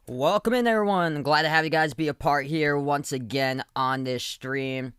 Welcome in, everyone. Glad to have you guys be a part here once again on this stream.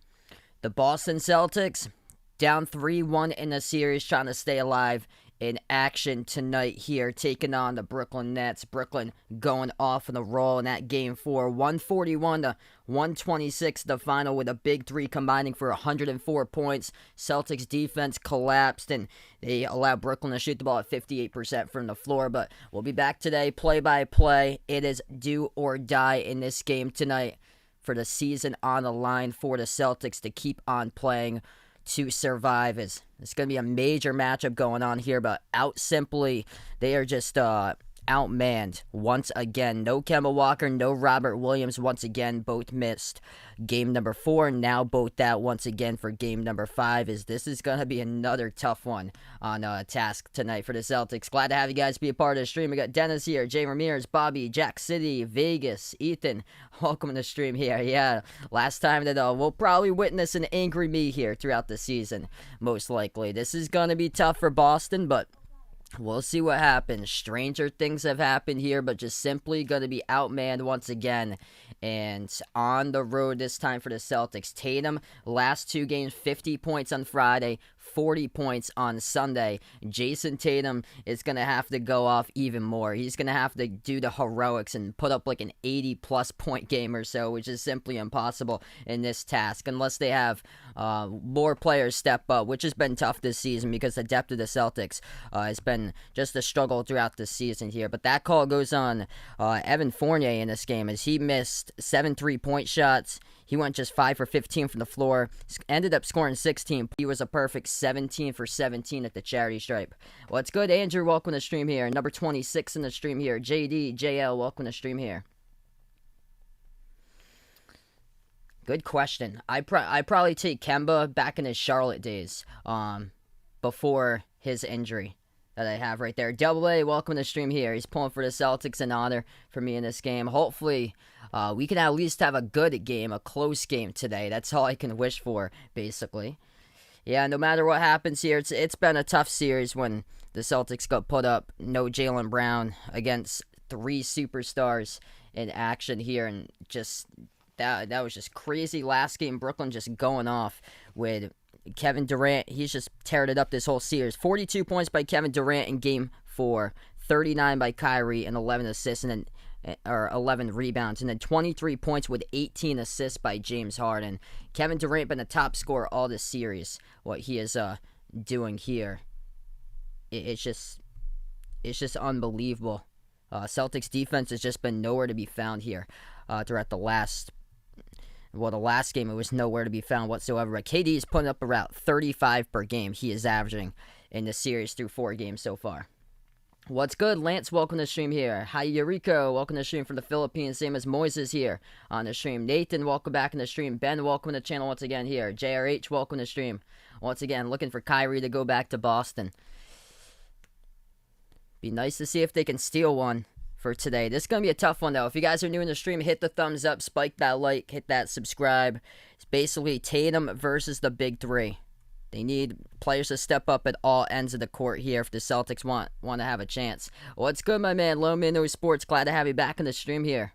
The Boston Celtics down 3-1 in the series, trying to stay alive in action tonight here, taking on the Brooklyn Nets. Brooklyn going off on a roll in that game 4, 141 to 126 the final, with a big three combining for 104 points. Celtics defense collapsed and they allowed Brooklyn to shoot the ball at 58% from the floor. But we'll be back today, play by play. It is do or die in this game tonight for the season on the line for the Celtics to keep on playing to survive. It's going to be a major matchup going on here, but out simply, they are just outmanned once again. No Kemba Walker, no Robert Williams once again. Both missed game number 4. Now both out once again for game number 5. This is going to be another tough one on task tonight for the Celtics. Glad to have you guys be a part of the stream. We got Dennis here, Jay Ramirez, Bobby, Jack City, Vegas, Ethan. Welcome to the stream here. Yeah, last time that we'll probably witness an angry me here throughout the season, most likely. This is going to be tough for Boston, but we'll see what happens. Stranger things have happened here, but just simply going to be outmanned once again. And on the road this time for the Celtics. Tatum, last 2 games, 50 points on Friday, 40 points on Sunday. Jason Tatum is going to have to go off even more. He's going to have to do the heroics and put up like an 80-plus point game or so, which is simply impossible in this task unless they have more players step up, which has been tough this season because the depth of the Celtics has been just a struggle throughout the season here. But that call goes on Evan Fournier in this game as he missed 7 3-point shots. He went just 5 for 15 from the floor. Ended up scoring 16. He was a perfect 17 for 17 at the charity stripe. What's good, Andrew? Welcome to the stream here. Number 26 in the stream here. JD, JL, welcome to the stream here. Good question. I probably take Kemba back in his Charlotte days, before his injury that I have right there. Double A, welcome to the stream here. He's pulling for the Celtics, an honor for me in this game. Hopefully, we can at least have a good game, a close game today. That's all I can wish for, basically. Yeah, no matter what happens here, it's been a tough series when the Celtics got put up. No Jaylen Brown against 3 superstars in action here, and just that was just crazy. Last game, Brooklyn just going off with Kevin Durant. He's just teared it up this whole series. 42 points by Kevin Durant in game 4, 39 by Kyrie, and 11 assists, and then 11 rebounds, and then 23 points with 18 assists by James Harden. Kevin Durant been the top scorer all this series. What he is doing here, it's just unbelievable. Celtics defense has just been nowhere to be found here throughout the last game. It was nowhere to be found whatsoever. But KD is putting up around 35 per game. He is averaging in the series through 4 games so far. What's good, Lance? Welcome to the stream here. Hi, Yuriko. Welcome to the stream from the Philippines. Same as Moises here on the stream. Nathan, welcome back in the stream. Ben, welcome to the channel once again here. JRH, welcome to the stream. Once again, looking for Kyrie to go back to Boston. Be nice to see if they can steal one for today. This is going to be a tough one, though. If you guys are new in the stream, hit the thumbs up, spike that like, hit that subscribe. It's basically Tatum versus the big 3. They need players to step up at all ends of the court here if the Celtics want to have a chance. What's good, my man? Low Mino Sports. Glad to have you back in the stream here.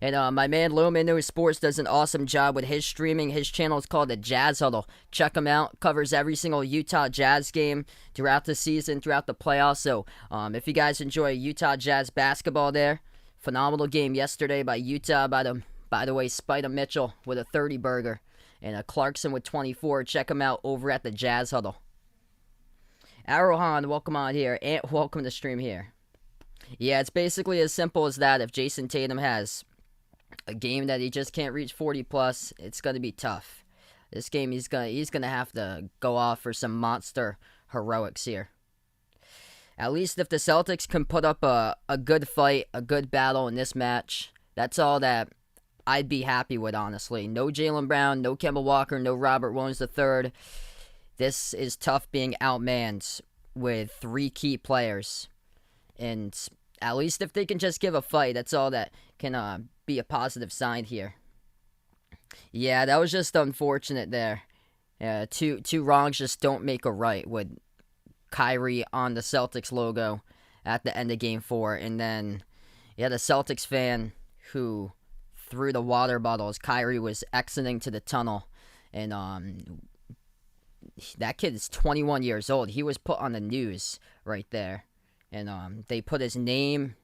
And my man Low Mino Sports does an awesome job with his streaming. His channel is called the Jazz Huddle. Check him out. Covers every single Utah Jazz game throughout the season, throughout the playoffs. So if you guys enjoy Utah Jazz basketball there, phenomenal game yesterday by Utah. By the way, Spida Mitchell with a 30-burger. And Clarkson with 24. Check him out over at the Jazz Huddle. Arohan, welcome on here. And welcome to the stream here. Yeah, it's basically as simple as that. If Jason Tatum has a game that he just can't reach 40+, it's going to be tough. This game, he's gonna have to go off for some monster heroics here. At least if the Celtics can put up a good fight, a good battle in this match, that's all that I'd be happy with, honestly. No Jaylen Brown, no Kemba Walker, no Robert Williams III. This is tough being outmanned with 3 key players. And at least if they can just give a fight, that's all that can be a positive sign here. Yeah, that was just unfortunate there. Two wrongs just don't make a right with Kyrie on the Celtics logo at the end of Game 4. And then You had a Celtics fan who threw the water bottles. Kyrie was exiting to the tunnel, and that kid is 21 years old. He was put on the news right there, and they put his name,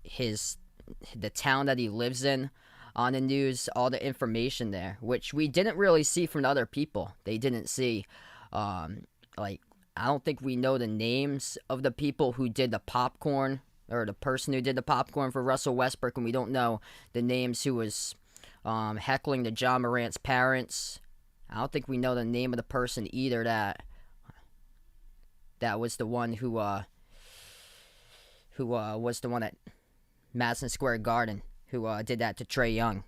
the town that he lives in, on the news, all the information there, which we didn't really see from the other people. They didn't see, like, I don't think we know the names of the people who did the popcorn, or the person who did the popcorn for Russell Westbrook, and we don't know the names who was heckling the John Morant's parents. I don't think we know the name of the person either that was the one who was the one at Madison Square Garden who did that to Trae Young.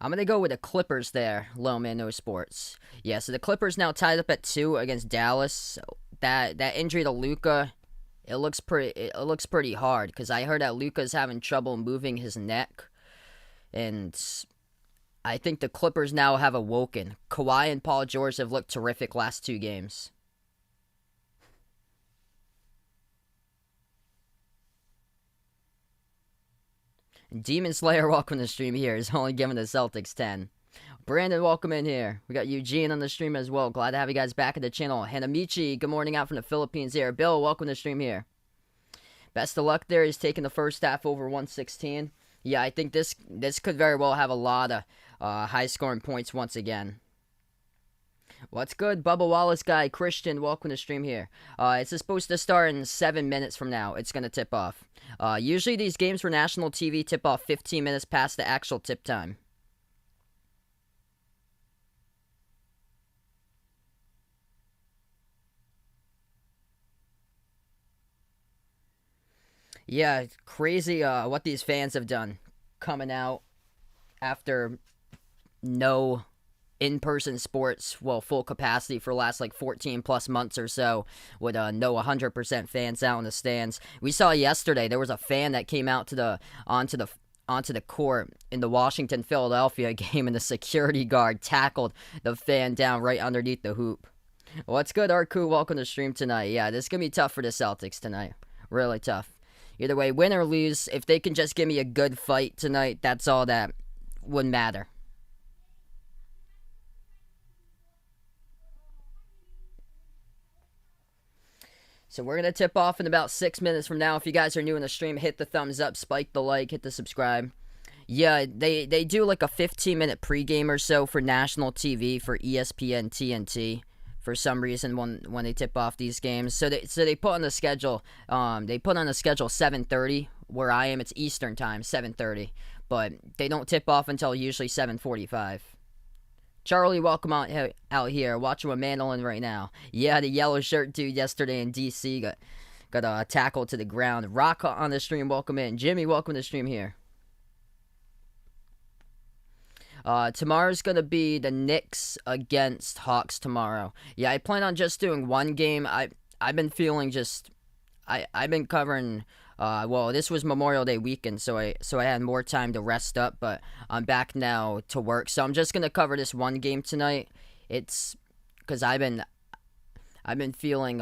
I'm going to go with the Clippers there, Low Man No Sports. Yeah, so the Clippers now tied up at 2 against Dallas. That injury to Luka, it looks pretty hard, because I heard that Luka's having trouble moving his neck. And I think the Clippers now have awoken. Kawhi and Paul George have looked terrific last 2 games. Demon Slayer, welcome to the stream here. Is only giving the Celtics 10. Brandon, welcome in here. We got Eugene on the stream as well. Glad to have you guys back at the channel. Hanamichi, good morning out from the Philippines here. Bill, welcome to the stream here. Best of luck there. He's taking the first half over 116. Yeah, I think this could very well have a lot of high-scoring points once again. What's good, Bubba Wallace guy? Christian, welcome to the stream here. It's supposed to start in 7 minutes from now. It's going to tip off. Usually these games for national TV tip off 15 minutes past the actual tip time. Yeah, crazy what these fans have done. Coming out after no in-person sports, well, full capacity for the last 14 plus months or so, with no 100% fans out in the stands. We saw yesterday there was a fan that came out onto the court in the Washington-Philadelphia game, and the security guard tackled the fan down right underneath the hoop. What's good, Arku? Welcome to the stream tonight. Yeah, this is gonna be tough for the Celtics tonight. Really tough. Either way, win or lose, if they can just give me a good fight tonight, that's all that would matter. So we're going to tip off in about 6 minutes from now. If you guys are new in the stream, hit the thumbs up, spike the like, hit the subscribe. Yeah, they do like a 15-minute pregame or so for national TV for ESPN TNT for some reason when they tip off these games. So they put on the schedule. They put on the schedule 7:30. Where I am, it's Eastern time, 7:30. But they don't tip off until usually 7:45. Charlie, welcome out here. Watching with Mandolin right now. Yeah, the yellow shirt dude yesterday in DC got tackled to the ground. Rock on the stream, welcome in. Jimmy, welcome to the stream here. Tomorrow's going to be the Knicks against Hawks tomorrow. Yeah, I plan on just doing one game. I've been feeling just... I've been covering... well, this was Memorial Day weekend, so I had more time to rest up, but I'm back now to work. So I'm just going to cover this one game tonight. It's... because I've been feeling...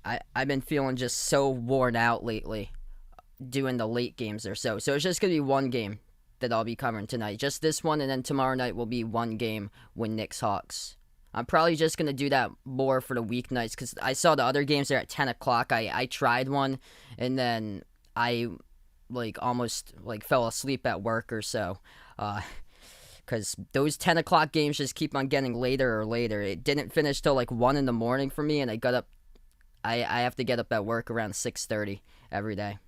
I've been feeling just so worn out lately doing the late games or so. So it's just going to be one game that I'll be covering tonight. Just this one, and then tomorrow night will be one game with Knicks Hawks. I'm probably just going to do that more for the weeknights, because I saw the other games there at 10 o'clock. I tried one, and then I almost fell asleep at work or so. Because those 10 o'clock games just keep on getting later or later. It didn't finish till 1 in the morning for me, and I got up. I have to get up at work around 6:30 every day.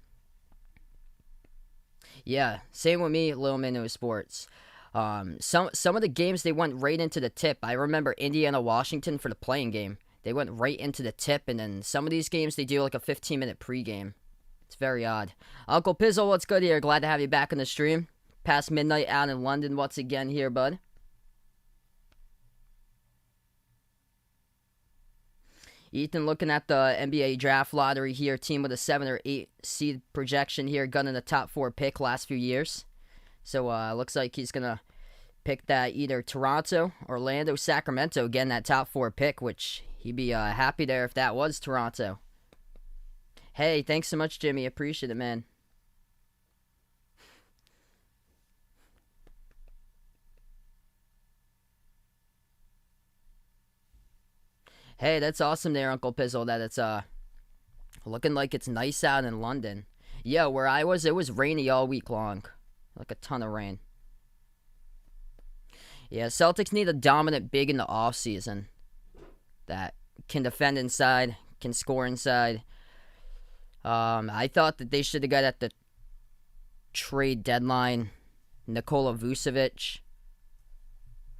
Yeah, same with me, Little Minnow Sports. Some of the games, they went right into the tip. I remember Indiana, Washington for the playing game. They went right into the tip, and then some of these games, they do a 15-minute pregame. It's very odd. Uncle Pizzle, what's good here? Glad to have you back on the stream. Past midnight out in London once again here, bud. Ethan, looking at the NBA draft lottery here, team with a 7 or 8 seed projection here, gunning the top 4 pick last few years. So looks like he's going to pick that either Toronto, Orlando, Sacramento, again, that top 4 pick, which He'd be happy there if that was Toronto. Hey, thanks so much, Jimmy. Appreciate it, man. Hey, that's awesome there, Uncle Pizzle, that it's looking like it's nice out in London. Yeah, where I was, it was rainy all week long. Like a ton of rain. Yeah, Celtics need a dominant big in the offseason that can defend inside, can score inside. I thought that they should have got at the trade deadline Nikola Vucevic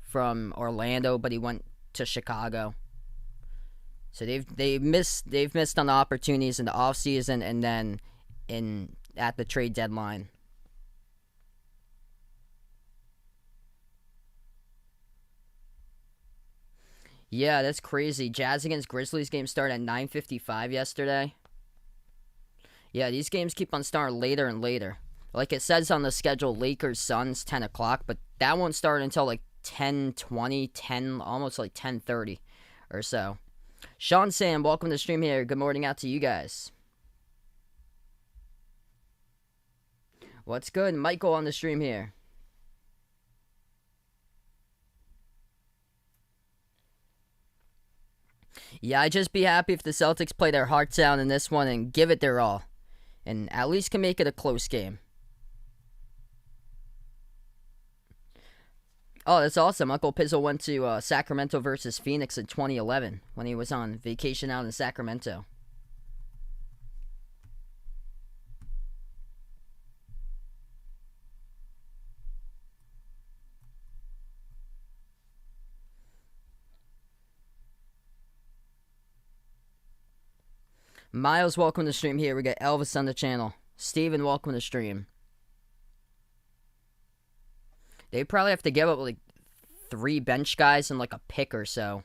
from Orlando, but he went to Chicago. So they've missed on opportunities in the offseason and then at the trade deadline. Yeah, that's crazy. Jazz against Grizzlies game started at 9:55 yesterday. Yeah, these games keep on starting later and later. Like it says on the schedule, Lakers Suns 10 o'clock, but that won't start until like 10:20, 10, almost like 10:30 or so. Sean Sam, welcome to the stream here. Good morning out to you guys. What's good? Michael on the stream here. Yeah, I'd just be happy if the Celtics play their hearts out in this one and give it their all. And at least can make it a close game. Oh, that's awesome. Uncle Pizzle went to Sacramento versus Phoenix in 2011 when he was on vacation out in Sacramento. Miles, welcome to the stream here. We got Elvis on the channel. Steven, welcome to the stream. They probably have to give up like 3 bench guys and like a pick or so.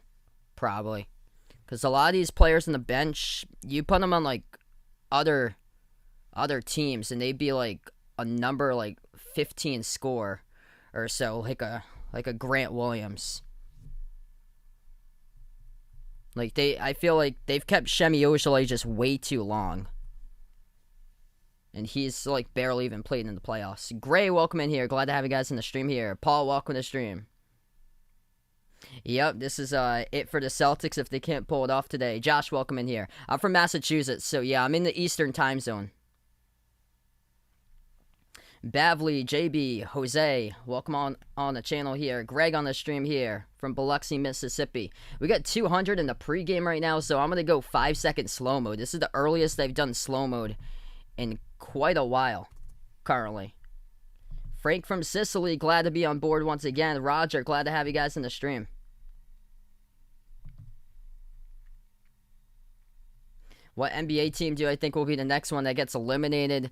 Probably. Because a lot of these players on the bench, you put them on like other teams and they'd be like a number like 15 score or so. Like a Grant Williams. I feel like they've kept Shemi Ojeleye just way too long. And he's like barely even played in the playoffs. Gray, welcome in here. Glad to have you guys in the stream here. Paul, welcome to the stream. Yep, this is it for the Celtics if they can't pull it off today. Josh, welcome in here. I'm from Massachusetts, so yeah, I'm in the Eastern time zone. Bavley, JB, Jose, welcome on the channel here. Greg on the stream here from Biloxi, Mississippi. We got 200 in the pregame right now, so I'm going to go 5-second slow mode. This is the earliest they've done slow mode in quite a while currently. Frank from Sicily, glad to be on board once again. Roger, glad to have you guys in the stream. What NBA team do I think will be the next one that gets eliminated?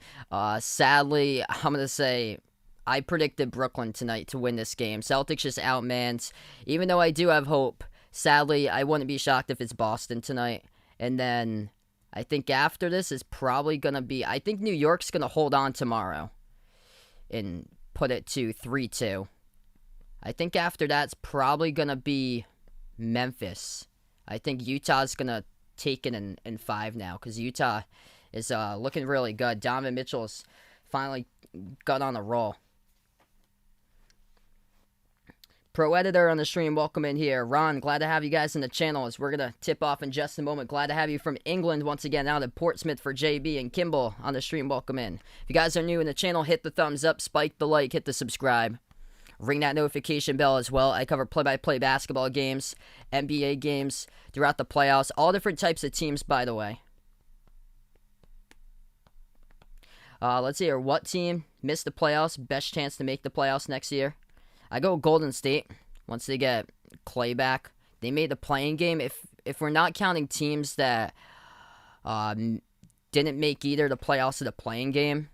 Sadly, I'm going to say I predicted Brooklyn tonight to win this game. Celtics just outmanned. Even though I do have hope, sadly, I wouldn't be shocked if it's Boston tonight. And then I think after this is probably going to be... I think New York's going to hold on tomorrow and put it to 3-2. I think after that's probably going to be Memphis. I think Utah's going to take it in 5 now because Utah is looking really good. Donovan Mitchell's finally got on a roll. Pro Editor on the stream, welcome in here. Ron, glad to have you guys in the channel as we're going to tip off in just a moment. Glad to have you from England once again out of Portsmouth for JB and Kimball on the stream. Welcome in. If you guys are new in the channel, hit the thumbs up, spike the like, hit the subscribe. Ring that notification bell as well. I cover play-by-play basketball games, NBA games throughout the playoffs. All different types of teams, by the way. Let's see here. What team missed the playoffs? Best chance to make the playoffs next year? I go Golden State once they get Clay back. They made the playing game. If we're not counting teams that didn't make either the playoffs or the playing game,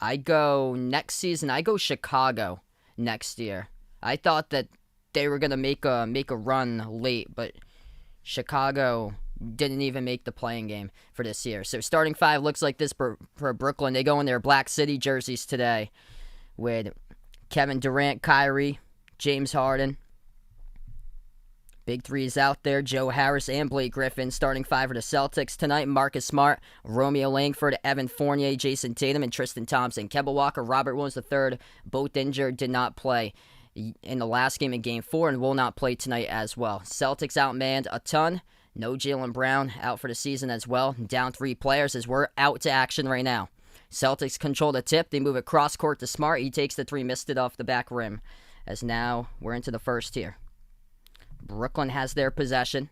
I go next season. I go Chicago next year. I thought that they were gonna make a run late, but Chicago didn't even make the playing game for this year. So starting 5 looks like this for Brooklyn. They go in their Black City jerseys today with Kevin Durant, Kyrie, James Harden. Big threes out there. Joe Harris and Blake Griffin starting five for the Celtics tonight. Marcus Smart, Romeo Langford, Evan Fournier, Jason Tatum, and Tristan Thompson. Kemba Walker, Robert Williams III, both injured, did not play in the last game in Game 4 and will not play tonight as well. Celtics outmanned a ton. No Jaylen Brown, out for the season as well. Down 3 players as we're out to action right now. Celtics control the tip. They move it cross court to Smart. He takes the 3, missed it off the back rim. As now we're into the first here. Brooklyn has their possession.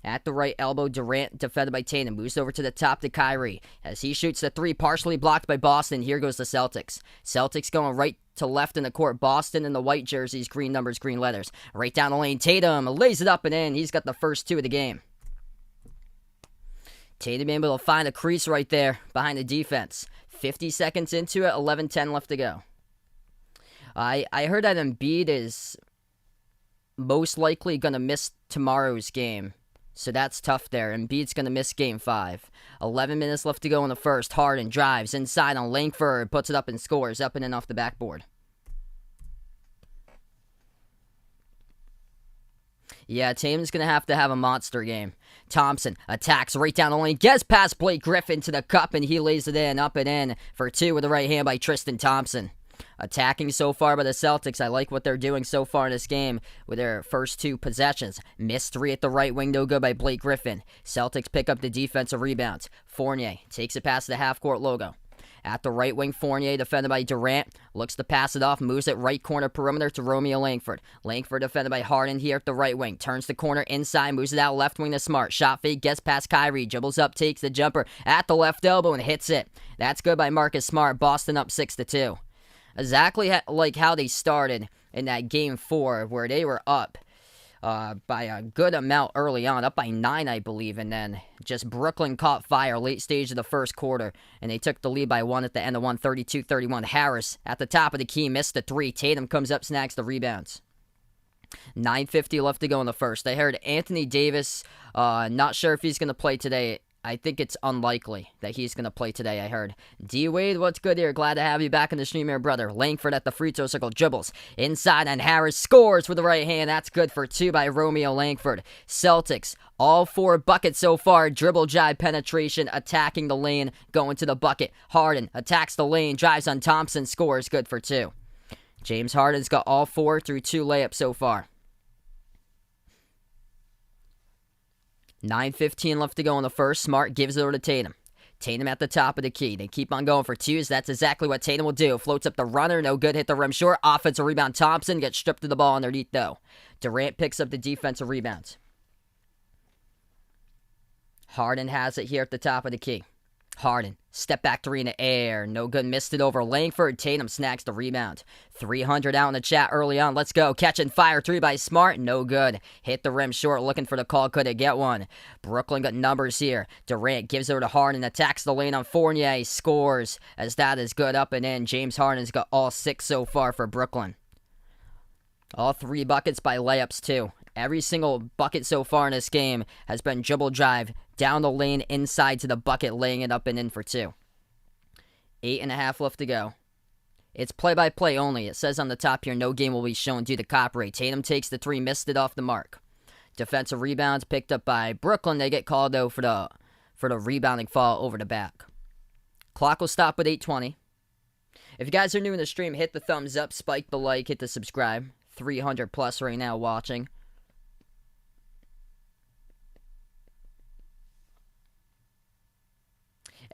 At the right elbow, Durant, defended by Tatum, moves over to the top to Kyrie. As he shoots the 3, partially blocked by Boston, here goes the Celtics. Celtics going right to left in the court. Boston in the white jerseys, green numbers, green letters. Right down the lane, Tatum lays it up and in. He's got the first 2 of the game. Tatum able to find a crease right there behind the defense. 50 seconds into it, 11-10 left to go. I heard that Embiid is most likely going to miss tomorrow's game. So that's tough there. Embiid's going to miss Game 5. 11 minutes left to go in the first. Harden drives inside on Langford, puts it up and scores. Up and in off the backboard. Yeah, Tatum's going to have a monster game. Thompson attacks right down the lane, gets past Blake Griffin to the cup, and he lays it in, up and in for 2 with the right hand by Tristan Thompson. Attacking so far by the Celtics. I like what they're doing so far in this game with their first 2 possessions. Missed 3 at the right wing, no good by Blake Griffin. Celtics pick up the defensive rebounds. Fournier takes it past the half-court logo. At the right wing, Fournier, defended by Durant, looks to pass it off, moves it right corner perimeter to Romeo Langford. Langford defended by Harden here at the right wing, turns the corner inside, moves it out left wing to Smart. Shot fake, gets past Kyrie, dribbles up, takes the jumper at the left elbow and hits it. That's good by Marcus Smart. Boston up 6-2. Exactly like how they started in that Game 4 where they were up by a good amount early on, up by 9, I believe, and then just Brooklyn caught fire late stage of the first quarter, and they took the lead by 1 at the end of 1, 32-31. Harris at the top of the key, missed the 3. Tatum comes up, snags the rebounds. 9:50 left to go in the first. I heard Anthony Davis, not sure if he's going to play today. I think it's unlikely that he's going to play today, I heard. D-Wade, what's good here? Glad to have you back in the stream here, brother. Langford at the free throw circle, dribbles inside, and Harris scores with the right hand. That's good for 2 by Romeo Langford. Celtics, all 4 buckets so far. Dribble, drive, penetration, attacking the lane, going to the bucket. Harden attacks the lane, drives on Thompson, scores, good for 2. James Harden's got all 4 through 2 layups so far. 9:15 left to go in the first. Smart gives it over to Tatum. Tatum at the top of the key. They keep on going for 2s. That's exactly what Tatum will do. Floats up the runner. No good. Hit the rim short. Offensive rebound. Thompson gets stripped of the ball underneath, though. Durant picks up the defensive rebounds. Harden has it here at the top of the key. Harden, step back 3 in the air. No good, missed it over Langford. Tatum snags the rebound. 300 out in the chat early on. Let's go. Catch and fire 3 by Smart. No good. Hit the rim short, looking for the call. Couldn't get one. Brooklyn got numbers here. Durant gives it over to Harden. Attacks the lane on Fournier. Scores as that is good up and in. James Harden's got all 6 so far for Brooklyn. All 3 buckets by layups, too. Every single bucket so far in this game has been dribble drive, down the lane, inside to the bucket, laying it up and in for 2. 8.5 left to go. It's play-by-play only. It says on the top here, no game will be shown due to copyright. Tatum takes the 3, missed it off the mark. Defensive rebounds picked up by Brooklyn. They get called, though, for the rebounding fall over the back. Clock will stop with 8:20. If you guys are new in the stream, hit the thumbs up, spike the like, hit the subscribe. 300 plus right now watching.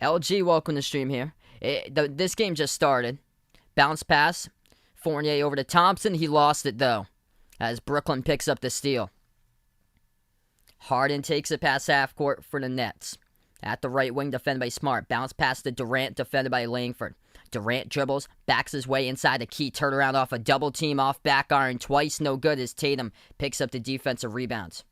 LG, welcome to the stream here. This game just started. Bounce pass. Fournier over to Thompson. He lost it, though, as Brooklyn picks up the steal. Harden takes it past half court for the Nets. At the right wing, defended by Smart. Bounce pass to Durant, defended by Langford. Durant dribbles, backs his way inside the key. Turnaround off a double team off back iron. Twice, no good as Tatum picks up the defensive rebounds.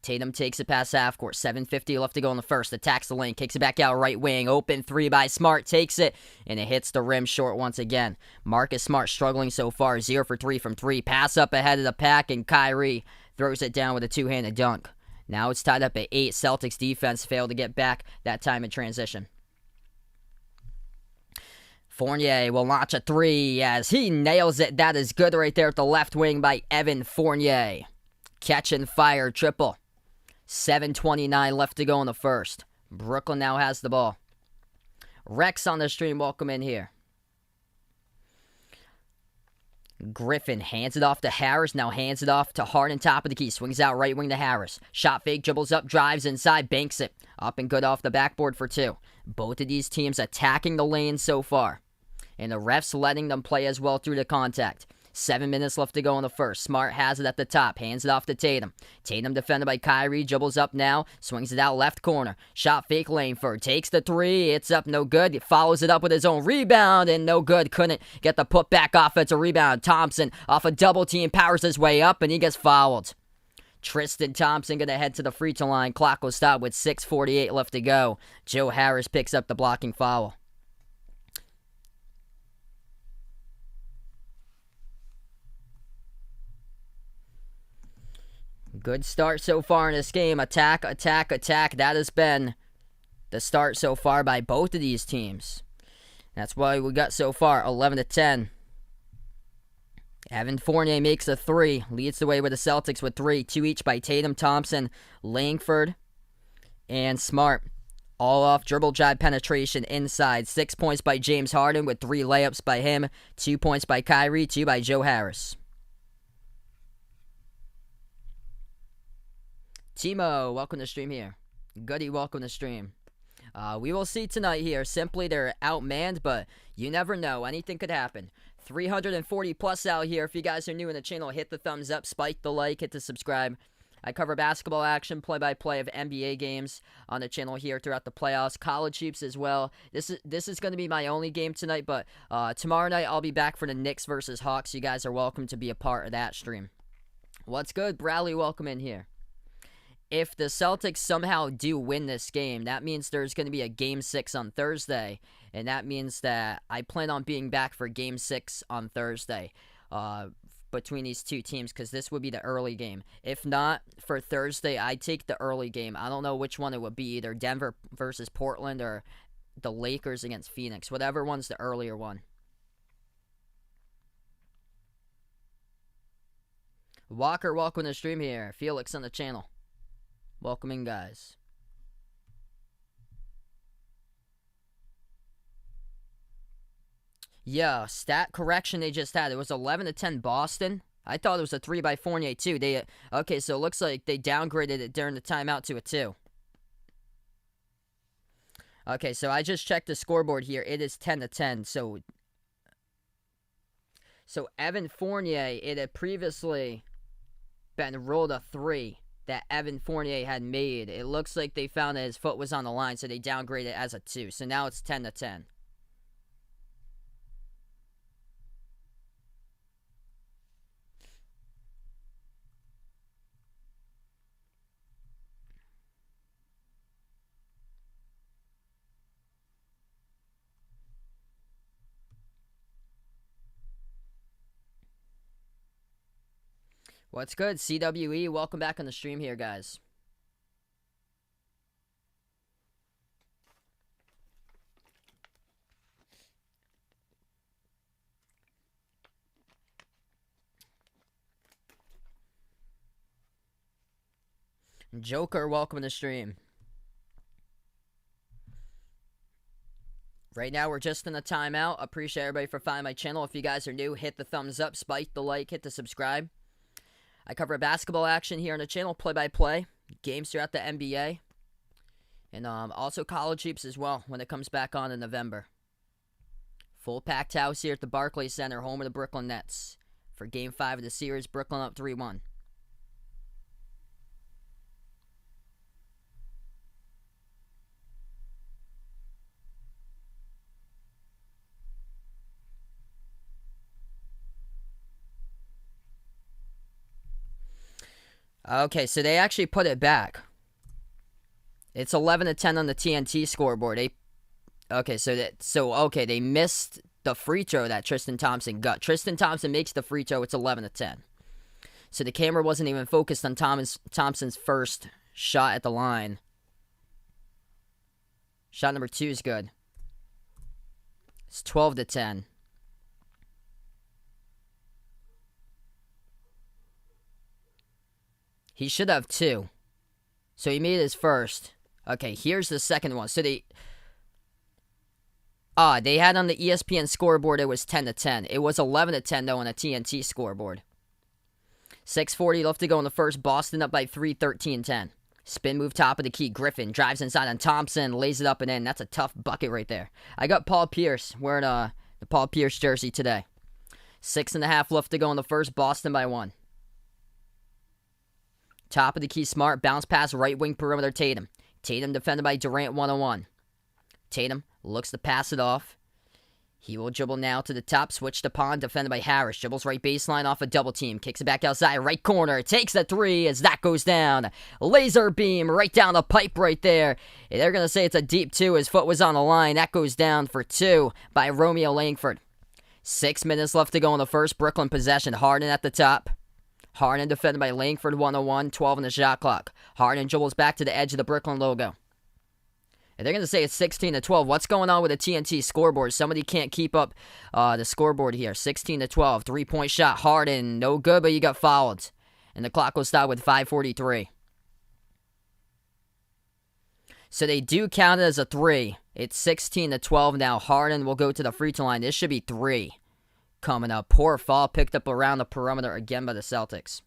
Tatum takes it past half court. 7:50 left to go in the first. Attacks the lane. Kicks it back out right wing. Open 3 by Smart. Takes it. And it hits the rim short once again. Marcus Smart struggling so far. 0 for 3 from 3. Pass up ahead of the pack. And Kyrie throws it down with a 2-handed dunk. Now it's tied up at 8. Celtics defense failed to get back that time in transition. Fournier will launch a three as he nails it. That is good right there at the left wing by Evan Fournier. Catch and fire triple. 7:29 left to go in the first. Brooklyn now has the ball. Rex on the stream, welcome in here. Griffin hands it off to Harris, now hands it off to Harden, top of the key. Swings out right wing to Harris. Shot fake, dribbles up, drives inside, banks it. Up and good off the backboard for two. Both of these teams attacking the lane so far. And the refs letting them play as well through the contact. 7 minutes left to go in the first. Smart has it at the top. Hands it off to Tatum. Tatum defended by Kyrie. Dribbles up now. Swings it out left corner. Shot fake Langford. Takes the three. It's up. No good. He follows it up with his own rebound. And no good. Couldn't get the putback offensive rebound. Thompson off a double team. Powers his way up. And he gets fouled. Tristan Thompson going to head to the free throw line. Clock will stop with 6:48 left to go. Joe Harris picks up the blocking foul. Good start so far in this game. Attack, attack, attack. That has been the start so far by both of these teams. That's why we got so far 11-10. Evan Fournier makes a three. Leads the way with the Celtics with three. Two each by Tatum, Thompson, Langford, and Smart. All off dribble drive penetration inside. 6 points by James Harden with 3 layups by him. 2 points by Kyrie, 2 by Joe Harris. Timo, welcome to the stream here. Goody, welcome to the stream. We will see tonight here. Simply, they're outmanned, but you never know. Anything could happen. 340 plus out here. If you guys are new in the channel, hit the thumbs up, spike the like, hit the subscribe. I cover basketball action, play-by-play of NBA games on the channel here throughout the playoffs. College hoops as well. This is going to be my only game tonight, but tomorrow night I'll be back for the Knicks versus Hawks. You guys are welcome to be a part of that stream. What's good? Bradley, welcome in here. If the Celtics somehow do win this game, that means there's going to be a Game 6 on Thursday, and that means that I plan on being back for Game 6 on Thursday between these two teams, because this would be the early game. If not, for Thursday, I take the early game. I don't know which one it would be, either Denver versus Portland or the Lakers against Phoenix, whatever one's the earlier one. Walker, welcome to the stream here. Felix on the channel. Welcome in, guys. Yeah, stat correction they just had. It was 11-10 Boston. I thought it was a 3 by Fournier, too. Okay, so it looks like they downgraded it during the timeout to a 2. Okay, so I just checked the scoreboard here. It is 10-10. So Evan Fournier, it had previously been ruled a 3 that Evan Fournier had made. It looks like they found that his foot was on the line, so they downgraded it as a 2. So now it's 10-10. What's good, CWE? Welcome back on the stream here, guys. Joker, welcome to the stream. Right now, we're just in a timeout. Appreciate everybody for finding my channel. If you guys are new, hit the thumbs up, spike the like, hit the subscribe. I cover basketball action here on the channel, play-by-play, games throughout the NBA, and also college hoops as well when it comes back on in November. Full packed house here at the Barclays Center, home of the Brooklyn Nets. For Game 5 of the series, Brooklyn up 3-1. Okay, so they actually put it back. It's 11-10 on the TNT scoreboard. They missed the free throw that Tristan Thompson got. Tristan Thompson makes the free throw. It's 11-10. So the camera wasn't even focused on Thompson's first shot at the line. Shot number 2 is good. It's 12-10. He should have 2. So he made his first. Okay, here's the second one. So they had on the ESPN scoreboard it was 10-10. It was 11-10 though on the TNT scoreboard. 6:40 left to go in the first. Boston up by 3, 13-10. Spin move top of the key. Griffin drives inside on Thompson, lays it up and in. That's a tough bucket right there. I got Paul Pierce wearing the Paul Pierce jersey today. 6.5 left to go in the first. Boston by 1. Top of the key, Smart. Bounce pass, right wing perimeter, Tatum. Tatum defended by Durant, 1-on-1. Tatum looks to pass it off. He will dribble now to the top, switch to Pond, defended by Harris. Dribbles right baseline off a double team. Kicks it back outside, right corner. Takes the 3 as that goes down. Laser beam right down the pipe right there. They're going to say it's a deep 2. His foot was on the line. That goes down for 2 by Romeo Langford. 6 minutes left to go in the first. Brooklyn possession. Harden at the top. Harden defended by Langford, 1-on-1, 12 on the shot clock. Harden dribbles back to the edge of the Brooklyn logo. And they're going to say it's 16-12. What's going on with the TNT scoreboard? Somebody can't keep up the scoreboard here. 16-12. 3-point shot. Harden, no good, but you got fouled. And the clock will stop with 5:43. So they do count it as a 3. It's 16-12 now. Harden will go to the free throw line. This should be 3. Coming up. Poor fall picked up around the perimeter again by the Celtics.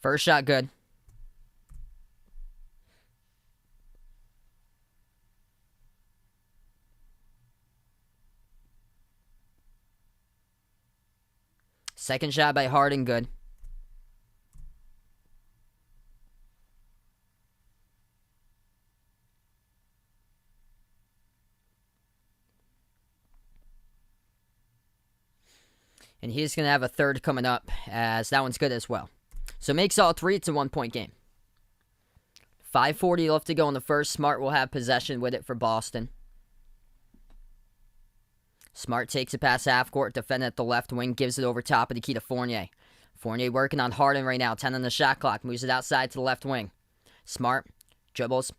First shot good. Second shot by Harden good. And he's going to have a third coming up, as that one's good as well. So makes all 3. It's a 1-point game. 5:40 left to go in the first. Smart will have possession with it for Boston. Smart takes it past half court, defending at the left wing, gives it over top of the key to Fournier. Fournier working on Harden right now, 10 on the shot clock, moves it outside to the left wing. Smart dribbles,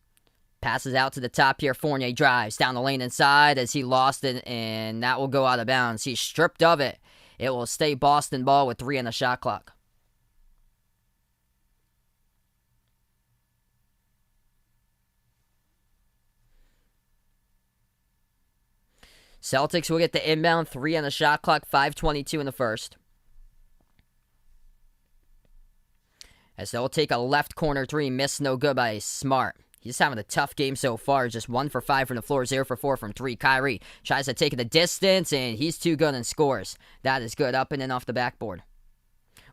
passes out to the top here. Fournier drives down the lane inside as he lost it, and that will go out of bounds. He's stripped of it. It will stay Boston ball with 3 on the shot clock. Celtics will get the inbound, 3 on the shot clock, 5:22 in the first. As they'll take a left corner 3, missed no good by Smart. He's having a tough game so far, just 1 for 5 from the floor, 0 for 4 from 3. Kyrie tries to take it the distance, and he's too good and scores. That is good, up and in off the backboard.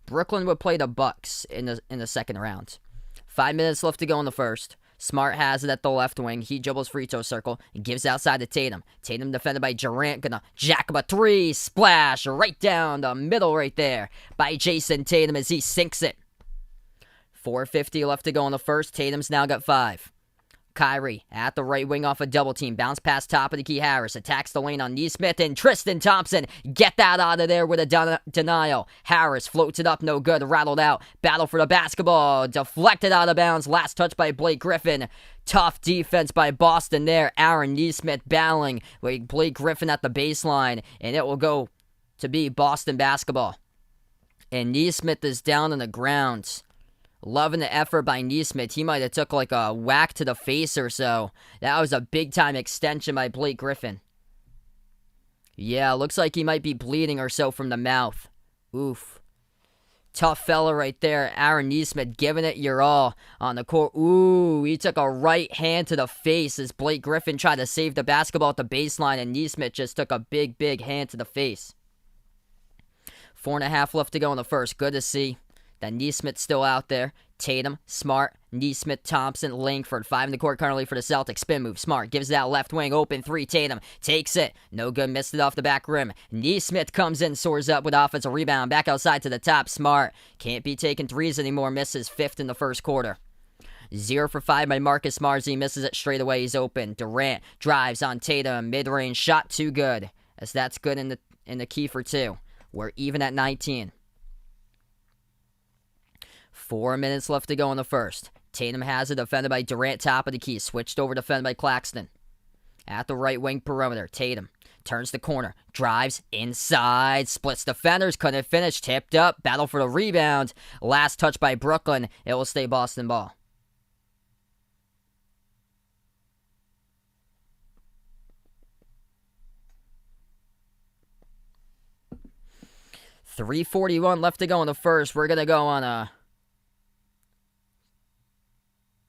Brooklyn would play the Bucks in the second round. 5 minutes left to go in the first. Smart has it at the left wing. He dribbles free throw circle and gives outside to Tatum. Tatum defended by Durant. Gonna jack up a 3. Splash right down the middle right there by Jason Tatum as he sinks it. 4:50 left to go in the first. Tatum's now got 5. Kyrie at the right wing off a double team. Bounce past top of the key. Harris attacks the lane on Nesmith, and Tristan Thompson get that out of there with a denial. Harris floats it up, no good, rattled out. Battle for the basketball, deflected out of bounds. Last touch by Blake Griffin. Tough defense by Boston there. Aaron Nesmith battling with Blake Griffin at the baseline, and it will go to be Boston basketball. And Nesmith is down on the ground. Loving the effort by Nesmith. He might have took like a whack to the face or so. That was a big-time extension by Blake Griffin. Yeah, looks like he might be bleeding or so from the mouth. Oof. Tough fella right there. Aaron Nesmith giving it your all on the court. Ooh, he took a right hand to the face as Blake Griffin tried to save the basketball at the baseline, and Nesmith just took a big, big hand to the face. 4.5 left to go in the first. Good to see that Nesmith's still out there. Tatum, Smart, Nesmith, Thompson, Langford. 5 in the court currently for the Celtics. Spin move. Smart gives it out left wing. Open 3. Tatum takes it. No good. Missed it off the back rim. Nesmith comes in. Soars up with offensive rebound. Back outside to the top. Smart can't be taking 3s anymore. Misses 5th in the first quarter. 0 for 5 by Marcus Smart. He misses it straight away. He's open. Durant drives on Tatum. Mid-range shot too good. As that's good in the key for 2. We're even at 19. 4 minutes left to go in the first. Tatum has it, defended by Durant, top of the key. Switched over, defended by Claxton. At the right wing perimeter, Tatum turns the corner, drives inside, splits defenders, couldn't finish, tipped up, battle for the rebound. Last touch by Brooklyn. It will stay Boston ball. .341 left to go in the first. We're going to go on a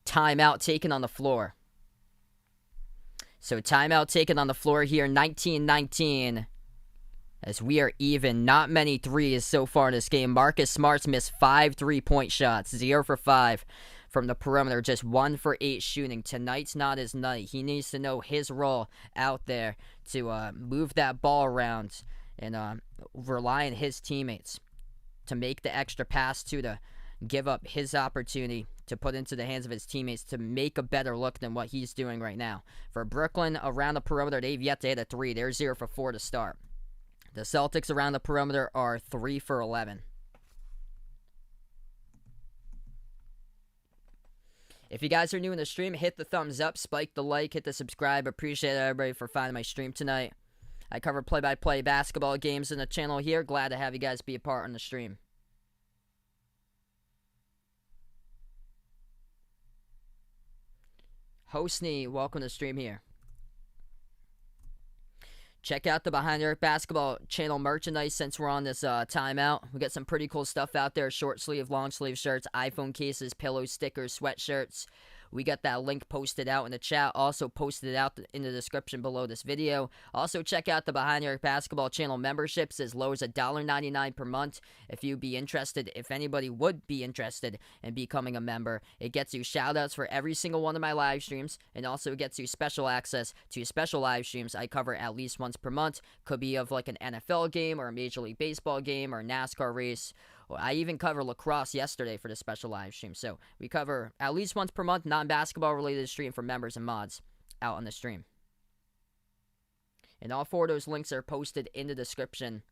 timeout taken on the floor. So timeout taken on the floor here, 19-19. As we are even, not many threes so far in this game. Marcus Smart's missed 5 3-point shots, 0 for 5 from the perimeter, just 1 for 8 shooting. Tonight's not his night. He needs to know his role out there to move that ball around and rely on his teammates to make the extra pass to give up his opportunity to put into the hands of his teammates to make a better look than what he's doing right now. For Brooklyn, around the perimeter, they've yet to hit a 3. They're 0 for 4 to start. The Celtics around the perimeter are 3 for 11. If you guys are new in the stream, hit the thumbs up, spike the like, hit the subscribe. Appreciate everybody for finding my stream tonight. I cover play-by-play basketball games in the channel here. Glad to have you guys be a part on the stream. Hostney, welcome to the stream here. Check out the Behind the Arc Basketball channel merchandise since we're on this timeout. We got some pretty cool stuff out there. Short sleeve, long sleeve shirts, iPhone cases, pillow stickers, sweatshirts. We got that link posted out in the chat. Also posted it out in the description below this video. Also check out the Behind the Arc Basketball channel memberships as low as $1.99 per month. If you'd be interested, if anybody would be interested in becoming a member, it gets you shoutouts for every single one of my live streams, and also gets you special access to special live streams I cover at least once per month. Could be of like an NFL game or a Major League Baseball game or a NASCAR race. I even covered lacrosse yesterday for the special live stream. So we cover at least once per month non-basketball related stream for members and mods out on the stream. And all 4 of those links are posted in the description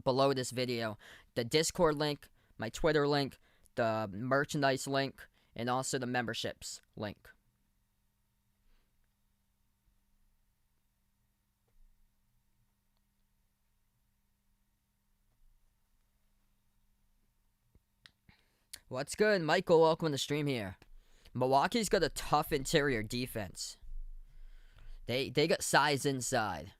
below this video. The Discord link, my Twitter link, the merchandise link, and also the memberships link. What's good, Michael? Welcome to the stream here. Milwaukee's got a tough interior defense. They got size inside.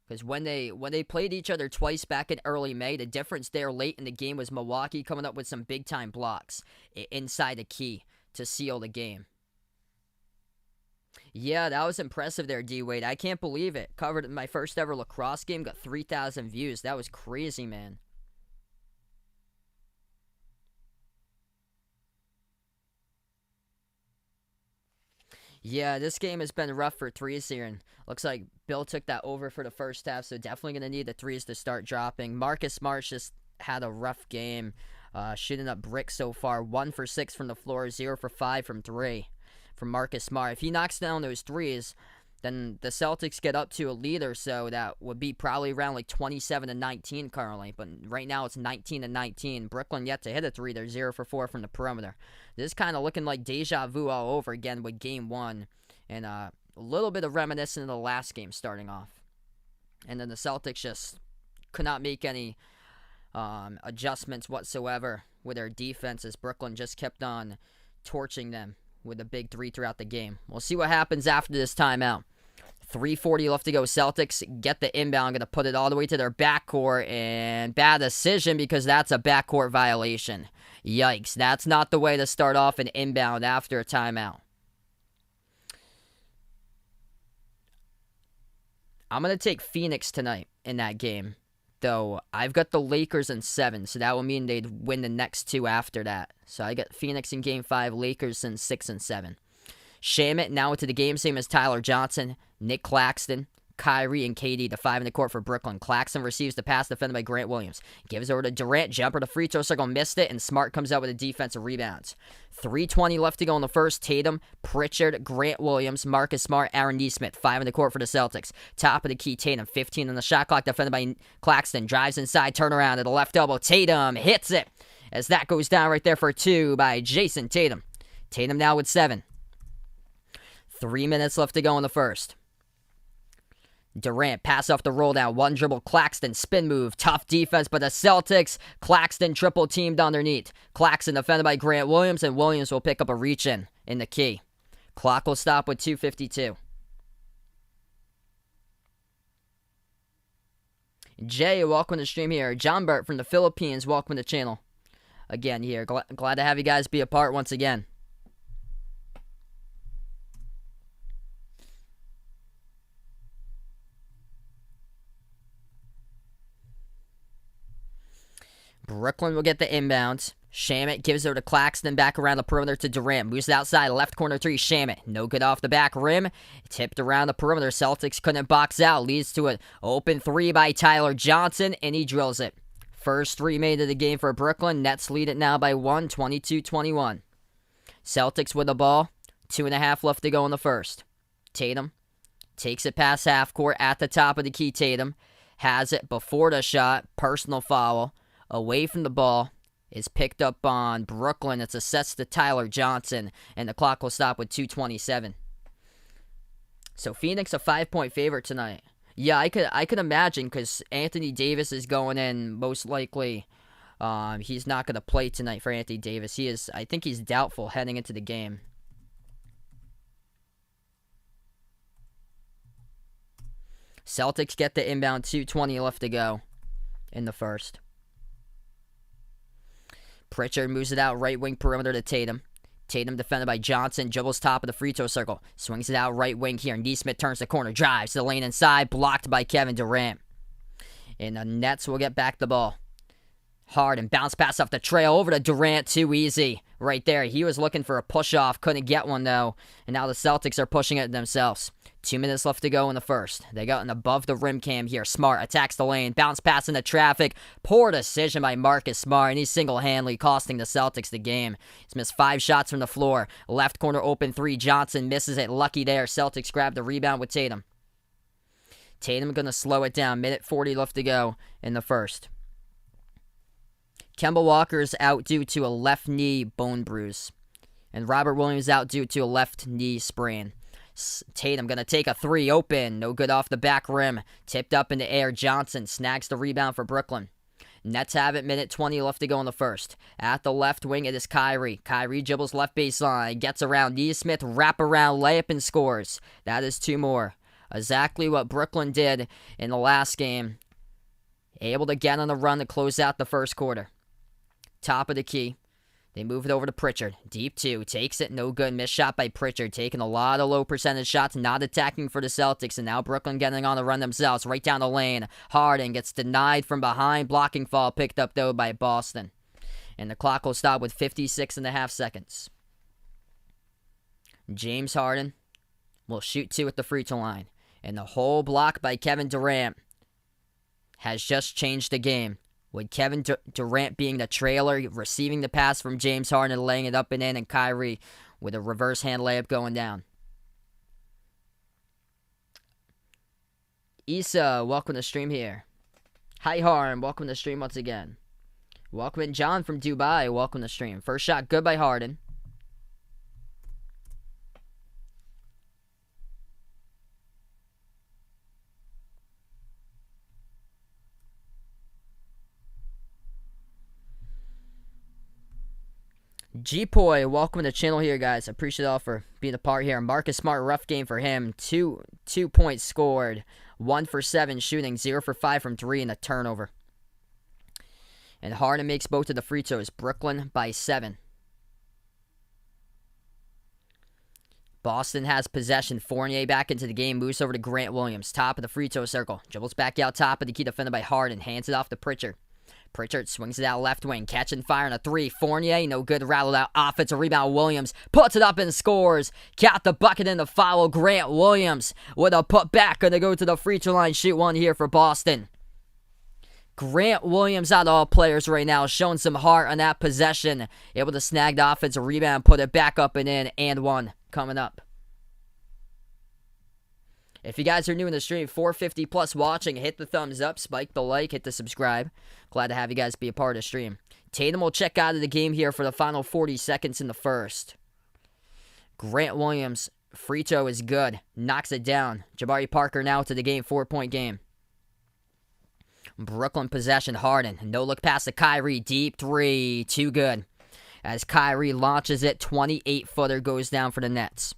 Because when they played each other twice back in early May, the difference there late in the game was Milwaukee coming up with some big-time blocks inside the key to seal the game. Yeah, that was impressive there, D-Wade. I can't believe it. Covered my first ever lacrosse game, got 3,000 views. That was crazy, man. Yeah, this game has been rough for threes here, and looks like Bill took that over for the first half, so definitely going to need the threes to start dropping. Marcus Smart just had a rough game, shooting up bricks so far. 1 for 6 from the floor, 0 for 5 from 3 from Marcus Smart. If he knocks down those threes, then the Celtics get up to a lead or so that would be probably around like 27-19 currently. But right now it's 19-19. Brooklyn yet to hit a 3. They're 0 for 4 from the perimeter. This is kind of looking like deja vu all over again with game 1. And a little bit of reminiscent of the last game starting off. And then the Celtics just could not make any adjustments whatsoever with their defense as Brooklyn just kept on torching them with a big 3 throughout the game. We'll see what happens after this timeout. 3:40 left to go. Celtics get the inbound. Going to put it all the way to their backcourt. And bad decision because that's a backcourt violation. Yikes. That's not the way to start off an inbound after a timeout. I'm going to take Phoenix tonight in that game. Though I've got the Lakers in 7. So that will mean they'd win the next 2 after that. So I got Phoenix in game 5. Lakers in 6 and 7. Shamit now into the game, same as Tyler Johnson, Nick Claxton, Kyrie and KD to 5 in the court for Brooklyn. Claxton receives the pass defended by Grant Williams. Gives over to Durant. Jumper to free throw circle. Missed it. And Smart comes out with a defensive rebound. 3:20 left to go in the first. Tatum, Pritchard, Grant Williams, Marcus Smart, Aaron Nesmith. 5 in the court for the Celtics. Top of the key. Tatum. 15 on the shot clock defended by Claxton. Drives inside. Turnaround to the left elbow. Tatum hits it. As that goes down right there for 2 by Jason Tatum. Tatum now with 7. 3 minutes left to go in the first. Durant, pass off the roll down, 1 dribble, Claxton, spin move, tough defense by the Celtics. Claxton triple teamed underneath. Claxton defended by Grant Williams, and Williams will pick up a reach in the key. Clock will stop with 2:52. Jay, welcome to the stream here. John Burt from the Philippines, welcome to the channel. Again here, glad to have you guys be a part once again. Brooklyn will get the inbounds. Shamet gives over to Claxton, back around the perimeter to Durant. Moves outside, left corner 3, Shamet. No good off the back rim. Tipped around the perimeter. Celtics couldn't box out. Leads to an open 3 by Tyler Johnson, and he drills it. First 3 made of the game for Brooklyn. Nets lead it now by 1, 22-21. Celtics with the ball. 2.5 left to go in the first. Tatum takes it past half court at the top of the key. Tatum has it before the shot. Personal foul. Away from the ball is picked up on Brooklyn. It's assessed to Tyler Johnson, and the clock will stop with 2:27. So Phoenix a 5-point favorite tonight. Yeah, I could imagine, because Anthony Davis is going in most likely. He's not going to play tonight for Anthony Davis. I think he's doubtful heading into the game. Celtics get the inbound. 2:20 left to go in the first. Pritchard moves it out right wing perimeter to Tatum. Tatum defended by Johnson. Dribbles top of the free throw circle. Swings it out right wing here. Nesmith turns the corner. Drives to the lane inside. Blocked by Kevin Durant. And the Nets will get back the ball. Harden bounce pass off the trail over to Durant. Too easy right there. He was looking for a push off. Couldn't get one though. And now the Celtics are pushing it themselves. 2 minutes left to go in the first. They got an above the rim cam here. Smart attacks the lane. Bounce pass into traffic. Poor decision by Marcus Smart. And he's single-handedly costing the Celtics the game. He's missed 5 shots from the floor. Left corner open 3. Johnson misses it. Lucky there. Celtics grab the rebound with Tatum. Tatum going to slow it down. Minute 40 left to go in the first. Kemba Walker's out due to a left knee bone bruise. And Robert Williams out due to a left knee sprain. Tatum going to take a 3 open. No good off the back rim. Tipped up in the air. Johnson snags the rebound for Brooklyn. Nets have it. Minute 20 left to go in the first. At the left wing, it is Kyrie. Kyrie dribbles left baseline. Gets around Nesmith. Wraparound layup and scores. That is 2 more. Exactly what Brooklyn did in the last game. Able to get on the run to close out the first quarter. Top of the key. They move it over to Pritchard. Deep 2. Takes it. No good. Missed shot by Pritchard. Taking a lot of low percentage shots. Not attacking for the Celtics. And now Brooklyn getting on the run themselves. Right down the lane. Harden gets denied from behind. Blocking fall picked up though by Boston. And the clock will stop with 56.5 seconds. James Harden will shoot 2 at the free throw line. And the whole block by Kevin Durant has just changed the game. With Kevin Durant being the trailer, receiving the pass from James Harden and laying it up and in, and Kyrie with a reverse hand layup going down. Issa, welcome to the stream here. Hi Harden, welcome to the stream once again. Welcome in John from Dubai, welcome to the stream. First shot, good by Harden. G-Poi, welcome to the channel here, guys. I appreciate it all for being a part here. Marcus Smart, rough game for him. Two points scored. 1 for 7 shooting. 0 for 5 from 3 and a turnover. And Harden makes both of the free throws. Brooklyn by 7. Boston has possession. Fournier back into the game. Moves over to Grant Williams. Top of the free throw circle. Dribbles back out top of the key defended by Harden. Hands it off to Pritchard. Pritchard swings it out left wing, catching fire on a three. Fournier, no good, rattled out. Offensive rebound, Williams puts it up and scores. Count the bucket in the foul. Grant Williams with a putback. Gonna go to the free throw line, shoot one here for Boston. Grant Williams out of all players right now, showing some heart on that possession. Able to snag the offensive rebound, put it back up and in, and one coming up. If you guys are new in the stream, 450 plus watching, hit the thumbs up, spike the like, hit the subscribe. Glad to have you guys be a part of the stream. Tatum will check out of the game here for the final 40 seconds in the first. Grant Williams, free throw is good. Knocks it down. Jabari Parker now to the game, 4-point game. Brooklyn possession, Harden. No look pass to Kyrie. Deep three. Too good. As Kyrie launches it, 28-footer goes down for the Nets.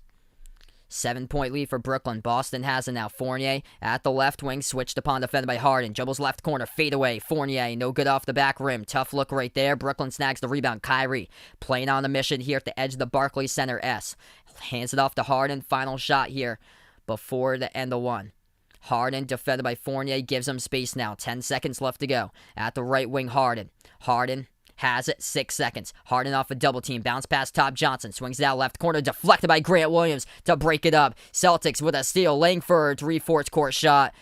7-point lead for Brooklyn. Boston has it now. Fournier at the left wing. Switched upon, defended by Harden. Dribbles left corner. Fade away. Fournier. No good off the back rim. Tough look right there. Brooklyn snags the rebound. Kyrie playing on the mission here at the edge of the Barclays Center S. Hands it off to Harden. Final shot here before the end of one. Harden, defended by Fournier, gives him space now. 10 seconds left to go. At the right wing, Harden. Harden has it. 6 seconds. Harden off a double team. Bounce pass, top Johnson. Swings it out left corner. Deflected by Grant Williams to break it up. Celtics with a steal. Langford, 3/4 court shot.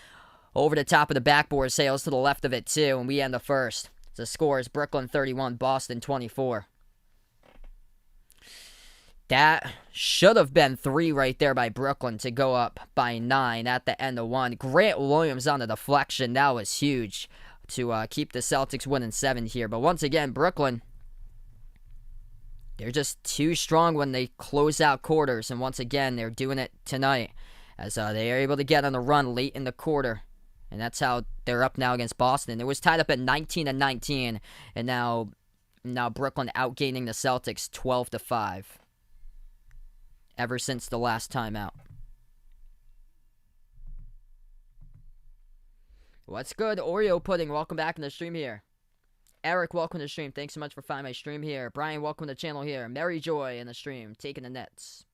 Over the top of the backboard. Sails to the left of it, too. And we end the first. The score is Brooklyn 31, Boston 24. That should have been 3 right there by Brooklyn to go up by 9 at the end of one. Grant Williams on the deflection. That was huge to keep the Celtics winning 7 here. But once again, Brooklyn, they're just too strong when they close out quarters. And once again, they're doing it tonight as they are able to get on the run late in the quarter. And that's how they're up now against Boston. It was tied up at 19-19. And now Brooklyn outgaining the Celtics 12-5. Ever since the last time out. What's good? Oreo Pudding, welcome back in the stream here. Eric, welcome to the stream. Thanks so much for finding my stream here. Brian, welcome to the channel here. Mary Joy in the stream, taking the Nets.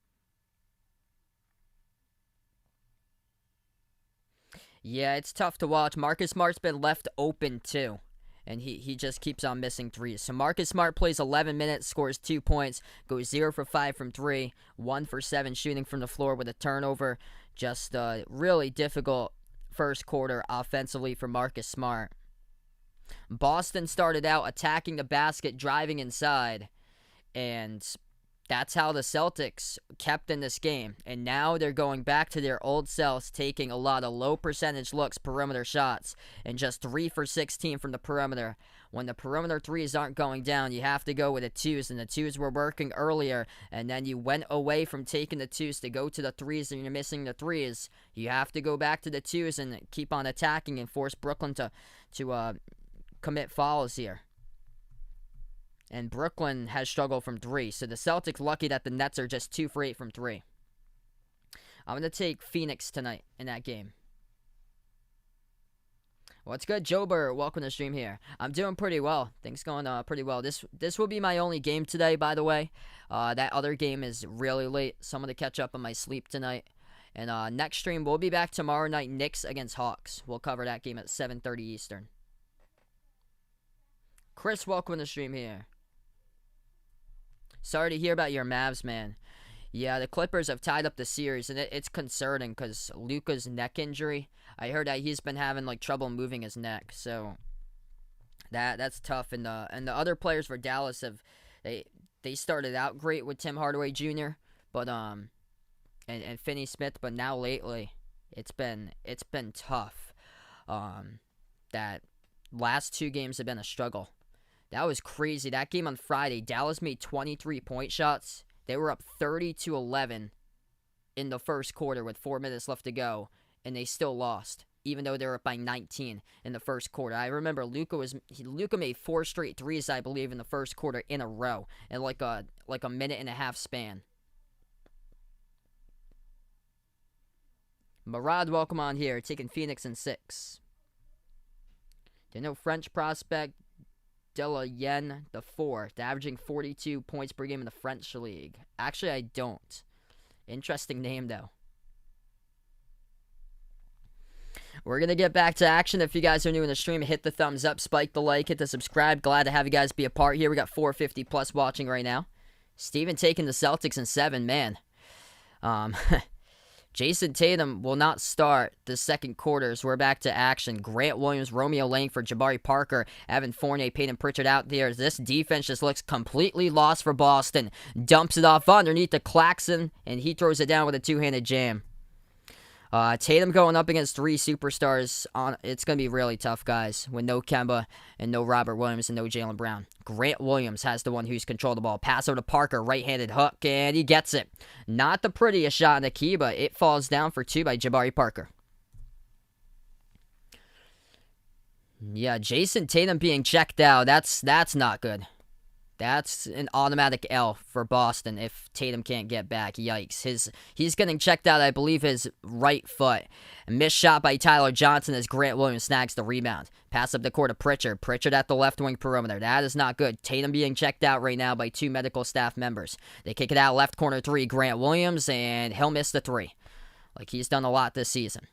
Yeah, it's tough to watch. Marcus Smart's been left open too. And he just keeps on missing threes. So Marcus Smart plays 11 minutes, scores 2 points, goes 0 for 5 from 3, 1 for 7 shooting from the floor with a turnover. Just really difficult first quarter offensively for Marcus Smart. Boston started out attacking the basket, driving inside, and that's how the Celtics kept in this game. And now they're going back to their old selves, taking a lot of low percentage looks, perimeter shots, and just 3 for 16 from the perimeter. When the perimeter threes aren't going down, you have to go with the twos, and the twos were working earlier, and then you went away from taking the twos to go to the threes, and you're missing the threes. You have to go back to the twos and keep on attacking and force Brooklyn to commit fouls here. And Brooklyn has struggled from 3. So the Celtics lucky that the Nets are just 2 for 8 from 3. I'm going to take Phoenix tonight in that game. What's good, Jober? Welcome to the stream here. I'm doing pretty well. Things going pretty well. This will be my only game today, by the way. That other game is really late, so I'm going to catch up on my sleep tonight. And next stream, we'll be back tomorrow night, Knicks against Hawks. We'll cover that game at 7:30 Eastern. Chris, welcome to the stream here. Sorry to hear about your Mavs, man. Yeah, the Clippers have tied up the series, and it's concerning because Luka's neck injury. I heard that he's been having trouble moving his neck, so that's tough. And the other players for Dallas they started out great with Tim Hardaway Jr. but and Finney Smith, but now lately it's been tough. That last 2 games have been a struggle. That was crazy. That game on Friday, Dallas made 23-point shots. They were up 30-11 in the first quarter with 4 minutes left to go, and they still lost, even though they were up by 19 in the first quarter. I remember Luka made 4 straight threes, I believe, in the first quarter in a row, in like a minute and a half span. Marad, welcome on here, taking Phoenix in 6. Do you know French prospect Delayen the 4th, averaging 42 points per game in the French league? Actually, I don't. Interesting name, though. we're going to get back to action. If you guys are new in the stream, hit the thumbs up, spike the like, hit the subscribe. Glad to have you guys be a part here. We got 450 plus watching right now. Steven taking the Celtics in 7, man. Jason Tatum will not start the second quarters. We're back to action. Grant Williams, Romeo Langford, Jabari Parker, Evan Fournier, Peyton Pritchard out there. This defense just looks completely lost for Boston. Dumps it off underneath to Claxton, and he throws it down with a two-handed jam. Tatum going up against 3 superstars. It's going to be really tough, guys, with no Kemba and no Robert Williams and no Jaylen Brown. Grant Williams has the one who's controlled the ball. Pass over to Parker, right-handed hook, and he gets it. Not the prettiest shot in the key, but it falls down for 2 by Jabari Parker. Yeah, Jason Tatum being checked out. That's not good. That's an automatic L for Boston if Tatum can't get back. Yikes. He's getting checked out, I believe, his right foot. A missed shot by Tyler Johnson as Grant Williams snags the rebound. Pass up the court to Pritchard. Pritchard at the left wing perimeter. That is not good. Tatum being checked out right now by 2 medical staff members. They kick it out left corner 3. Grant Williams, and he'll miss the 3. Like he's done a lot this season.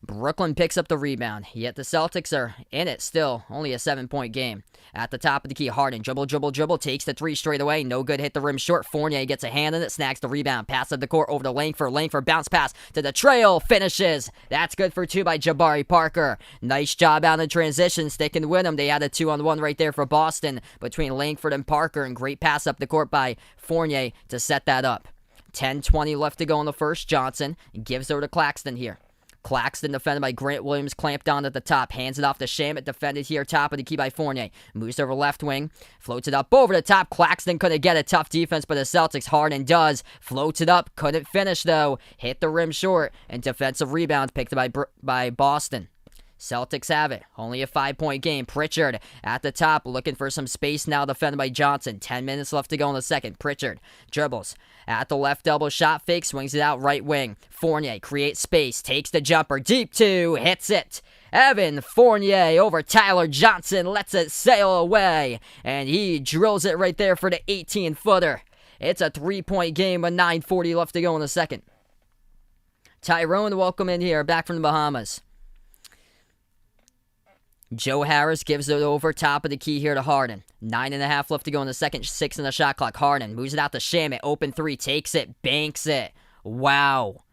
Brooklyn picks up the rebound, yet the Celtics are in it still. Only a 7-point game. At the top of the key, Harden dribble, takes the 3 straight away. No good, hit the rim short. Fournier gets a hand in it, snags the rebound. Pass up the court over to Langford. Langford bounce pass to the trail, finishes. That's good for 2 by Jabari Parker. Nice job out in transition, sticking with him. They had a 2-on-1 right there for Boston between Langford and Parker, and great pass up the court by Fournier to set that up. 10:20 left to go in the first. Johnson gives over to Claxton here. Claxton defended by Grant Williams, clamped down at the top, hands it off to Shamet, defended here, top of the key by Fournier. Moves over left wing, floats it up over the top. Claxton couldn't get a tough defense, but the Celtics, Harden does. Floats it up, couldn't finish though. Hit the rim short, and defensive rebound picked by Boston. Celtics have it. Only a 5-point game. Pritchard at the top, looking for some space now, defended by Johnson. 10 minutes left to go in the second. Pritchard dribbles at the left elbow, shot fake, swings it out right wing. Fournier creates space, takes the jumper, deep 2, hits it. Evan Fournier over Tyler Johnson, lets it sail away, and he drills it right there for the 18-footer. It's a 3-point game with 9:40 left to go in the second. Tyrone, welcome in here, back from the Bahamas. Joe Harris gives it over top of the key here to Harden. 9.5 left to go in the second, 6 in the shot clock. Harden moves it out to Shamet. Open 3, takes it, banks it. Wow.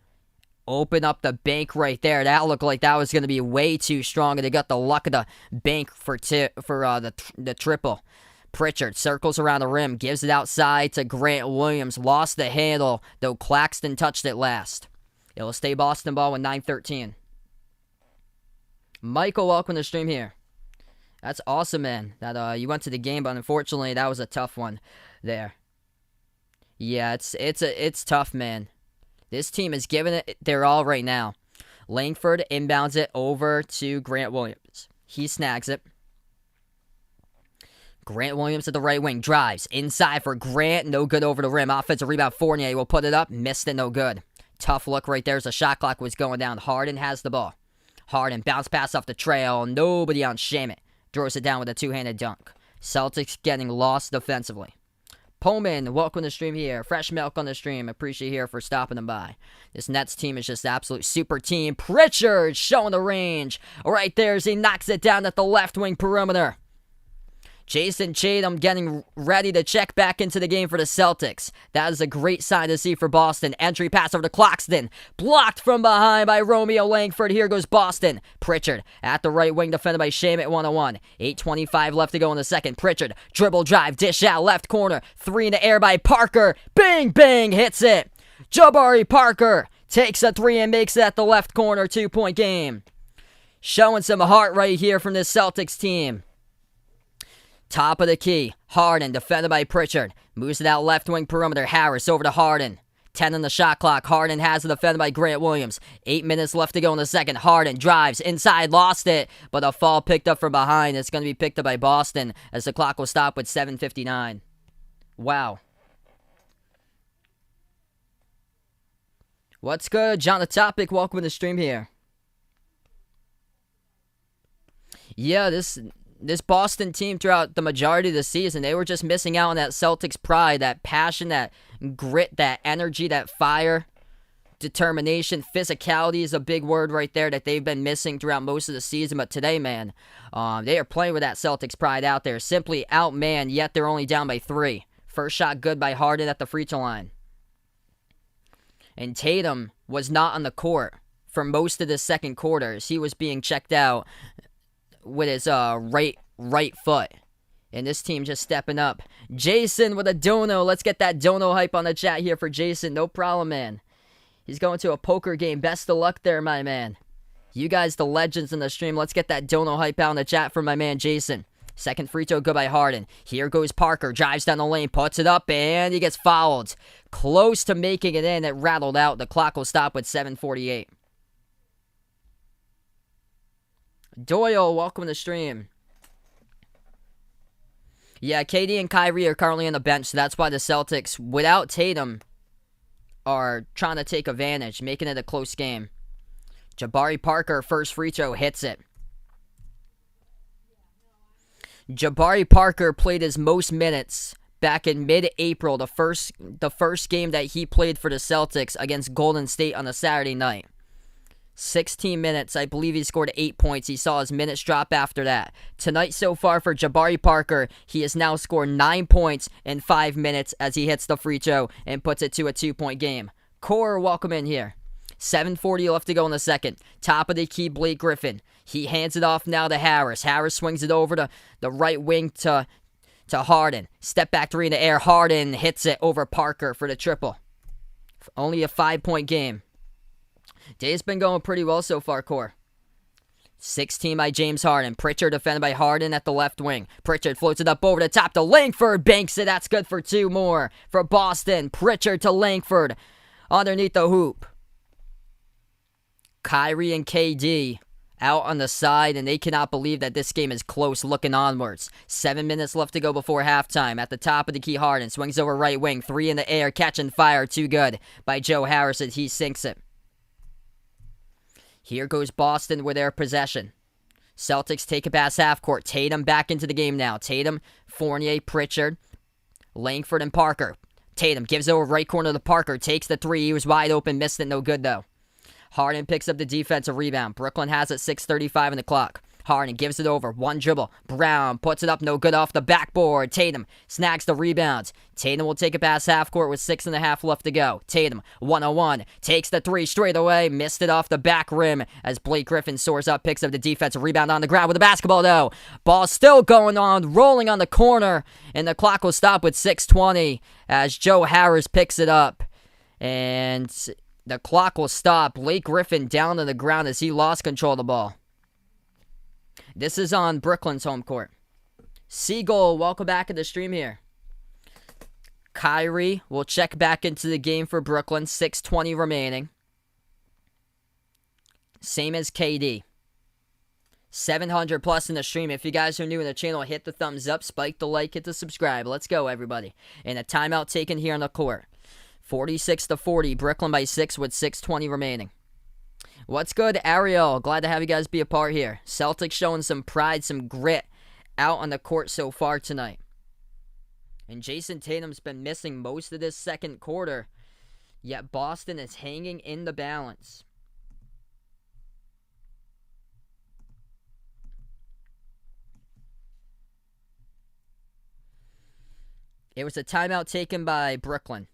Open up the bank right there. That looked like that was going to be way too strong, and they got the luck of the bank for the triple. Pritchard circles around the rim, gives it outside to Grant Williams. Lost the handle, though Claxton touched it last. It'll stay Boston ball with 9:13. Michael, welcome to the stream here. That's awesome, man, that you went to the game, but unfortunately that was a tough one there. Yeah, it's tough, man. This team is giving it their all right now. Langford inbounds it over to Grant Williams. He snags it. Grant Williams at the right wing, drives inside for Grant, no good over the rim. Offensive rebound, Fournier will put it up, missed it, no good. Tough look right there as the shot clock was going down. Harden has the ball. Harden, bounce pass off the trail. Nobody on Shamet. Throws it down with a 2-handed dunk. Celtics getting lost defensively. Pullman, welcome to the stream here. Fresh milk on the stream. Appreciate you here for stopping them by. This Nets team is just absolute super team. Pritchard showing the range. Right there as he knocks it down at the left wing perimeter. Jason Tatum getting ready to check back into the game for the Celtics. That is a great sign to see for Boston. Entry pass over to Claxton. Blocked from behind by Romeo Langford. Here goes Boston. Pritchard at the right wing, defended by Shamet 101. 8:25 left to go in the second. Pritchard, dribble drive, dish out, left corner. 3 in the air by Parker. Bang, bang, hits it. Jabari Parker takes a 3 and makes it at the left corner. 2-point game. Showing some heart right here from this Celtics team. Top of the key, Harden, defended by Pritchard. Moves it out left wing perimeter. Harris over to Harden. 10 on the shot clock. Harden has it defended by Grant Williams. 8 minutes left to go in the second. Harden drives inside, lost it, but a fall picked up from behind. It's going to be picked up by Boston as the clock will stop with 7:59. Wow. What's good? John the Topic, welcome to the stream here. Yeah, this Boston team throughout the majority of the season, they were just missing out on that Celtics pride, that passion, that grit, that energy, that fire. determination, physicality is a big word right there that they've been missing throughout most of the season. But today, man, they are playing with that Celtics pride out there. Simply outmanned, yet they're only down by 3. First shot good by Harden at the free throw line. And Tatum was not on the court for most of the second quarters. He was being checked out with his right foot. And this team just stepping up. Jason with a dono. Let's get that dono hype on the chat here for Jason. No problem, man. He's going to a poker game. Best of luck there, my man. You guys, the legends in the stream. Let's get that dono hype out in the chat for my man, Jason. Second free throw, good by Harden. Here goes Parker. Drives down the lane, puts it up, and he gets fouled. Close to making it in. It rattled out. The clock will stop with 7:48. Doyle, welcome to the stream. Yeah, KD and Kyrie are currently on the bench, so that's why the Celtics, without Tatum, are trying to take advantage, making it a close game. Jabari Parker, first free throw, hits it. Jabari Parker played his most minutes back in mid-April, the first game that he played for the Celtics against Golden State on a Saturday night. 16 minutes. I believe he scored 8 points. He saw his minutes drop after that. Tonight so far for Jabari Parker, he has now scored 9 points in 5 minutes as he hits the free throw and puts it to a 2-point game. Core, welcome in here. 7:40 left to go in the second. Top of the key, Blake Griffin. He hands it off now to Harris. Harris swings it over to the right wing to Harden. Step back 3 in the air. Harden hits it over Parker for the triple. Only a 5-point game. Day's been going pretty well so far, Core. 16 by James Harden. Pritchard defended by Harden at the left wing. Pritchard floats it up over the top to Langford. Banks it. That's good for 2 more for Boston. Pritchard to Langford underneath the hoop. Kyrie and KD out on the side, and they cannot believe that this game is close looking onwards. 7 minutes left to go before halftime. At the top of the key, Harden swings over right wing. 3 in the air, catching fire. Too good by Joe Harris as he sinks it. Here goes Boston with their possession. Celtics take it past half court. Tatum back into the game now. Tatum, Fournier, Pritchard, Langford, and Parker. Tatum gives it over right corner to Parker. Takes the 3. He was wide open. Missed it. No good, though. Harden picks up the defensive rebound. Brooklyn has it. 6:35 in the clock. Harden gives it over. One dribble. Brown puts it up. No good off the backboard. Tatum snags the rebound. Tatum will take it past half court with 6.5 left to go. Tatum, 1-on-1. Takes the 3 straight away. Missed it off the back rim as Blake Griffin soars up. Picks up the defensive rebound on the ground with the basketball, though. Ball still going on. Rolling on the corner. And the clock will stop with 6:20 as Joe Harris picks it up. And the clock will stop. Blake Griffin down to the ground as he lost control of the ball. This is on Brooklyn's home court. Seagull, welcome back to the stream here. Kyrie will check back into the game for Brooklyn. 6:20 remaining. Same as KD. 700 plus in the stream. If you guys are new in the channel, hit the thumbs up, spike the like, hit the subscribe. Let's go, everybody. And a timeout taken here on the court. 46-40. Brooklyn by 6 with 6:20 remaining. What's good, Ariel? Glad to have you guys be a part here. Celtics showing some pride, some grit out on the court so far tonight. And Jason Tatum's been missing most of this second quarter, yet Boston is hanging in the balance. It was a timeout taken by Brooklyn.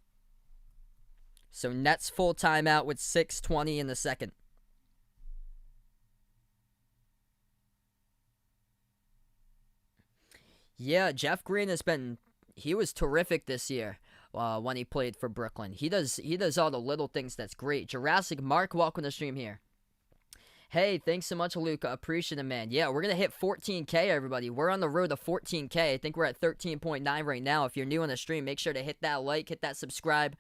So Nets full timeout with 6:20 in the second. Yeah, Jeff Green he was terrific this year when he played for Brooklyn. He does all the little things that's great. Jurassic Mark, welcome to the stream here. Hey, thanks so much, Luca. Appreciate it, man. Yeah, we're going to hit 14K, everybody. We're on the road to 14K. I think we're at 13.9 right now. If you're new on the stream, make sure to hit that like, hit that subscribe,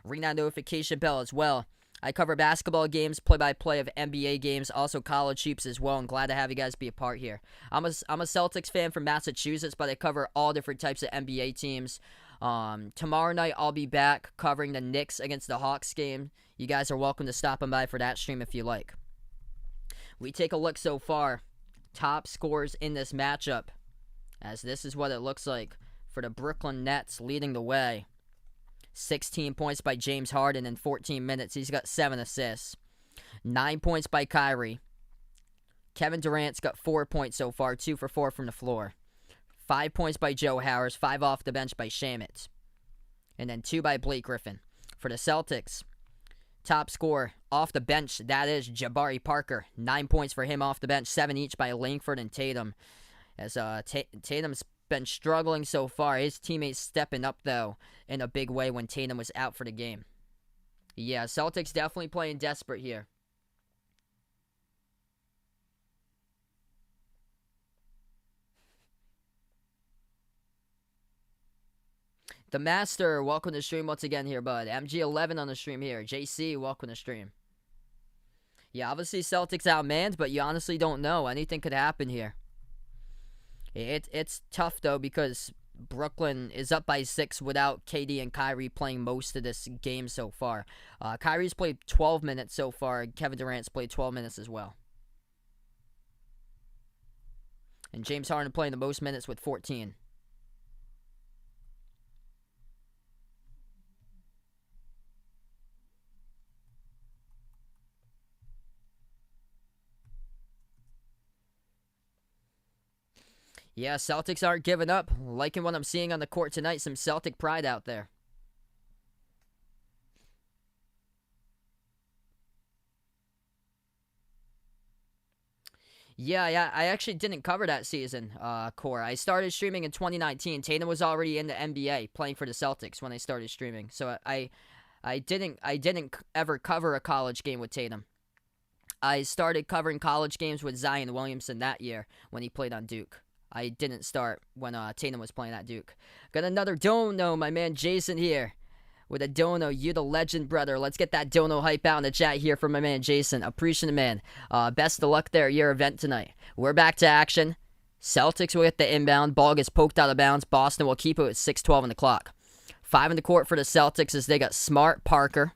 ring that notification bell as well. I cover basketball games, play-by-play of NBA games, also college hoops as well. I'm glad to have you guys be a part here. I'm a Celtics fan from Massachusetts, but I cover all different types of NBA teams. Tomorrow night, I'll be back covering the Knicks against the Hawks game. You guys are welcome to stop on by for that stream if you like. We take a look so far. Top scores in this matchup, as this is what it looks like for the Brooklyn Nets leading the way. 16 points by James Harden in 14 minutes. He's got 7 assists. 9 points by Kyrie. Kevin Durant's got 4 points so far, 2 for 4 from the floor. 5 points by Joe Harris, 5 off the bench by Shamet. And then 2 by Blake Griffin. For the Celtics, top scorer off the bench, that is Jabari Parker. 9 points for him off the bench, 7 each by Langford and Tatum. As Tatum's been struggling so far. His teammates stepping up, though, in a big way when Tatum was out for the game. Yeah, Celtics definitely playing desperate here. The Master, welcome to the stream once again here, bud. MG11 on the stream here. JC, welcome to the stream. Yeah, obviously Celtics outmanned, but you honestly don't know. Anything could happen here. It's tough, though, because Brooklyn is up by 6 without KD and Kyrie playing most of this game so far. Kyrie's played 12 minutes so far. Kevin Durant's played 12 minutes as well. And James Harden playing the most minutes with 14. Yeah, Celtics aren't giving up. Liking what I'm seeing on the court tonight. Some Celtic pride out there. Yeah, I actually didn't cover that season, Core. I started streaming in 2019. Tatum was already in the NBA playing for the Celtics when I started streaming. So I didn't ever cover a college game with Tatum. I started covering college games with Zion Williamson that year when he played on Duke. I didn't start when Tatum was playing at Duke. Got another dono, my man Jason here. With a dono, you the legend, brother. Let's get that dono hype out in the chat here for my man Jason. Appreciate it, man. Best of luck there at your event tonight. We're back to action. Celtics will get the inbound. Ball gets poked out of bounds. Boston will keep it with 6:12 on the clock. 5 in the court for the Celtics as they got Smart, Parker,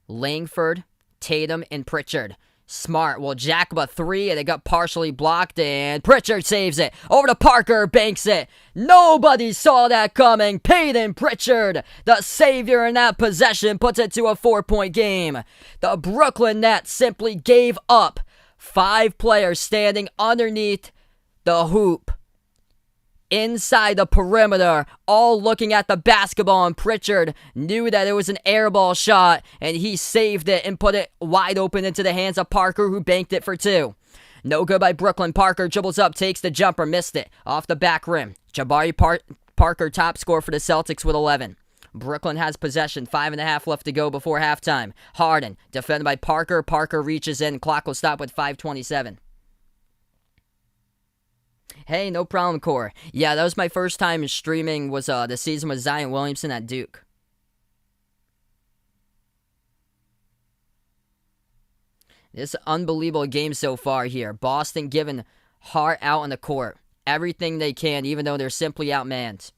Langford, Tatum, and Pritchard. Smart will jack up a 3, and it got partially blocked, and Pritchard saves it. Over to Parker, banks it. Nobody saw that coming. Peyton Pritchard, the savior in that possession, puts it to a 4-point game. The Brooklyn Nets simply gave up. 5 players standing underneath the hoop. Inside the perimeter, all looking at the basketball, and Pritchard knew that it was an airball shot, and he saved it and put it wide open into the hands of Parker, who banked it for 2. No good by Brooklyn. Parker dribbles up, takes the jumper, missed it, off the back rim. Jabari Parker, top scorer for the Celtics with 11. Brooklyn has possession, 5.5 left to go before halftime. Harden, defended by Parker. Parker reaches in, clock will stop with 5:27. Hey, no problem, Core. Yeah, that was my first time streaming, was the season with Zion Williamson at Duke. This unbelievable game so far here. Boston giving heart out on the court. Everything they can, even though they're simply outmanned.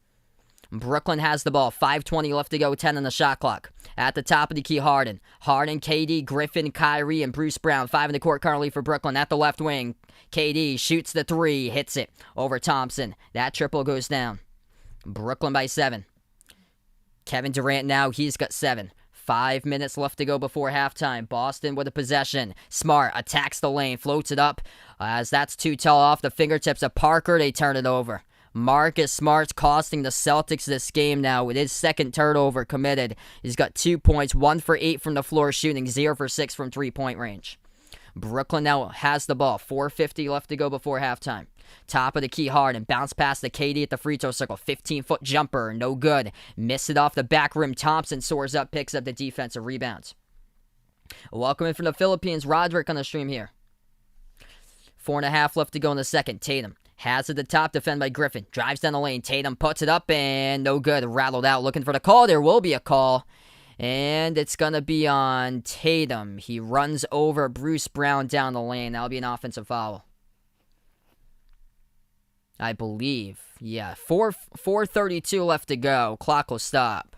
Brooklyn has the ball. 5:20 left to go, 10 on the shot clock. At the top of the key, Harden. Harden, KD, Griffin, Kyrie, and Bruce Brown. 5 in the court currently for Brooklyn. At the left wing, KD shoots the 3, hits it over Thompson. That triple goes down. Brooklyn by 7. Kevin Durant now, he's got 7. 5 minutes left to go before halftime. Boston with a possession. Smart attacks the lane, floats it up. As that's too tall off the fingertips of Parker, they turn it over. Marcus Smart's costing the Celtics this game now with his second turnover committed. He's got 2 points, 1 for 8 from the floor shooting, 0 for 6 from three-point range. Brooklyn now has the ball. 4:50 left to go before halftime. Top of the key, Harden. Bounce past the KD at the free throw circle. 15-foot jumper. No good. Missed it off the back rim. Thompson soars up, picks up the defensive rebounds. Welcome in from the Philippines. Roderick on the stream here. 4.5 left to go in the second. Tatum has it at the top, defended by Griffin. Drives down the lane. Tatum puts it up, and no good. Rattled out, looking for the call. There will be a call. And it's going to be on Tatum. He runs over Bruce Brown down the lane. That'll be an offensive foul, I believe. Yeah, 4:32 left to go. Clock will stop.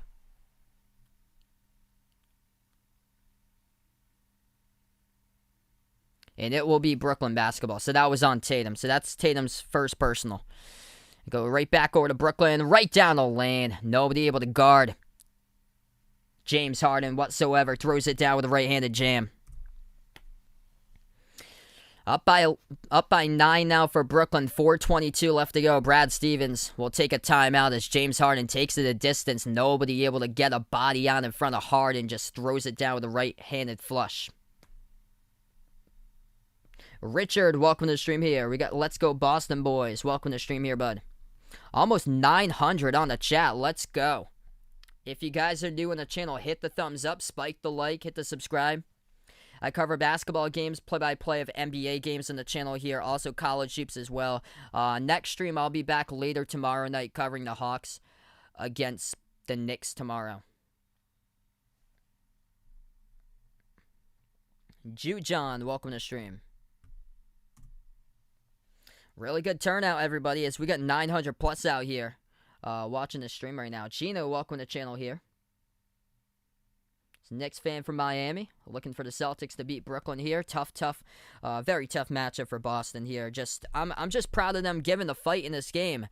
And it will be Brooklyn basketball. So that was on Tatum. So that's Tatum's first personal. Go right back over to Brooklyn, right down the lane. Nobody able to guard James Harden whatsoever. Throws it down with a right-handed jam. Up by 9 now for Brooklyn. 4:22 left to go. Brad Stevens will take a timeout as James Harden takes it a distance. Nobody able to get a body on in front of Harden. Just throws it down with a right-handed flush. Richard, welcome to the stream here. We got Let's Go Boston Boys. Welcome to the stream here, bud. Almost 900 on the chat. Let's go. If you guys are new on the channel, hit the thumbs up, spike the like, hit the subscribe. I cover basketball games, play-by-play of NBA games on the channel here, also college hoops as well. Next stream, I'll be back later tomorrow night covering the Hawks against the Knicks tomorrow. Jude John, welcome to the stream. Really good turnout, everybody, as we got 900 plus out here watching the stream right now. Gino, welcome to the channel here. Knicks fan from Miami, looking for the Celtics to beat Brooklyn here. Very tough matchup for Boston here. I'm just proud of them giving the fight in this game.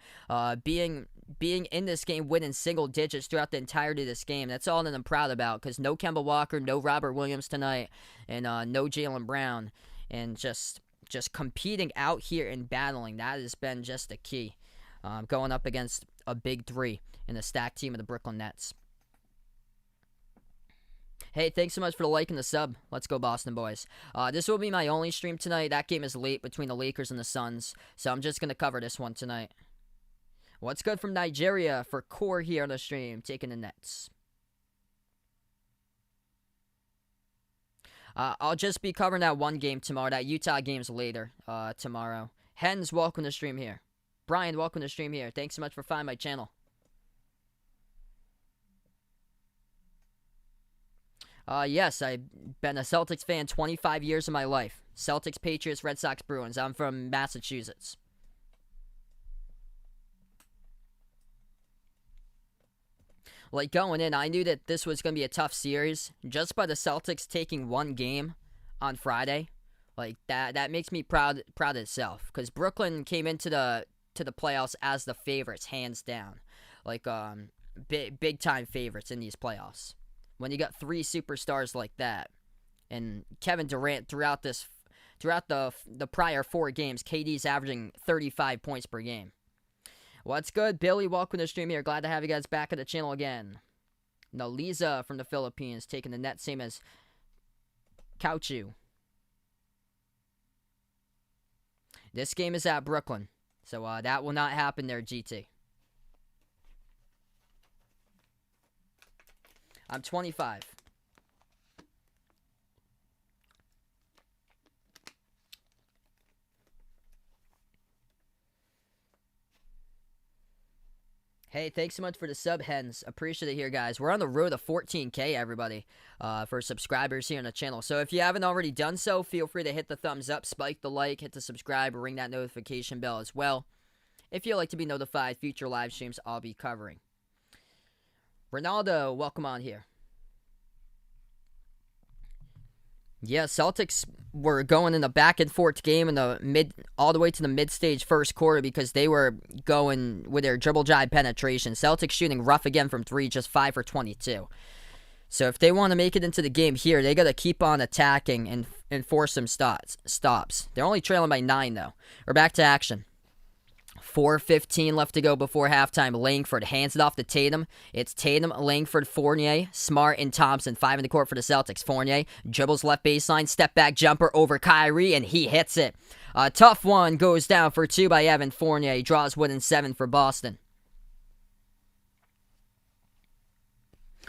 Being in this game, winning single digits throughout the entirety of this game. That's all that I'm proud about, because no Kemba Walker, no Robert Williams tonight, and no Jaylen Brown. And just competing out here and battling, that has been just the key. Going up against a big three in the stacked team of the Brooklyn Nets. Hey, thanks so much for the like and the sub. Let's go Boston Boys. This will be my only stream tonight. That game is late between the Lakers and the Suns, so I'm just going to cover this one tonight. What's good from Nigeria for Core here on the stream, taking the Nets. I'll just be covering that one game tomorrow. That Utah game's later tomorrow. Hens, welcome to the stream here. Brian, welcome to the stream here. Thanks so much for finding my channel. Yes, I've been a Celtics fan 25 years of my life. Celtics, Patriots, Red Sox, Bruins. I'm from Massachusetts. Like, going in, I knew that this was going to be a tough series. Just by the Celtics taking one game on Friday, like, that makes me proud itself. Because Brooklyn came into the playoffs as the favorites, hands down. Like, big time favorites in these playoffs. When you got three superstars like that, and Kevin Durant throughout the prior 4 games, KD's averaging 35 points per game. What's good, Billy? Welcome to the stream here. Glad to have you guys back at the channel again. Naliza from the Philippines taking the net, same as Kauchu. This game is at Brooklyn, so that will not happen there, GT. I'm 25. Hey, thanks so much for the sub, Hens. Appreciate it here, guys. We're on the road to 14K, everybody, for subscribers here on the channel. So if you haven't already done so, feel free to hit the thumbs up, spike the like, hit the subscribe, or ring that notification bell as well. If you'd like to be notified, future live streams I'll be covering. Ronaldo, welcome on here. Yeah, Celtics were going in the back and forth game in the all the way to the mid-stage first quarter because they were going with their dribble drive penetration. Celtics shooting rough again from 3, just 5 for 22. So if they want to make it into the game here, they got to keep on attacking and force some stops. They're only trailing by 9, though. We're back to action. 4:15 left to go before halftime. Langford hands it off to Tatum. It's Tatum, Langford, Fournier, Smart, and Thompson. 5 in the court for the Celtics. Fournier dribbles left baseline, step back jumper over Kyrie, and he hits it. A tough one goes down for 2 by Evan Fournier. Draws within 7 for Boston.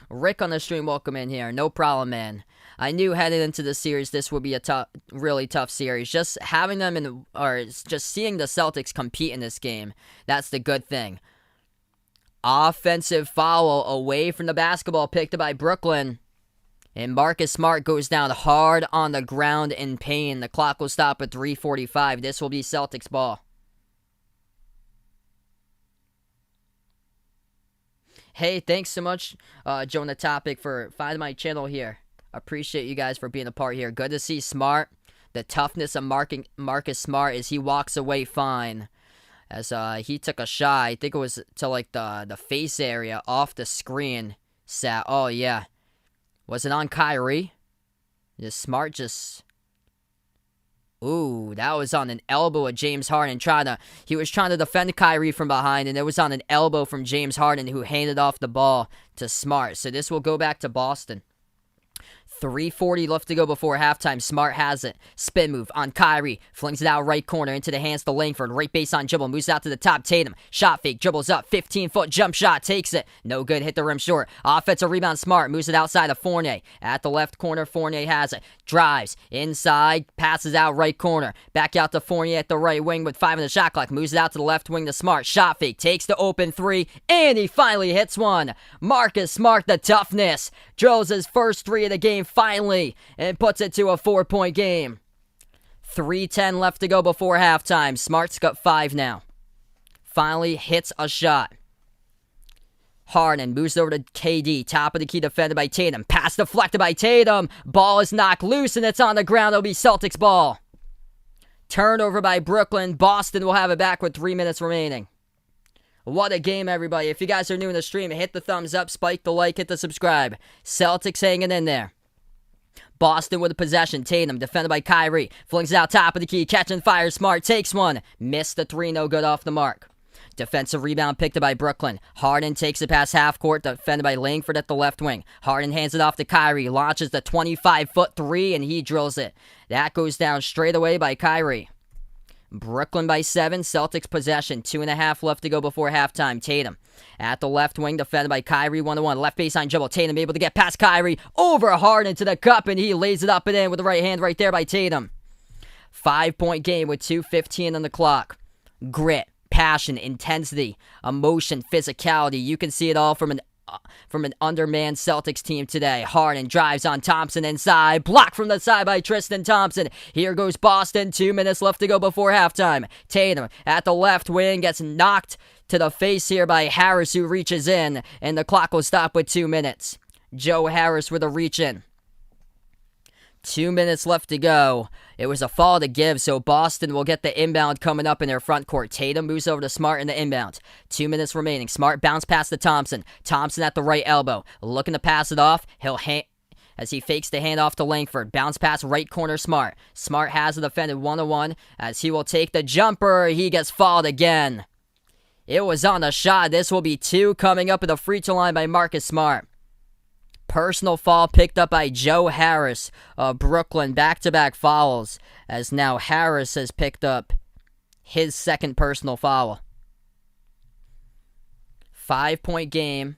Rick on the stream, welcome in here. No problem, man. I knew heading into the series this would be a really tough series. Just having them just seeing the Celtics compete in this game, that's the good thing. Offensive foul away from the basketball picked up by Brooklyn. And Marcus Smart goes down hard on the ground in pain. The clock will stop at 3:45. This will be Celtics ball. Hey, thanks so much, Joe, on the topic, for finding my channel here. Appreciate you guys for being a part here. Good to see Smart. The toughness of Marcus Smart as he walks away fine. as he took a shot. I think it was to like the face area off the screen. Oh yeah, was it on Kyrie? Just Smart just. Ooh, that was on an elbow of James Harden. He was trying to defend Kyrie from behind, and it was on an elbow from James Harden, who handed off the ball to Smart. So this will go back to Boston. 3:40 left to go before halftime. Smart has it. Spin move on Kyrie. Flings it out right corner into the hands to Langford. Right baseline dribble. Moves out to the top. Tatum. Shot fake. Dribbles up. 15-foot jump shot. Takes it. No good. Hit the rim short. Offensive rebound. Smart. Moves it outside of Fournier. At the left corner. Fournier has it. Drives. Inside. Passes out right corner. Back out to Fournier at the right wing with 5 in the shot clock. Moves it out to the left wing to Smart. Shot fake. Takes the open 3. And he finally hits one. Marcus Smart, the toughness. Drills his first 3 of the game finally and puts it to a 4-point game. 3:10 left to go before halftime. Smart's got 5 now. Finally hits a shot. Harden moves over to KD. Top of the key defended by Tatum. Pass deflected by Tatum. Ball is knocked loose and it's on the ground. It'll be Celtics ball. Turnover by Brooklyn. Boston will have it back with 3 minutes remaining. What a game, everybody. If you guys are new in the stream, hit the thumbs up, spike the like, hit the subscribe. Celtics hanging in there. Boston with a possession. Tatum defended by Kyrie. Flings it out top of the key. Catching fire. Smart takes one. Missed the 3. No good off the mark. Defensive rebound picked up by Brooklyn. Harden takes it past half court. Defended by Langford at the left wing. Harden hands it off to Kyrie. Launches the 25-foot 3 and he drills it. That goes down straight away by Kyrie. Brooklyn by 7. Celtics possession. 2.5 left to go before halftime. Tatum at the left wing, defended by Kyrie. 1-1. Left baseline dribble. Tatum able to get past Kyrie. Over Harden to the cup, and he lays it up and in with the right hand right there by Tatum. 5-point game with 2:15 on the clock. Grit, passion, intensity, emotion, physicality. You can see it all from an undermanned Celtics team today. Harden drives on Thompson inside. Blocked from the side by Tristan Thompson. Here goes Boston. 2 minutes left to go before halftime. Tatum at the left wing gets knocked to the face here by Harris, who reaches in, and the clock will stop with 2 minutes. Joe Harris with a reach in. 2 minutes left to go. It was a foul to give, so Boston will get the inbound coming up in their front court. Tatum moves over to Smart in the inbound. 2 minutes remaining. Smart bounce pass to Thompson. Thompson at the right elbow. Looking to pass it off. As he fakes the handoff to Langford. Bounce pass right corner Smart. Smart has it defended 1-1 as he will take the jumper. He gets fouled again. It was on the shot. This will be 2 coming up at the free throw line by Marcus Smart. Personal foul picked up by Joe Harris of Brooklyn. Back-to-back fouls, as now Harris has picked up his second personal foul. 5-point game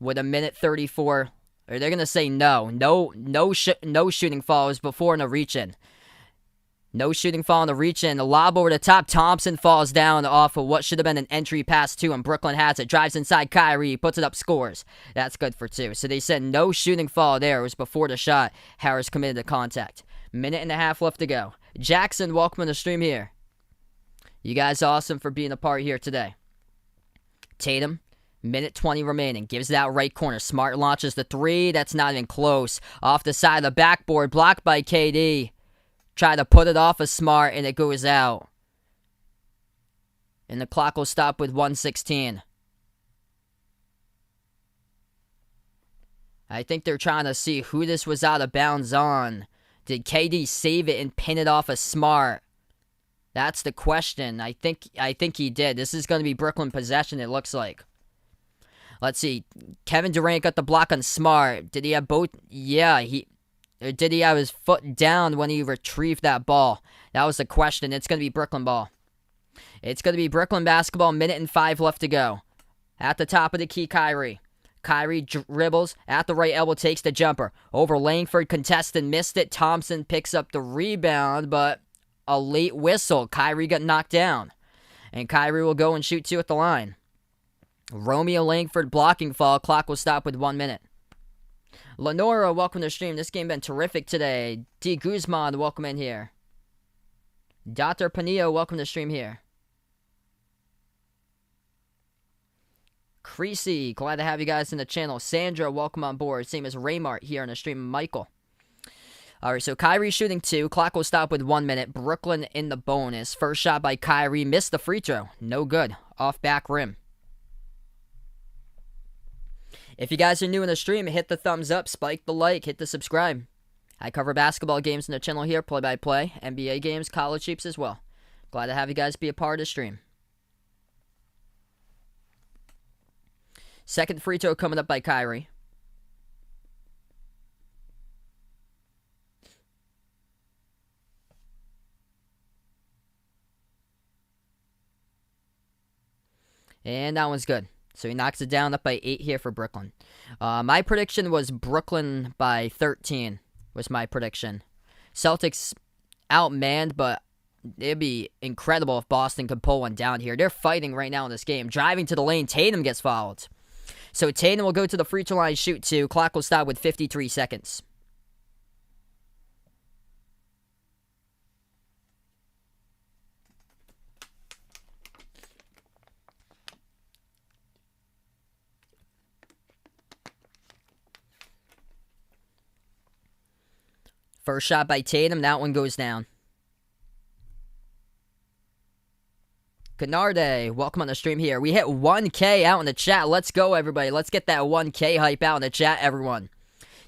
with 1:34. Or they're going to say no. No shooting fouls before in a reach-in. No shooting foul on the reach-in. The lob over the top. Thompson falls down off of what should have been an entry pass 2, and Brooklyn has it. Drives inside Kyrie. Puts it up, scores. That's good for 2. So they said no shooting foul there. It was before the shot. Harris committed the contact. 1.5 left to go. Jackson, welcome to the stream here. You guys awesome for being a part here today. Tatum, 1:20 remaining. Gives it out right corner. Smart launches the 3. That's not even close. Off the side of the backboard. Blocked by KD. Try to put it off of Smart, and it goes out. And the clock will stop with 1:16. I think they're trying to see who this was out of bounds on. Did KD save it and pin it off of Smart? That's the question. I think he did. This is going to be Brooklyn possession, it looks like. Let's see. Kevin Durant got the block on Smart. Did he have both? Yeah, did he have his foot down when he retrieved that ball? That was the question. It's going to be Brooklyn ball. It's going to be Brooklyn basketball. 1:05 left to go. At the top of the key, Kyrie. Kyrie dribbles at the right elbow, takes the jumper. Over Langford, contested, missed it. Thompson picks up the rebound, but a late whistle. Kyrie got knocked down. And Kyrie will go and shoot 2 at the line. Romeo Langford blocking foul. Clock will stop with 1 minute. Lenora, welcome to the stream. This game been terrific today. D. Guzman, welcome in here. Dr. Panillo, welcome to the stream here. Creasy, glad to have you guys in the channel. Sandra, welcome on board. Same as Raymart here on the stream. Michael. All right, so Kyrie shooting 2. Clock will stop with 1 minute. Brooklyn in the bonus. First shot by Kyrie. Missed the free throw. No good. Off back rim. If you guys are new in the stream, hit the thumbs up, spike the like, hit the subscribe. I cover basketball games in the channel here, play-by-play, NBA games, college hoops as well. Glad to have you guys be a part of the stream. Second free throw coming up by Kyrie. And that one's good. So he knocks it down, up by 8 here for Brooklyn. My prediction was Brooklyn by 13 was my prediction. Celtics outmanned, but it'd be incredible if Boston could pull one down here. They're fighting right now in this game. Driving to the lane, Tatum gets fouled. So Tatum will go to the free throw line, shoot 2. Clock will stop with 53 seconds. First shot by Tatum. That one goes down. Canarde, welcome on the stream here. We hit 1K out in the chat. Let's go, everybody. Let's get that 1K hype out in the chat, everyone.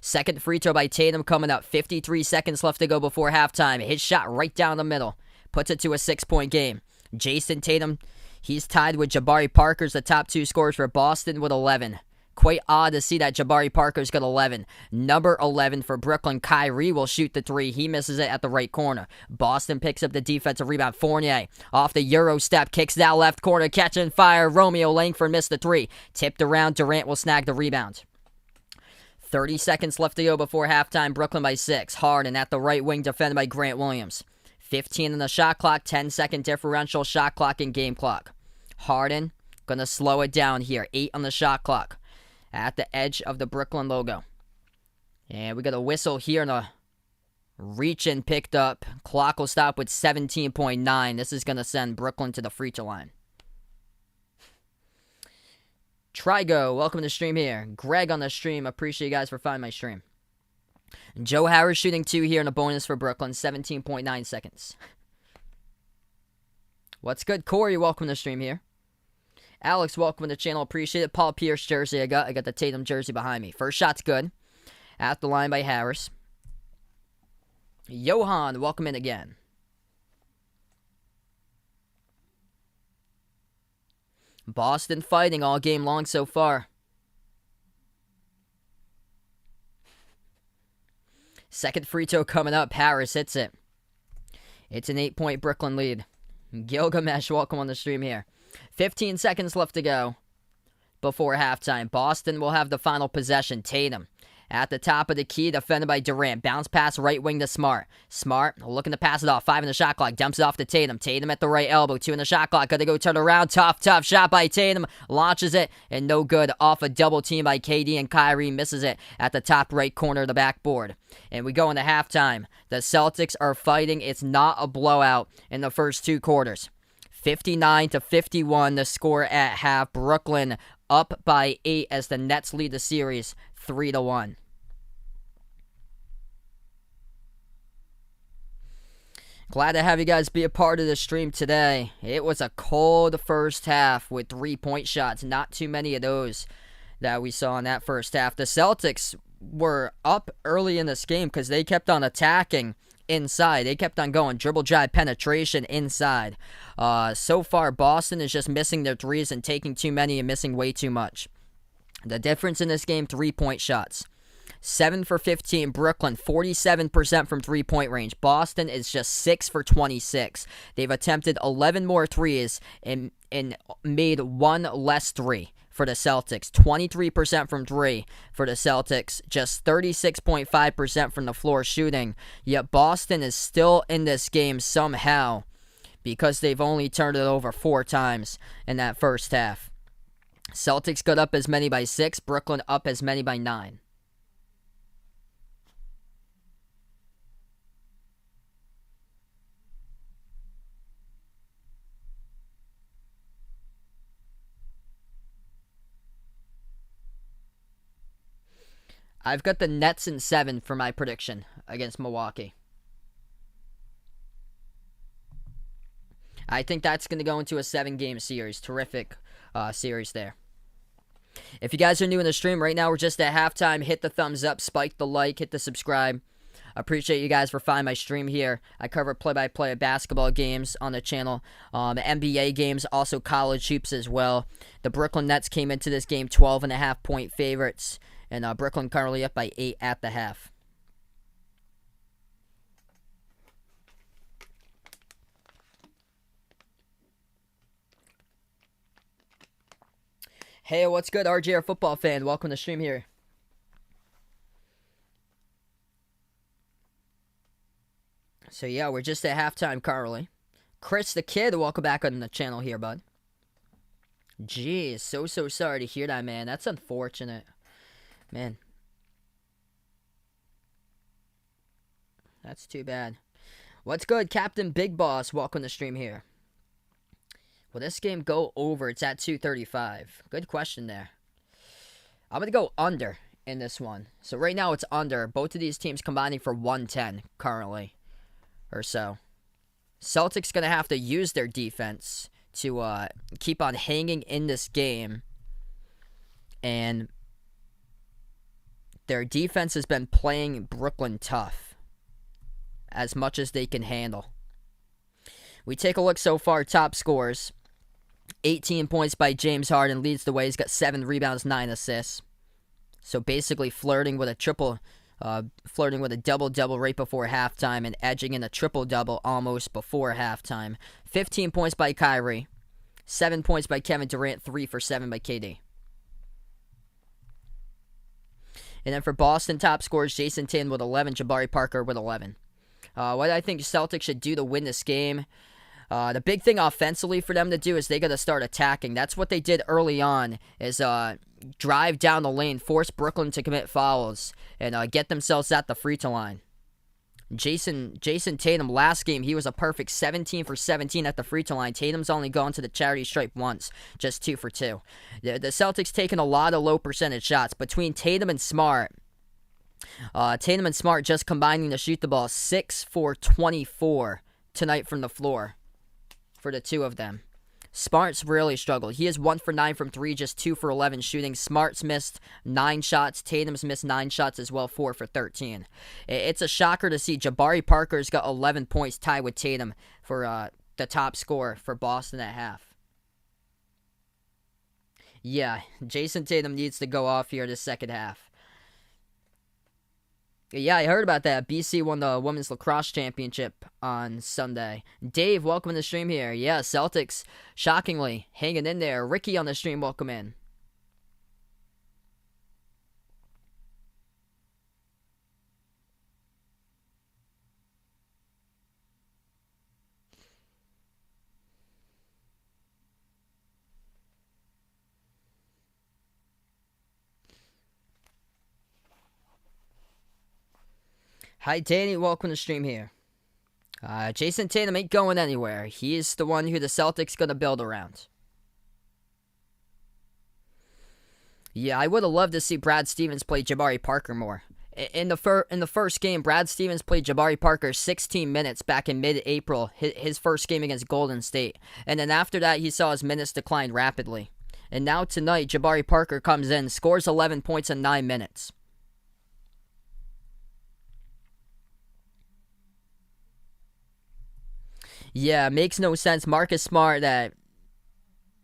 Second free throw by Tatum coming up. 53 seconds left to go before halftime. His shot right down the middle. Puts it to a 6-point game. Jason Tatum, he's tied with Jabari Parker as the top 2 scorers for Boston with 11. Quite odd to see that Jabari Parker's got 11. Number 11 for Brooklyn, Kyrie will shoot the 3. He misses it at the right corner. Boston picks up the defensive rebound. Fournier off the Euro step, kicks that left corner, catching fire. Romeo Langford missed the 3. Tipped around, Durant will snag the rebound. 30 seconds left to go before halftime. Brooklyn by 6. Harden at the right wing, defended by Grant Williams. 15 on the shot clock, 10-second differential shot clock and game clock. Harden gonna slow it down here. 8 on the shot clock. At the edge of the Brooklyn logo. And we got a whistle here and a reach in picked up. Clock will stop with 17.9. This is going to send Brooklyn to the free throw line. Trigo, welcome to the stream here. Greg on the stream. Appreciate you guys for finding my stream. Joe Harris shooting 2 here in a bonus for Brooklyn. 17.9 seconds. What's good, Corey? Welcome to the stream here. Alex, welcome to the channel. Appreciate it. Paul Pierce jersey I got the Tatum jersey behind me. First shot's good. At the line by Harris. Johan, welcome in again. Boston fighting all game long so far. Second free throw coming up. Harris hits it. It's an 8-point Brooklyn lead. Gilgamesh, welcome on the stream here. 15 seconds left to go before halftime. Boston will have the final possession. Tatum at the top of the key, defended by Durant. Bounce pass right wing to Smart. Smart looking to pass it off. 5 in the shot clock. Dumps it off to Tatum. Tatum at the right elbow. 2 in the shot clock. Got to go turn around. Tough shot by Tatum. Launches it and no good. Off a double team by KD and Kyrie. Misses it at the top right corner of the backboard. And we go into halftime. The Celtics are fighting. It's not a blowout in the first 2 quarters. 59-51 the score at half. Brooklyn up by 8 as the Nets lead the series 3-1. Glad to have you guys be a part of the stream today. It was a cold first half with 3-point shots. Not too many of those that we saw in that first half. The Celtics were up early in this game because they kept on attacking inside. They kept on going. Dribble drive penetration inside. So far, Boston is just missing their threes and taking too many and missing way too much. The difference in this game, 3-point shots. 7 for 15. Brooklyn, 47% from 3-point range. Boston is just 6 for 26. They've attempted 11 more threes and made 1 less 3 for the Celtics. 23% from 3 for the Celtics. Just 36.5% from the floor shooting. Yet Boston is still in this game somehow because they've only turned it over 4 times in that first half. Celtics got up as many by 6. Brooklyn up as many by 9. I've got the Nets in 7 for my prediction. against Milwaukee. I think that's going to go into a 7-game series. Terrific series there. If you guys are new in the stream, right now we're just at halftime. Hit the thumbs up, spike the like, hit the subscribe. I appreciate you guys for finding my stream here. I cover play-by-play of basketball games on the channel, NBA games, also college hoops as well. The Brooklyn Nets came into this game 12.5-point favorites, and Brooklyn currently up by 8 at the half. Hey, what's good, RJR football fan? Welcome to the stream here. So, yeah, we're just at halftime currently. Chris the Kid, welcome back on the channel here, bud. Jeez, so sorry to hear that, man. That's unfortunate. Man. That's too bad. What's good, Captain Big Boss? Welcome to the stream here. Will this game go over? It's at 235. Good question there. I'm going to go under in this one. So right now it's under. Both of these teams combining for 110 currently or so. Celtics going to have to use their defense to keep on hanging in this game. And their defense has been playing Brooklyn tough as much as they can handle. We take a look so far, top scores. 18 points by James Harden leads the way. He's got 7 rebounds, 9 assists. So basically flirting with a double-double right before halftime and edging in a triple-double almost before halftime. 15 points by Kyrie. 7 points by Kevin Durant. 3 for 7 by KD. And then for Boston, top scores, Jason Tatum with 11, Jabari Parker with 11. What I think Celtics should do to win this game, the big thing offensively for them to do is they got to start attacking. That's what they did early on, is drive down the lane, force Brooklyn to commit fouls, and get themselves at the free throw line. Jason Tatum, last game, he was a perfect 17 for 17 at the free throw line. Tatum's only gone to the charity stripe once, just 2 for 2. The Celtics taking a lot of low percentage shots. Between Tatum and Smart just combining to shoot the ball 6 for 24 tonight from the floor. For the two of them. Smart's really struggled. He is 1 for 9 from 3, just 2 for 11 shooting. Smart's missed 9 shots. Tatum's missed 9 shots as well, 4 for 13. It's a shocker to see. Jabari Parker's got 11 points, tied with Tatum for the top scorer for Boston at half. Yeah, Jason Tatum needs to go off here the second half. Yeah, I heard about that. BC won the Women's Lacrosse Championship on Sunday. Dave, welcome to the stream here. Yeah, Celtics, shockingly, hanging in there. Ricky on the stream, welcome in. Hi, Danny. Welcome to the stream here. Jason Tatum ain't going anywhere. He is the one who the Celtics going to build around. Yeah, I would have loved to see Brad Stevens play Jabari Parker more. In the first game, Brad Stevens played Jabari Parker 16 minutes back in mid-April, his first game against Golden State. And then after that, he saw his minutes decline rapidly. And now tonight, Jabari Parker comes in, scores 11 points in 9 minutes. Yeah, makes no sense. Marcus Smart, that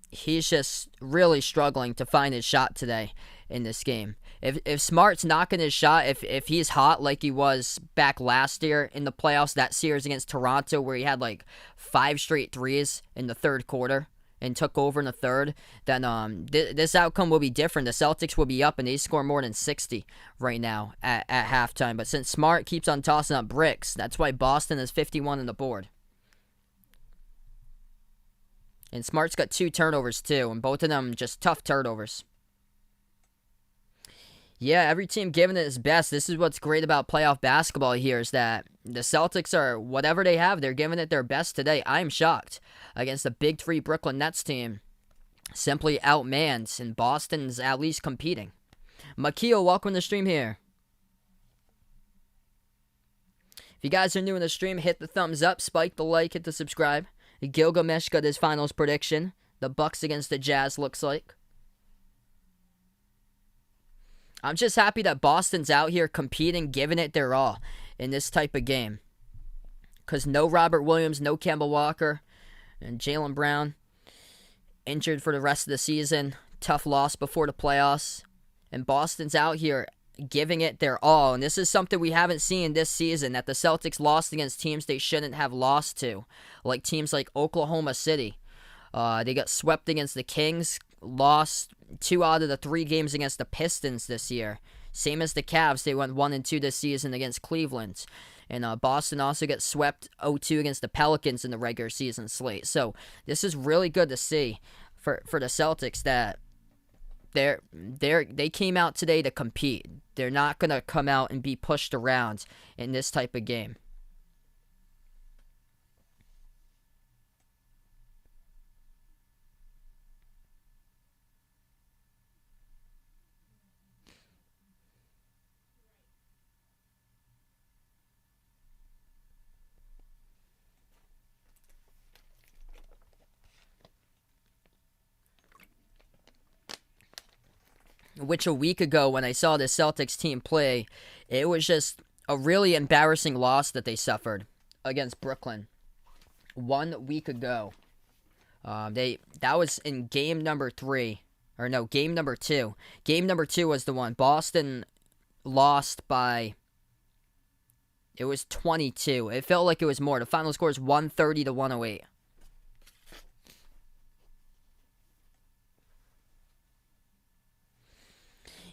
he's just really struggling to find his shot today in this game. If Smart's knocking his shot, if he's hot like he was back last year in the playoffs, that series against Toronto where he had like 5 straight threes in the third quarter and took over in the third, then this outcome will be different. The Celtics will be up and they score more than 60 right now at halftime. But since Smart keeps on tossing up bricks, that's why Boston is 51 on the board. And Smart's got 2 turnovers too, and both of them just tough turnovers. Yeah, every team giving it its best. This is what's great about playoff basketball here, is that the Celtics are, whatever they have, they're giving it their best today. I'm shocked. Against the Big 3 Brooklyn Nets team. Simply outmanned, and Boston's at least competing. Makio, welcome to the stream here. If you guys are new in the stream, hit the thumbs up, spike the like, hit the subscribe. Gilgamesh got his finals prediction. The Bucks against the Jazz looks like. I'm just happy that Boston's out here competing, giving it their all in this type of game. Because no Robert Williams, no Kemba Walker, and Jaylen Brown injured for the rest of the season. Tough loss before the playoffs. And Boston's out here giving it their all. And this is something we haven't seen this season, that the Celtics lost against teams they shouldn't have lost to. Like teams like Oklahoma City. They got swept against the Kings, lost 2 out of the 3 games against the Pistons this year. Same as the Cavs, they went 1-2 this season against Cleveland. And Boston also got swept 0-2 against the Pelicans in the regular season slate. So this is really good to see for the Celtics that they came out today to compete. They're not going to come out and be pushed around in this type of game. Which a week ago when I saw the Celtics team play, it was just a really embarrassing loss that they suffered against Brooklyn 1 week ago. That was in game number 3. Or no, game number 2. Game number 2 was the one. Boston lost by, it was 22. It felt like it was more. The final score is 130-108.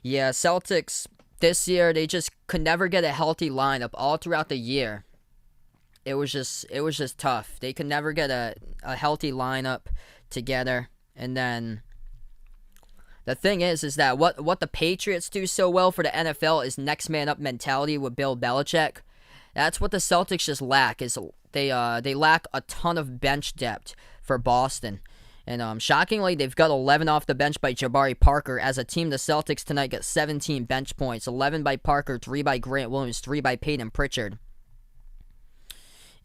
Yeah, Celtics this year, they just could never get a healthy lineup all throughout the year. It was just tough. They could never get a healthy lineup together. And then the thing is that what the Patriots do so well for the NFL is next man up mentality with Bill Belichick. That's what the Celtics just lack. Is they lack a ton of bench depth for Boston. And shockingly, they've got 11 off the bench by Jabari Parker. As a team, the Celtics tonight got 17 bench points. 11 by Parker, 3 by Grant Williams, 3 by Peyton Pritchard.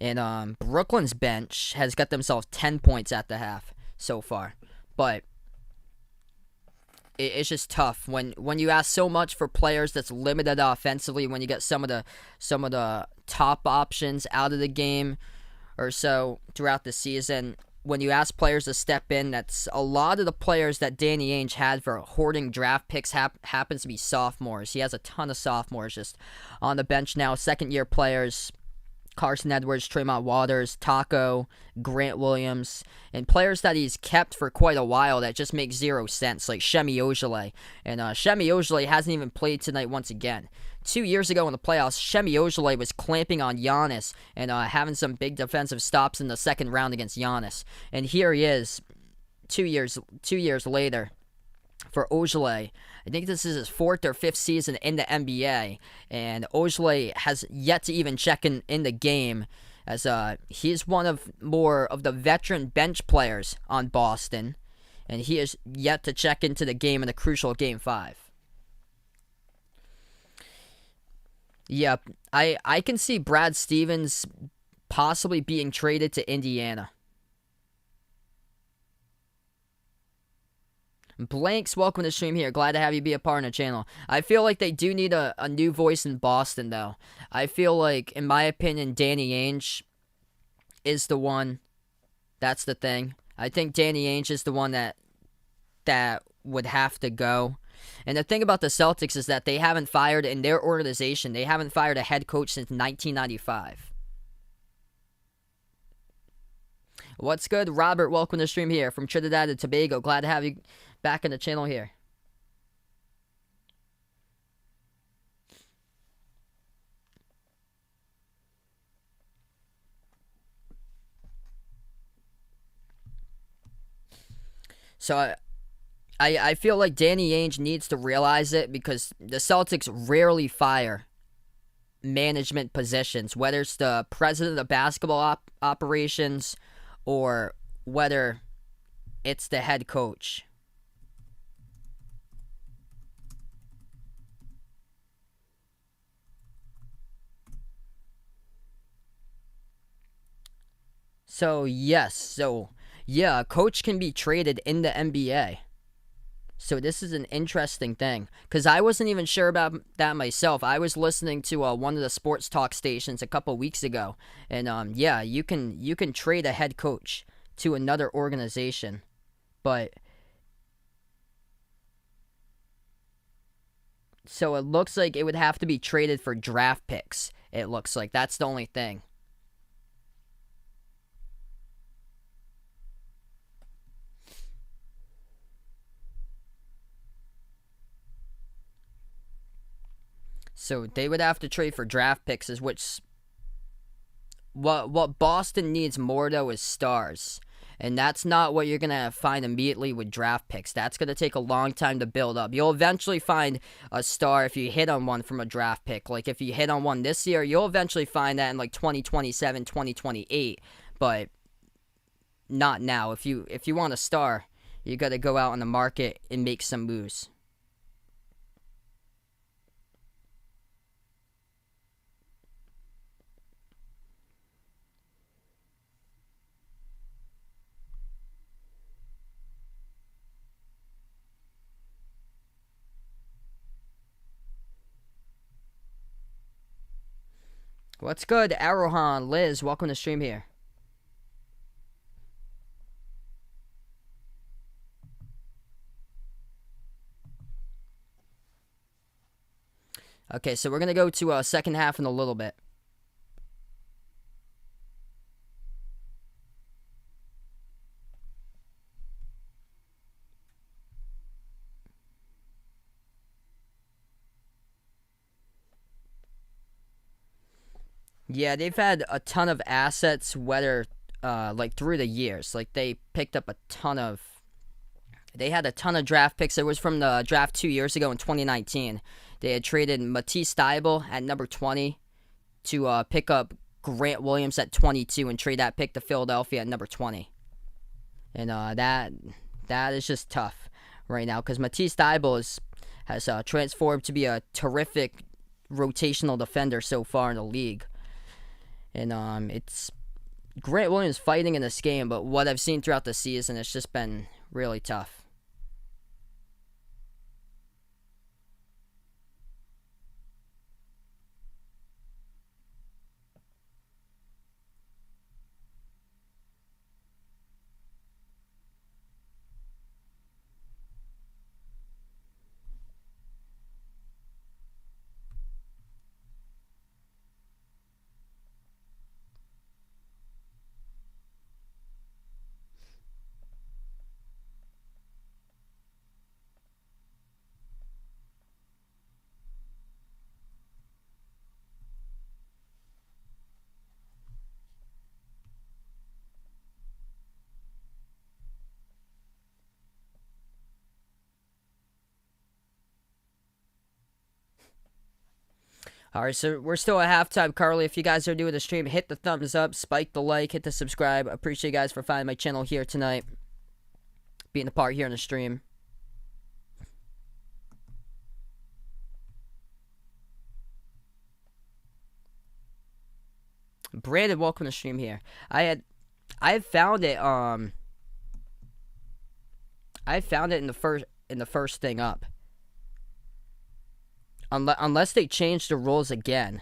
And Brooklyn's bench has got themselves 10 points at the half so far. But it's just tough when you ask so much for players that's limited offensively, when you get some of the top options out of the game or so throughout the season. When you ask players to step in, that's a lot of the players that Danny Ainge had for hoarding draft picks happens to be sophomores. He has a ton of sophomores just on the bench now. Second-year players, Carson Edwards, Tremont Waters, Taco, Grant Williams, and players that he's kept for quite a while that just make 0 sense, like Shemi Ojeleye. And Shemi Ojeleye hasn't even played tonight once again. 2 years ago in the playoffs, Shemi Ojeleye was clamping on Giannis and having some big defensive stops in the second round against Giannis. And here he is, 2 years later, for Ojeleye. I think this is his 4th or 5th season in the NBA, and Ojeleye has yet to even check in the game, as he's one of more of the veteran bench players on Boston, and he is yet to check into the game in the crucial Game 5. Yeah, I can see Brad Stevens possibly being traded to Indiana. Blanks, welcome to the stream here. Glad to have you be a part of the channel. I feel like they do need a new voice in Boston, though. I feel like, in my opinion, Danny Ainge is the one. That's the thing. I think Danny Ainge is the one that would have to go. And the thing about the Celtics is that they haven't fired, in their organization, they haven't fired a head coach since 1995. What's good? Robert, welcome to the stream here from Trinidad and Tobago. Glad to have you back on the channel here. So I feel like Danny Ainge needs to realize it, because the Celtics rarely fire management positions, whether it's the president of basketball operations or whether it's the head coach. So a coach can be traded in the NBA. So this is an interesting thing because I wasn't even sure about that myself. I was listening to one of the sports talk stations a couple weeks ago, and you can trade a head coach to another organization, but so it looks like it would have to be traded for draft picks. It looks like that's the only thing. So they would have to trade for draft picks, is which what Boston needs more though is stars. And that's not what you're going to find immediately with draft picks. That's going to take a long time to build up. You'll eventually find a star if you hit on one from a draft pick. Like if you hit on one this year, you'll eventually find that in like 2027, 2028. But not now. If you want a star, you got to go out on the market and make some moves. What's good, Arohan, Liz? Welcome to stream here. Okay, so we're gonna go to second half in a little bit. Yeah, they've had a ton of assets, whether like through the years. Like they picked up a ton of. They had a ton of draft picks. It was from the draft 2 years ago in 2019. They had traded Matisse Thybulle at number 20 to pick up Grant Williams at 22 and trade that pick to Philadelphia at number 20. And that is just tough right now because Matisse Thybulle has transformed to be a terrific rotational defender so far in the league. And it's Grant Williams fighting in this game, but what I've seen throughout the season, it's just been really tough. All right, so we're still at halftime, Carly. If you guys are new to the stream, hit the thumbs up, spike the like, hit the subscribe. I appreciate you guys for finding my channel here tonight, being a part here in the stream. Brandon, welcome to the stream here. I found it I found it in the first thing up. Unless they change the rules again.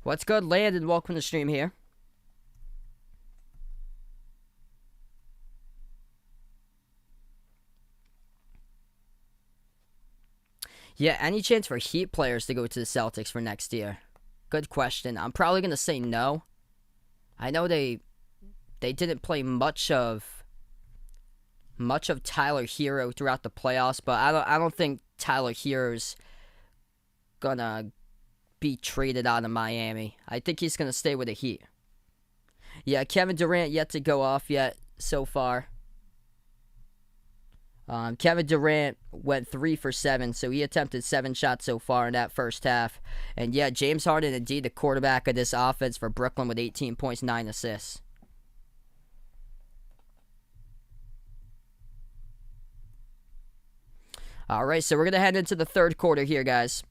What's good, Landon? Welcome to the stream here. Yeah, any chance for Heat players to go to the Celtics for next year? Good question. I'm probably going to say no. I know they didn't play much of Tyler Hero throughout the playoffs, but I don't think Tyler Hero's gonna be traded out of Miami. I think he's gonna stay with the Heat. Yeah, Kevin Durant yet to go off yet so far. Kevin Durant went 3 for 7, so he attempted 7 shots so far in that first half. And yeah, James Harden, indeed the quarterback of this offense for Brooklyn with 18 points, 9 assists. All right, so we're going to head into the third quarter here, guys.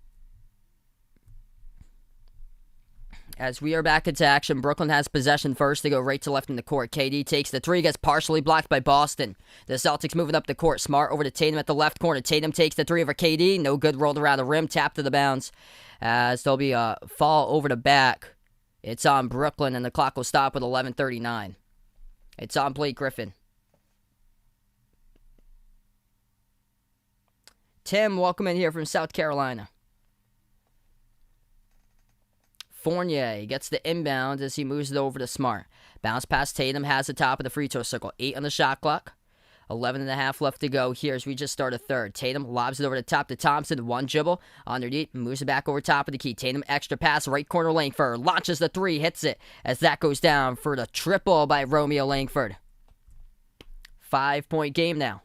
As we are back into action, Brooklyn has possession first. They go right to left in the court. KD takes the three, gets partially blocked by Boston. The Celtics moving up the court. Smart over to Tatum at the left corner. Tatum takes the three over KD. No good, rolled around the rim, tapped to the bounds. As there'll be a fall over the back. It's on Brooklyn, and the clock will stop with 11:39. It's on Blake Griffin. Tim, welcome in here from South Carolina. Fournier gets the inbound as he moves it over to Smart. Bounce past Tatum, has the top of the free throw circle. 8 on the shot clock. 11.5 left to go here as we just start a third. Tatum lobs it over the top to Thompson. One dribble underneath, moves it back over top of the key. Tatum extra pass, right corner Langford. Launches the three, hits it as that goes down for the triple by Romeo Langford. 5-point game now.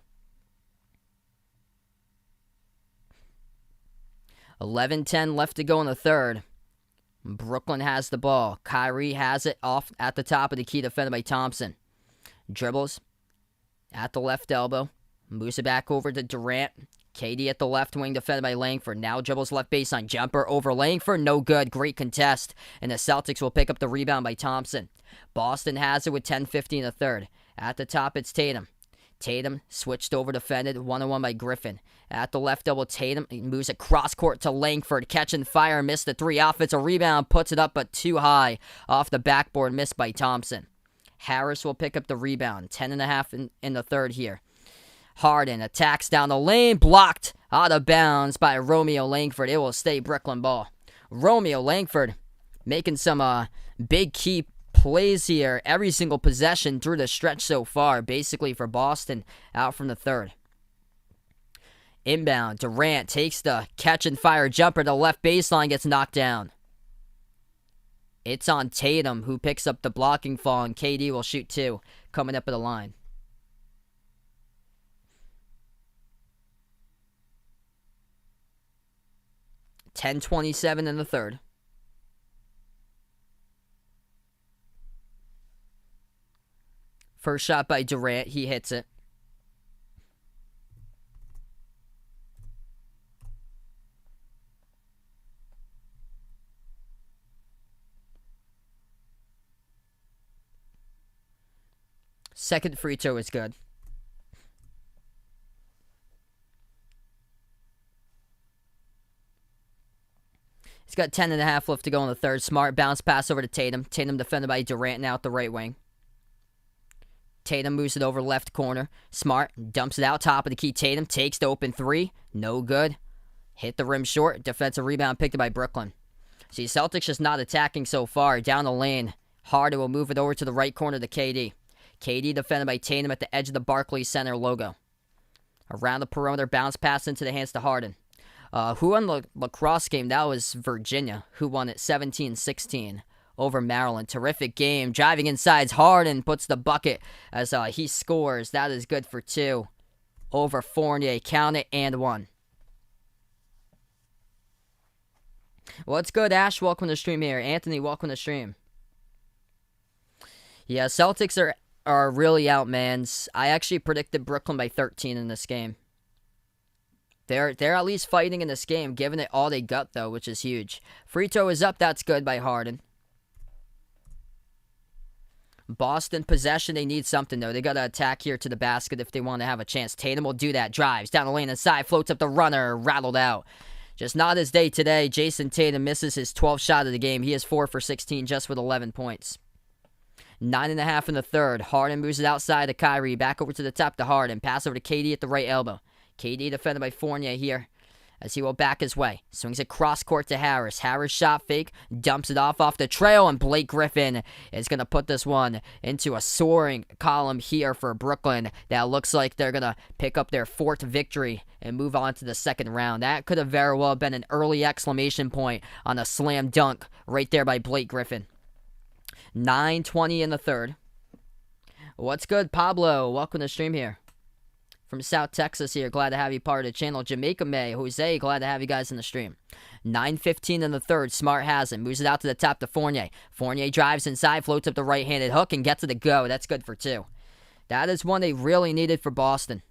11:10 left to go in the third. Brooklyn has the ball. Kyrie has it off at the top of the key, defended by Thompson. Dribbles at the left elbow. Moves it back over to Durant. KD at the left wing, defended by Langford. Now dribbles left baseline. Jumper over Langford. No good. Great contest. And the Celtics will pick up the rebound by Thompson. Boston has it with 10:50 in the third. At the top, it's Tatum. Tatum switched over, defended, 1-on-1 by Griffin. At the left elbow, Tatum moves it cross court to Langford. Catching fire, missed the three. Offensive rebound, puts it up, but too high. Off the backboard, missed by Thompson. Harris will pick up the rebound. 10.5 in the third here. Harden attacks down the lane, blocked out of bounds by Romeo Langford. It will stay Brooklyn ball. Romeo Langford making some big key plays here every single possession through the stretch so far, basically for Boston out from the third. Inbound, Durant takes the catch and fire jumper to the left baseline, gets knocked down. It's on Tatum, who picks up the blocking fall, and KD will shoot 2 coming up at the line. $10:27 in the third. First shot by Durant. He hits it. Second free throw is good. He's got 10.5 left to go in the third. Smart bounce pass over to Tatum. Tatum defended by Durant now at the right wing. Tatum moves it over left corner. Smart dumps it out top of the key. Tatum takes the open three. No good. Hit the rim short. Defensive rebound picked up by Brooklyn. See, Celtics just not attacking so far. Down the lane. Harden will move it over to the right corner to KD. KD defended by Tatum at the edge of the Barclays Center logo. Around the perimeter, bounce pass into the hands to Harden. Who won the lacrosse game? That was Virginia, who won it 17-16 over Maryland. Terrific game. Driving inside, Harden puts the bucket as he scores. That is good for 2 over Fournier. Count it and 1. What's good, Ash? Welcome to the stream here. Anthony, welcome to the stream. Yeah, Celtics are really out, man. I actually predicted Brooklyn by 13 in this game. They're at least fighting in this game, giving it all they got, though, which is huge. Free throw is up. That's good by Harden. Boston possession. They need something, though. They got to attack here to the basket if they want to have a chance. Tatum will do that. Drives down the lane inside. Floats up the runner. Rattled out. Just not his day today. Jason Tatum misses his 12th shot of the game. He is 4 for 16 just with 11 points. 9.5 in the third. Harden moves it outside to Kyrie. Back over to the top to Harden. Pass over to KD at the right elbow. KD defended by Fournier here as he will back his way. Swings it cross court to Harris. Harris shot fake. Dumps it off the trail. And Blake Griffin is going to put this one into a soaring column here for Brooklyn. That looks like they're going to pick up their 4th victory and move on to the second round. That could have very well been an early exclamation point on a slam dunk right there by Blake Griffin. 9:20 in the third. What's good, Pablo? Welcome to the stream here from South Texas here. Glad to have you part of the channel. Jamaica May, Jose, glad to have you guys in the stream. 9:15 in the third. Smart has it. Moves it out to the top to Fournier. Fournier drives inside, floats up the right-handed hook, and gets it to go. That's good for 2. That is one they really needed for Boston.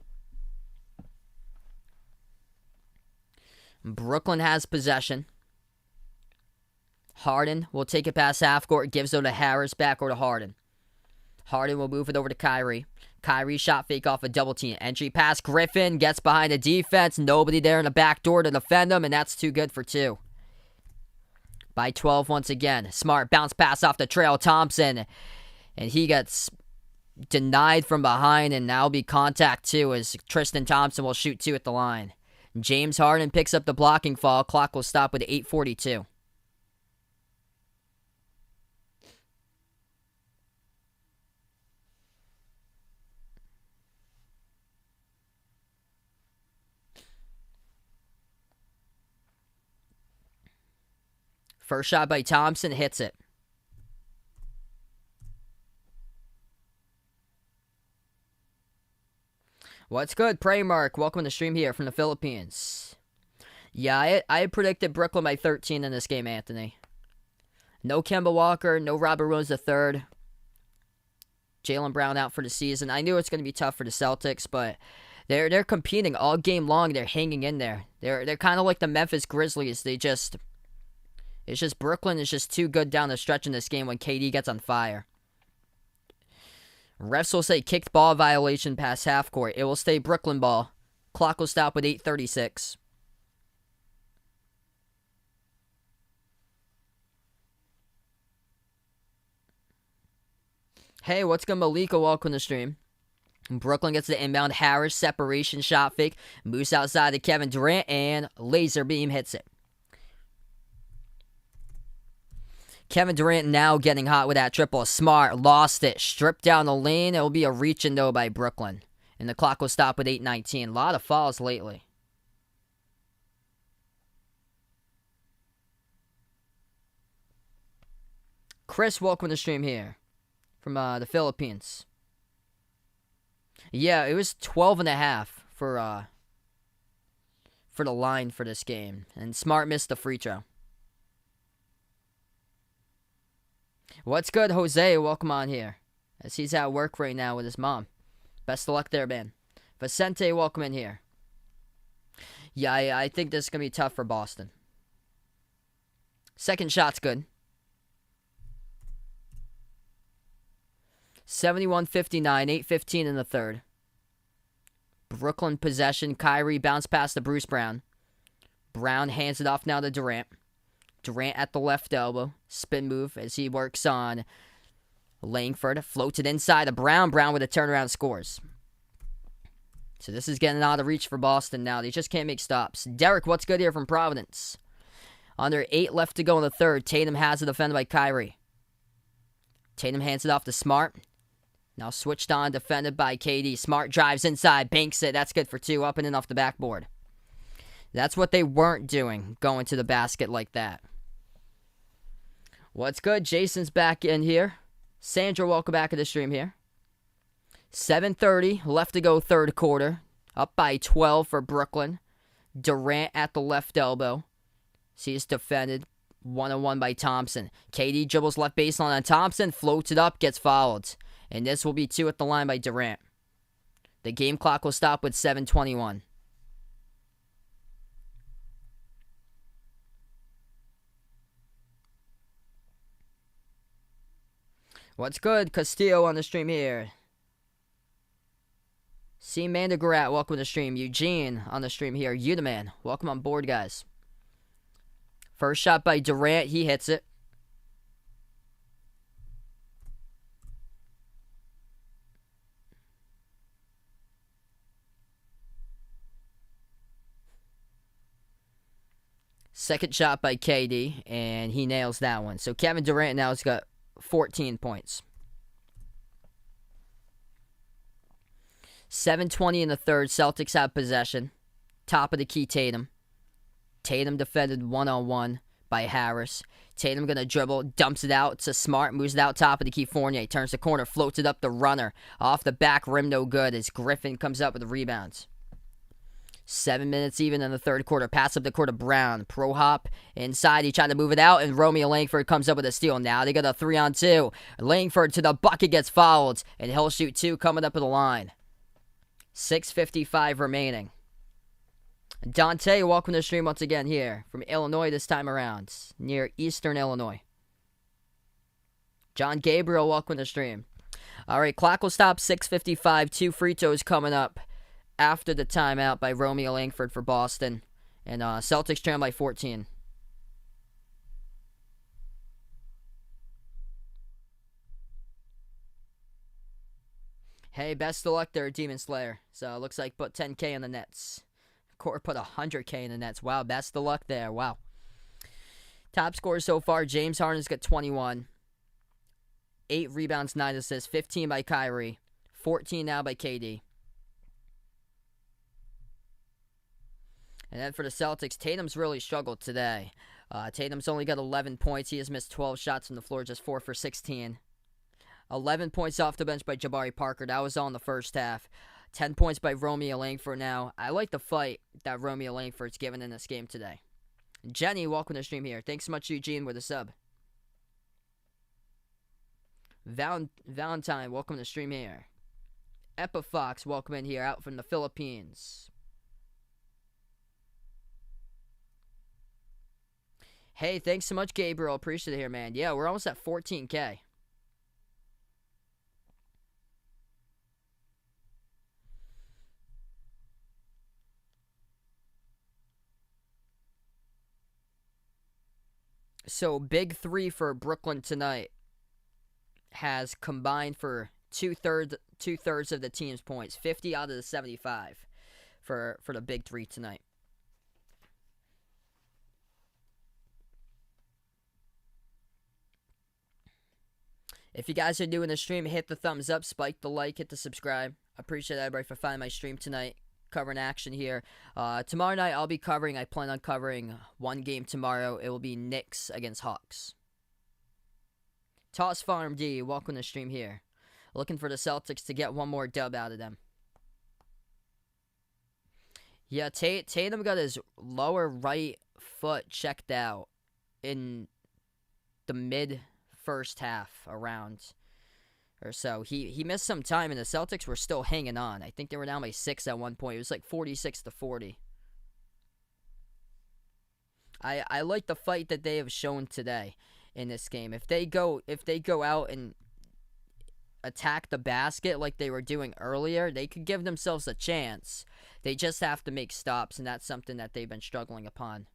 Brooklyn has possession. Harden will take it past half court, gives it to Harris, back over to Harden. Harden will move it over to Kyrie. Kyrie shot fake off a double team. Entry pass, Griffin gets behind the defense. Nobody there in the back door to defend him, and that's too good for 2. By 12 once again. Smart bounce pass off the trail. Thompson, and he gets denied from behind, and now will be contact 2 as Tristan Thompson will shoot 2 at the line. James Harden picks up the blocking foul. Clock will stop with 8:42. First shot by Thompson, hits it. What's good, Pray Mark? Welcome to the stream here from the Philippines. Yeah, I predicted Brooklyn by 13 in this game, Anthony. No Kemba Walker, no Robert Williams III. Jaylen Brown out for the season. I knew it's going to be tough for the Celtics, but they're competing all game long. They're hanging in there. They're kind of like the Memphis Grizzlies. It's just Brooklyn is just too good down the stretch in this game when KD gets on fire. Refs will say kicked ball violation past half court. It will stay Brooklyn ball. Clock will stop with 8:36. Hey, what's good, Malika? Welcome to the stream. Brooklyn gets the inbound. Harris, separation shot fake. Moves outside to Kevin Durant, and laser beam hits it. Kevin Durant now getting hot with that triple. Smart lost it. Stripped down the lane. It will be a reach and no by Brooklyn. And the clock will stop with 8:19. A lot of fouls lately. Chris, welcome to the stream here from the Philippines. Yeah, it was 12.5 for the line for this game. And Smart missed the free throw. What's good, Jose? Welcome on here. As he's at work right now with his mom. Best of luck there, man. Vicente, welcome in here. Yeah, I think this is going to be tough for Boston. Second shot's good. 71-59, 8:15 in the third. Brooklyn possession. Kyrie bounce pass to Bruce Brown. Brown hands it off now to Durant. Durant at the left elbow. Spin move as he works on Langford. Floats it inside to Brown. Brown with a turnaround scores. So this is getting out of reach for Boston now. They just can't make stops. Derek, what's good here from Providence? Under 8 left to go in the third. Tatum has it defended by Kyrie. Tatum hands it off to Smart. Now switched on, defended by KD. Smart drives inside, banks it. That's good for 2, up and in off the backboard. That's what they weren't doing, going to the basket like that. What's good? Jason's back in here. Sandra, welcome back to the stream here. 7:30 left to go third quarter. Up by 12 for Brooklyn. Durant at the left elbow. He's defended 1-on-1 by Thompson. KD dribbles left baseline on Thompson. Floats it up, gets fouled. And this will be 2 at the line by Durant. The game clock will stop with 7:21. What's good? Castillo on the stream here. C. Mandagurat, welcome to the stream. Eugene on the stream here. Udaman, welcome on board, guys. First shot by Durant. He hits it. Second shot by KD, and he nails that one. So Kevin Durant now has got 14 points. 7:20 in the third. Celtics have possession. Top of the key, Tatum. Tatum defended 1-on-1 by Harris. Tatum gonna dribble, dumps it out to Smart, moves it out top of the key. Fournier turns the corner, floats it up the runner. Off the back rim, no good as Griffin comes up with the rebounds. 7 minutes even in the third quarter. Pass up the court to Brown. Pro hop inside. He tried to move it out, and Romeo Langford comes up with a steal. Now they got a 3-on-2. Langford to the bucket, gets fouled, and he'll shoot 2 coming up at the line. 6:55 remaining. Dante, welcome to the stream once again here from Illinois this time around, near Eastern Illinois. John Gabriel, welcome to the stream. All right, clock will stop 6:55. 2 free throws coming up after the timeout by Romeo Langford for Boston. And Celtics trail by 14. Hey, best of luck there, Demon Slayer. So it looks like put 10K in the Nets. Court put 100K in the Nets. Wow, best of luck there. Wow. Top scorers so far, James Harden's got 21. 8 rebounds, 9 assists. 15 by Kyrie. 14 now by KD. And then for the Celtics, Tatum's really struggled today. Tatum's only got 11 points. He has missed 12 shots from the floor, just 4 for 16. 11 points off the bench by Jabari Parker. That was all in the first half. 10 points by Romeo Langford now. I like the fight that Romeo Langford's given in this game today. Jenny, welcome to the stream here. Thanks so much, Eugene, with a sub. Valentine, welcome to the stream here. Epifox, welcome in here, out from the Philippines. Hey, thanks so much, Gabriel. Appreciate it here, man. Yeah, we're almost at 14K. So, big 3 for Brooklyn tonight has combined for two-thirds of the team's points. 50 out of the 75 for the big 3 tonight. If you guys are new in the stream, hit the thumbs up, spike the like, hit the subscribe. I appreciate everybody for finding my stream tonight. Covering action here. Tomorrow night I plan on covering one game tomorrow. It will be Knicks against Hawks. Toss Farm D, welcome to the stream here. Looking for the Celtics to get one more dub out of them. Yeah, Tatum got his lower right foot checked out in the mid first half around or so. He missed some time, and the Celtics were still hanging on. I think they were down by 6 at one point. It was like 46-40. I like the fight that they have shown today in this game. If they go out and attack the basket like they were doing earlier, they could give themselves a chance. They just have to make stops, and that's something that they've been struggling upon.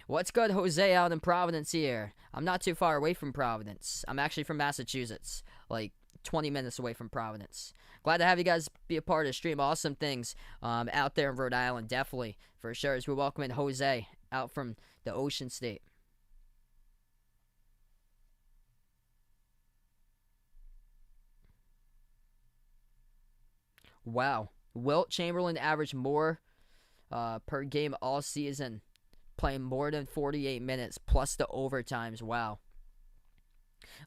What's good, Jose, out in Providence here? I'm not too far away from Providence. I'm actually from Massachusetts, like 20 minutes away from Providence. Glad to have you guys be a part of the stream. Awesome things out there in Rhode Island, definitely, for sure, as we welcome in Jose out from the Ocean State. Wow. Wilt Chamberlain averaged more per game all season, playing more than 48 minutes, plus the overtimes. Wow.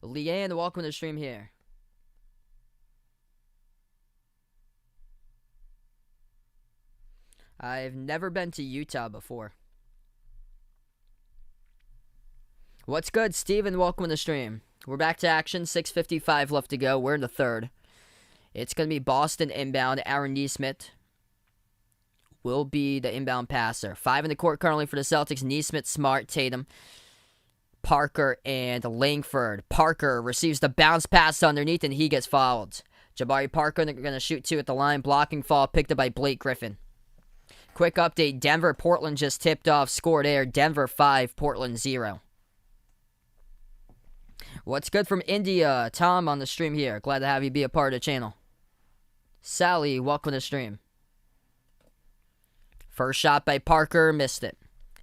Leanne, welcome to the stream here. I've never been to Utah before. What's good, Steven? Welcome to the stream. We're back to action. 6:55 left to go. We're in the third. It's going to be Boston inbound. Aaron Nesmith will be the inbound passer. 5 in the court currently for the Celtics. Nesmith, Smart, Tatum, Parker, and Langford. Parker receives the bounce pass underneath, and he gets fouled. Jabari Parker going to shoot 2 at the line. Blocking foul picked up by Blake Griffin. Quick update. Denver, Portland just tipped off. Scored air. Denver 5, Portland 0. What's good from India? Tom on the stream here. Glad to have you be a part of the channel. Sally, welcome to the stream. First shot by Parker, missed it.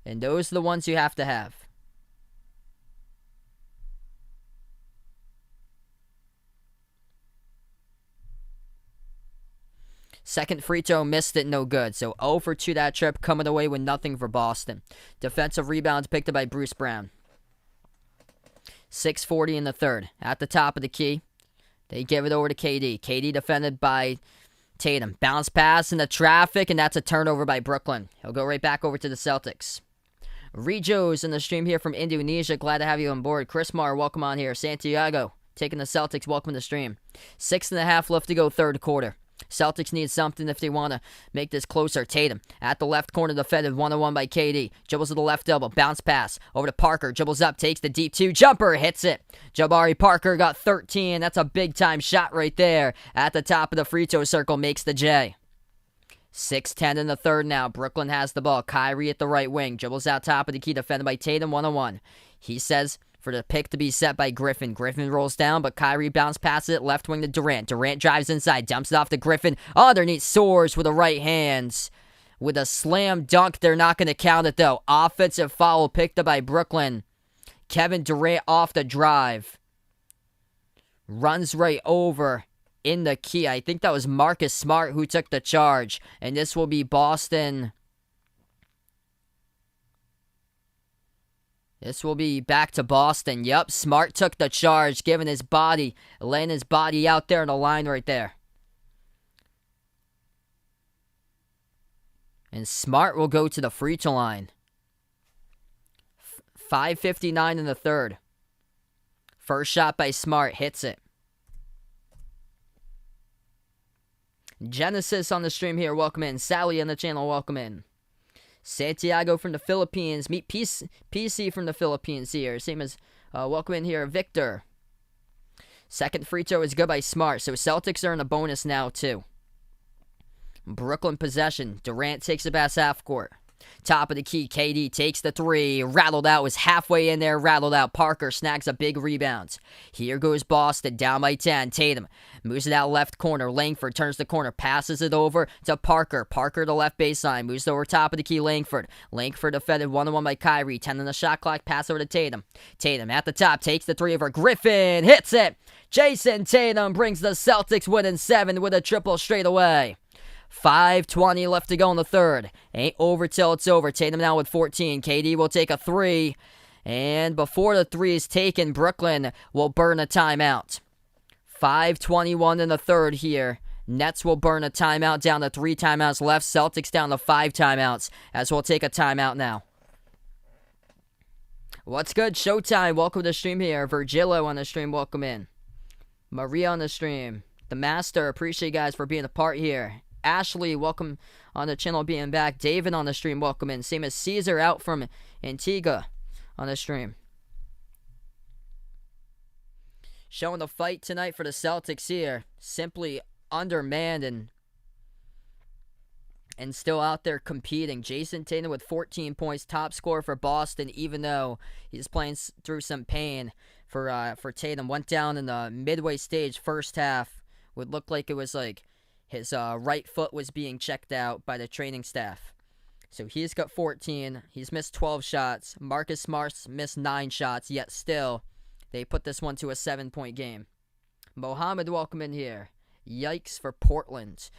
And those are the ones you have to have. Second free throw, missed it, no good. So 0 for 2 that trip, coming away with nothing for Boston. Defensive rebounds picked up by Bruce Brown. 6:40 in the third. At the top of the key, they give it over to KD. KD defended by Tatum. Bounce pass into traffic, and that's a turnover by Brooklyn. He'll go right back over to the Celtics. Rejo's in the stream here from Indonesia. Glad to have you on board. Chris Marr, welcome on here. Santiago, taking the Celtics. Welcome to the stream. 6.5 left to go, third quarter. Celtics need something if they want to make this closer. Tatum at the left corner, defended 1-on-1 by KD. Dribbles to the left elbow. Bounce pass over to Parker. Dribbles up, takes the deep 2. Jumper, hits it. Jabari Parker got 13. That's a big-time shot right there. At the top of the free throw circle, makes the J. 6:10 in the third now. Brooklyn has the ball. Kyrie at the right wing. Dribbles out top of the key, defended by Tatum 1-on-1. He says for the pick to be set by Griffin. Griffin rolls down, but Kyrie bounce passes it left wing to Durant. Durant drives inside, dumps it off to Griffin. Underneath, soars with the right hands. With a slam dunk, they're not going to count it, though. Offensive foul picked up by Brooklyn. Kevin Durant off the drive. Runs right over in the key. I think that was Marcus Smart who took the charge. And this will be Boston. This will be back to Boston. Yep, Smart took the charge, laying his body out there on the line right there. And Smart will go to the free throw line. 5:59 in the third. First shot by Smart, hits it. Genesis on the stream here, welcome in. Sally on the channel, welcome in. Santiago from the Philippines. Meet PC from the Philippines here. Same as welcome in here, Victor. Second free throw is good by Smart. So Celtics are in a bonus now, too. Brooklyn possession. Durant takes the pass half court. Top of the key, KD takes the 3. Rattled out, was halfway in there, rattled out. Parker snags a big rebound. Here goes Boston, down by 10. Tatum moves it out left corner. Langford turns the corner, passes it over to Parker. Parker to left baseline, moves over top of the key, Langford. Langford defended 1-on-1 by Kyrie. 10 on the shot clock, pass over to Tatum. Tatum at the top, takes the 3 over. Griffin hits it. Jason Tatum brings the Celtics win in 7 with a triple straight away. 5:20 left to go in the third. Ain't over till it's over. Tatum now with 14. KD will take a 3. And before the 3 is taken, Brooklyn will burn a timeout. 5:21 in the third here. Nets will burn a timeout, down to 3 timeouts left. Celtics down to 5 timeouts, as we'll take a timeout now. What's good? Showtime. Welcome to the stream here. Virgilio on the stream. Welcome in. Maria on the stream. The Master. Appreciate you guys for being a part here. Ashley, welcome on the channel, being back. David on the stream, welcome in. Same as Caesar out from Antigua on the stream. Showing the fight tonight for the Celtics here. Simply undermanned and still out there competing. Jason Tatum with 14 points, top scorer for Boston, even though he's playing through some pain for Tatum. Went down in the midway stage, first half. Would look like it was like his right foot was being checked out by the training staff. So he's got 14. He's missed 12 shots. Marcus Smart's missed 9 shots, yet still, they put this one to a 7-point game. Mohammed, welcome in here. Yikes for Portland.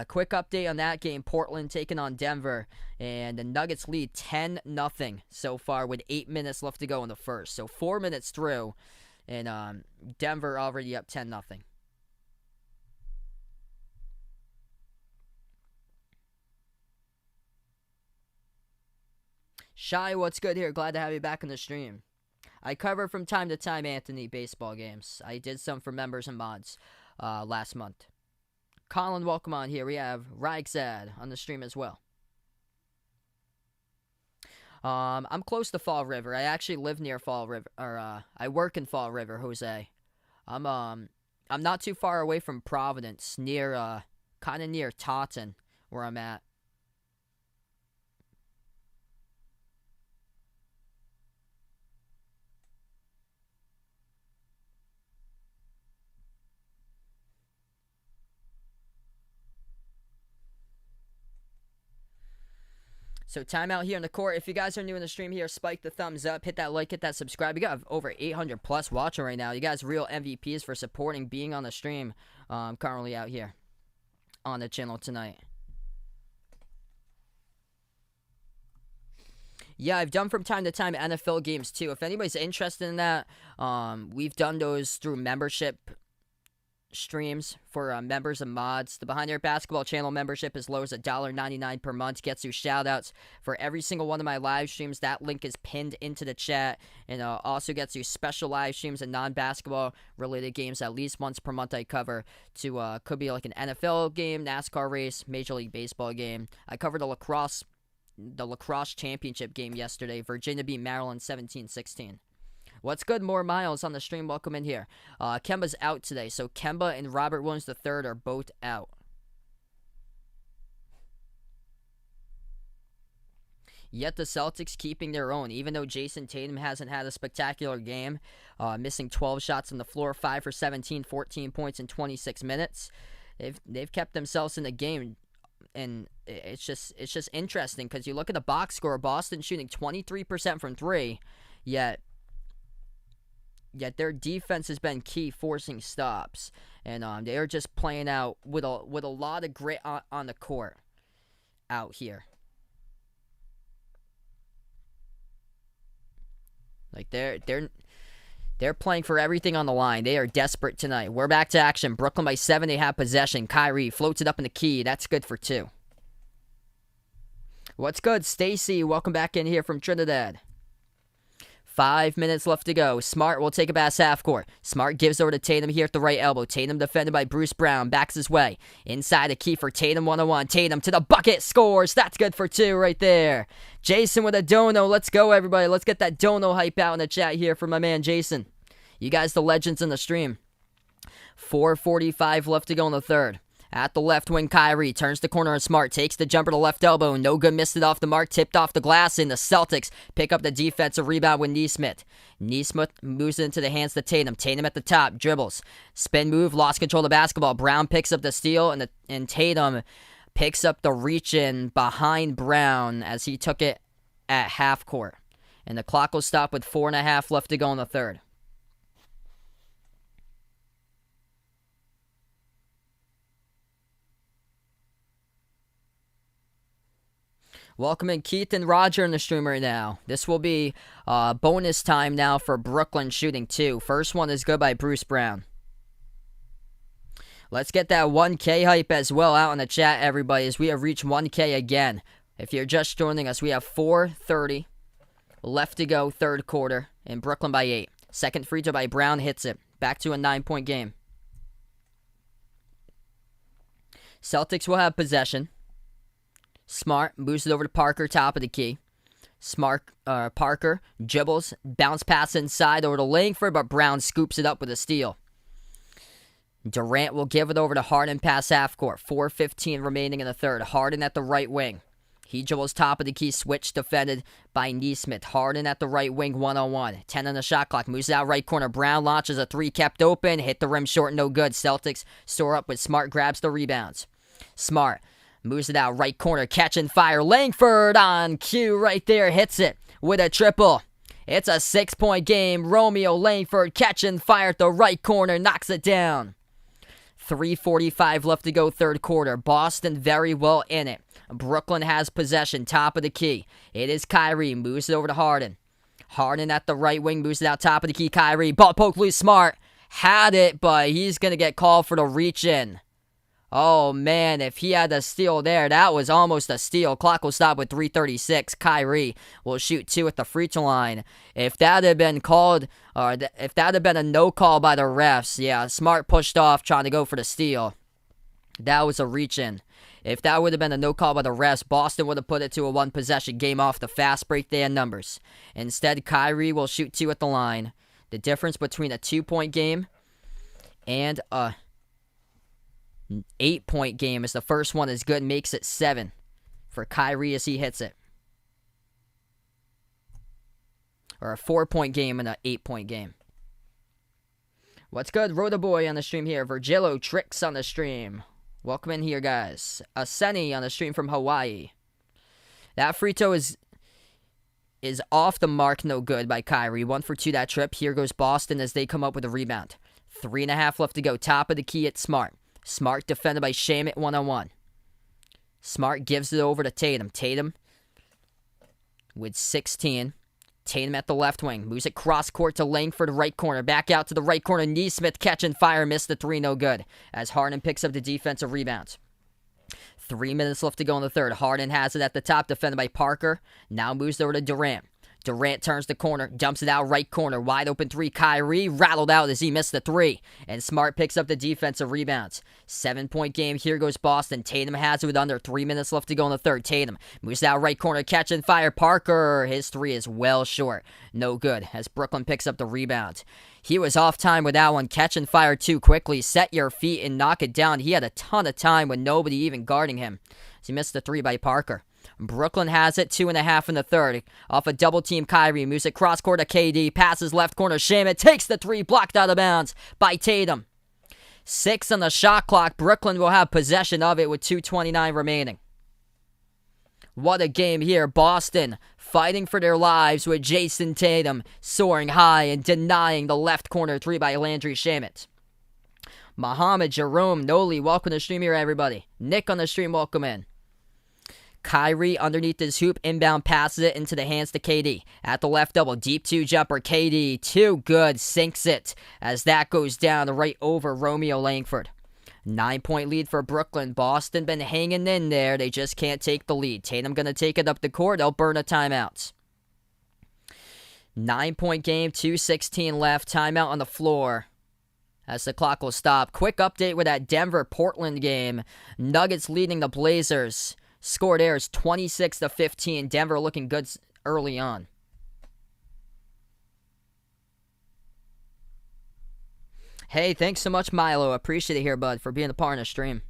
Quick update on that game. Portland taking on Denver. And the Nuggets lead 10-0 so far with 8 minutes left to go in the first. So 4 minutes through. And Denver already up 10-0. Shy, what's good here? Glad to have you back on the stream. I cover from time to time, Anthony, baseball games. I did some for members and mods last month. Colin, welcome on here. We have Rygzad on the stream as well. I'm close to Fall River. I actually live near Fall River, or I work in Fall River, Jose. I'm not too far away from Providence, near kind of near Taunton, where I'm at. So timeout here in the court. If you guys are new in the stream here, spike the thumbs up, hit that like, hit that subscribe. We got over 800 plus watching right now. You guys real MVPs for supporting, being on the stream currently out here on the channel tonight. Yeah, I've done from time to time NFL games too. If anybody's interested in that, we've done those through membership streams for members and mods. The Behind Your Basketball channel membership as low as $1.99 per month gets you shout outs for every single one of my live streams. That link is pinned into the chat, and also gets you special live streams and non-basketball related games at least once per month I cover. To could be like an NFL game, NASCAR race, Major League Baseball game. I covered the lacrosse championship game yesterday. Virginia beat Maryland 17-16. What's good? More Miles on the stream. Welcome in here. Kemba's out today, so Kemba and Robert Williams III are both out. Yet the Celtics keeping their own, even though Jason Tatum hasn't had a spectacular game, missing 12 shots on the floor, 5 for 17, 14 points in 26 minutes. They've kept themselves in the game, and it's just interesting because you look at the box score. Boston shooting 23% from three, yet their defense has been key, forcing stops, and they are just playing out with a lot of grit on the court out here. Like they're playing for everything on the line. They are desperate tonight. We're back to action. Brooklyn by 7. They have possession. Kyrie floats it up in the key. That's good for 2. What's good, Stacy? Welcome back in here from Trinidad. 5 minutes left to go. Smart will take a pass half court. Smart gives over to Tatum here at the right elbow. Tatum defended by Bruce Brown. Backs his way. Inside the key for Tatum 1-on-1. Tatum to the bucket. Scores. That's good for 2 right there. Jason with a dono. Let's go, everybody. Let's get that dono hype out in the chat here for my man Jason. You guys, the legends in the stream. 4:45 left to go in the third. At the left wing, Kyrie turns the corner and Smart takes the jumper to left elbow. No good, missed it off the mark, tipped off the glass, and the Celtics pick up the defensive rebound with Nesmith. Nesmith moves it into the hands of Tatum. Tatum at the top, dribbles. Spin move, lost control of the basketball. Brown picks up the steal, and Tatum picks up the reach-in behind Brown as he took it at half court. And the clock will stop with 4.5 left to go in the third. Welcome in Keith and Roger in the stream right now. This will be bonus time now for Brooklyn shooting 2. First one is good by Bruce Brown. Let's get that 1K hype as well out in the chat, everybody, as we have reached 1K again. If you're just joining us, we have 4:30 left to go, third quarter, and Brooklyn by 8. Second free throw by Brown hits it. Back to a 9-point game. Celtics will have possession. Smart moves it over to Parker, top of the key. Parker dribbles, bounce pass inside over to Langford, but Brown scoops it up with a steal. Durant will give it over to Harden, pass half court. 4:15 remaining in the third. Harden at the right wing. He dribbles top of the key, switch defended by Nesmith. Harden at the right wing, 1-on-1. 10 on the shot clock, moves out right corner. Brown launches a 3, kept open, hit the rim short, no good. Celtics soar up with Smart, grabs the rebounds. Smart moves it out right corner, catching fire. Langford on cue right there, hits it with a triple. It's a 6-point game. Romeo Langford catching fire at the right corner, knocks it down. 3:45 left to go, third quarter. Boston very well in it. Brooklyn has possession, top of the key. It is Kyrie, moves it over to Harden. Harden at the right wing, moves it out top of the key. Kyrie, ball poke loose, Smart. Had it, but he's going to get called for the reach in. Oh, man, if he had a steal there, that was almost a steal. Clock will stop with 3:36. Kyrie will shoot 2 at the free throw line. If that had been called, or if that had been a no call by the refs, yeah, Smart pushed off trying to go for the steal. That was a reach-in. If that would have been a no call by the refs, Boston would have put it to a one-possession game off the fast break they had numbers. Instead, Kyrie will shoot 2 at the line. The difference between a 2-point game and a 8-point game is the first one is good, makes it 7 for Kyrie as he hits it. Or a 4-point game and an 8-point game. What's good? Rhoda Boy on the stream here. Virgilio Tricks on the stream. Welcome in here, guys. Aseni on the stream from Hawaii. That free throw is off the mark, no good by Kyrie. 1 for 2 that trip. Here goes Boston as they come up with a rebound. 3.5 left to go. Top of the key at Smart. Smart defended by Shamet 1-on-1. Smart gives it over to Tatum. Tatum with 16. Tatum at the left wing. Moves it cross court to Langford, right corner. Back out to the right corner. Neesmith catching fire. Missed the three. No good. As Harden picks up the defensive rebound. 3 minutes left to go in the third. Harden has it at the top, defended by Parker. Now moves over to Durant. Durant turns the corner, dumps it out right corner. Wide open three. Kyrie rattled out as he missed the three. And Smart picks up the defensive rebounds. 7-point game. Here goes Boston. Tatum has it with under 3 minutes left to go in the third. Tatum moves out right corner, catching fire. Parker, his three is well short. No good as Brooklyn picks up the rebound. He was off time with that one, catching fire too quickly. Set your feet and knock it down. He had a ton of time with nobody even guarding him. As he missed the three by Parker. Brooklyn has it, 2.5 in the third. Off a double team, Kyrie moves it cross court to KD. Passes left corner, Shamet takes the three, blocked out of bounds by Tatum. 6 on the shot clock. Brooklyn will have possession of it with 2:29 remaining. What a game here. Boston fighting for their lives with Jason Tatum soaring high and denying the left corner three by Landry Shamet. Muhammad, Jerome, Noli, welcome to the stream here, everybody. Nick on the stream, welcome in. Kyrie underneath his hoop, inbound passes it into the hands to KD. At the left double, deep two jumper, KD, too good, sinks it as that goes down right over Romeo Langford. 9-point lead for Brooklyn. Boston been hanging in there. They just can't take the lead. Tatum going to take it up the court. They'll burn a timeout. 9-point game, 2:16 left. Timeout on the floor as the clock will stop. Quick update with that Denver-Portland game. Nuggets leading the Blazers. Score there is 26-15. Denver looking good early on. Hey, thanks so much, Milo. Appreciate it here, bud, for being a part of the stream.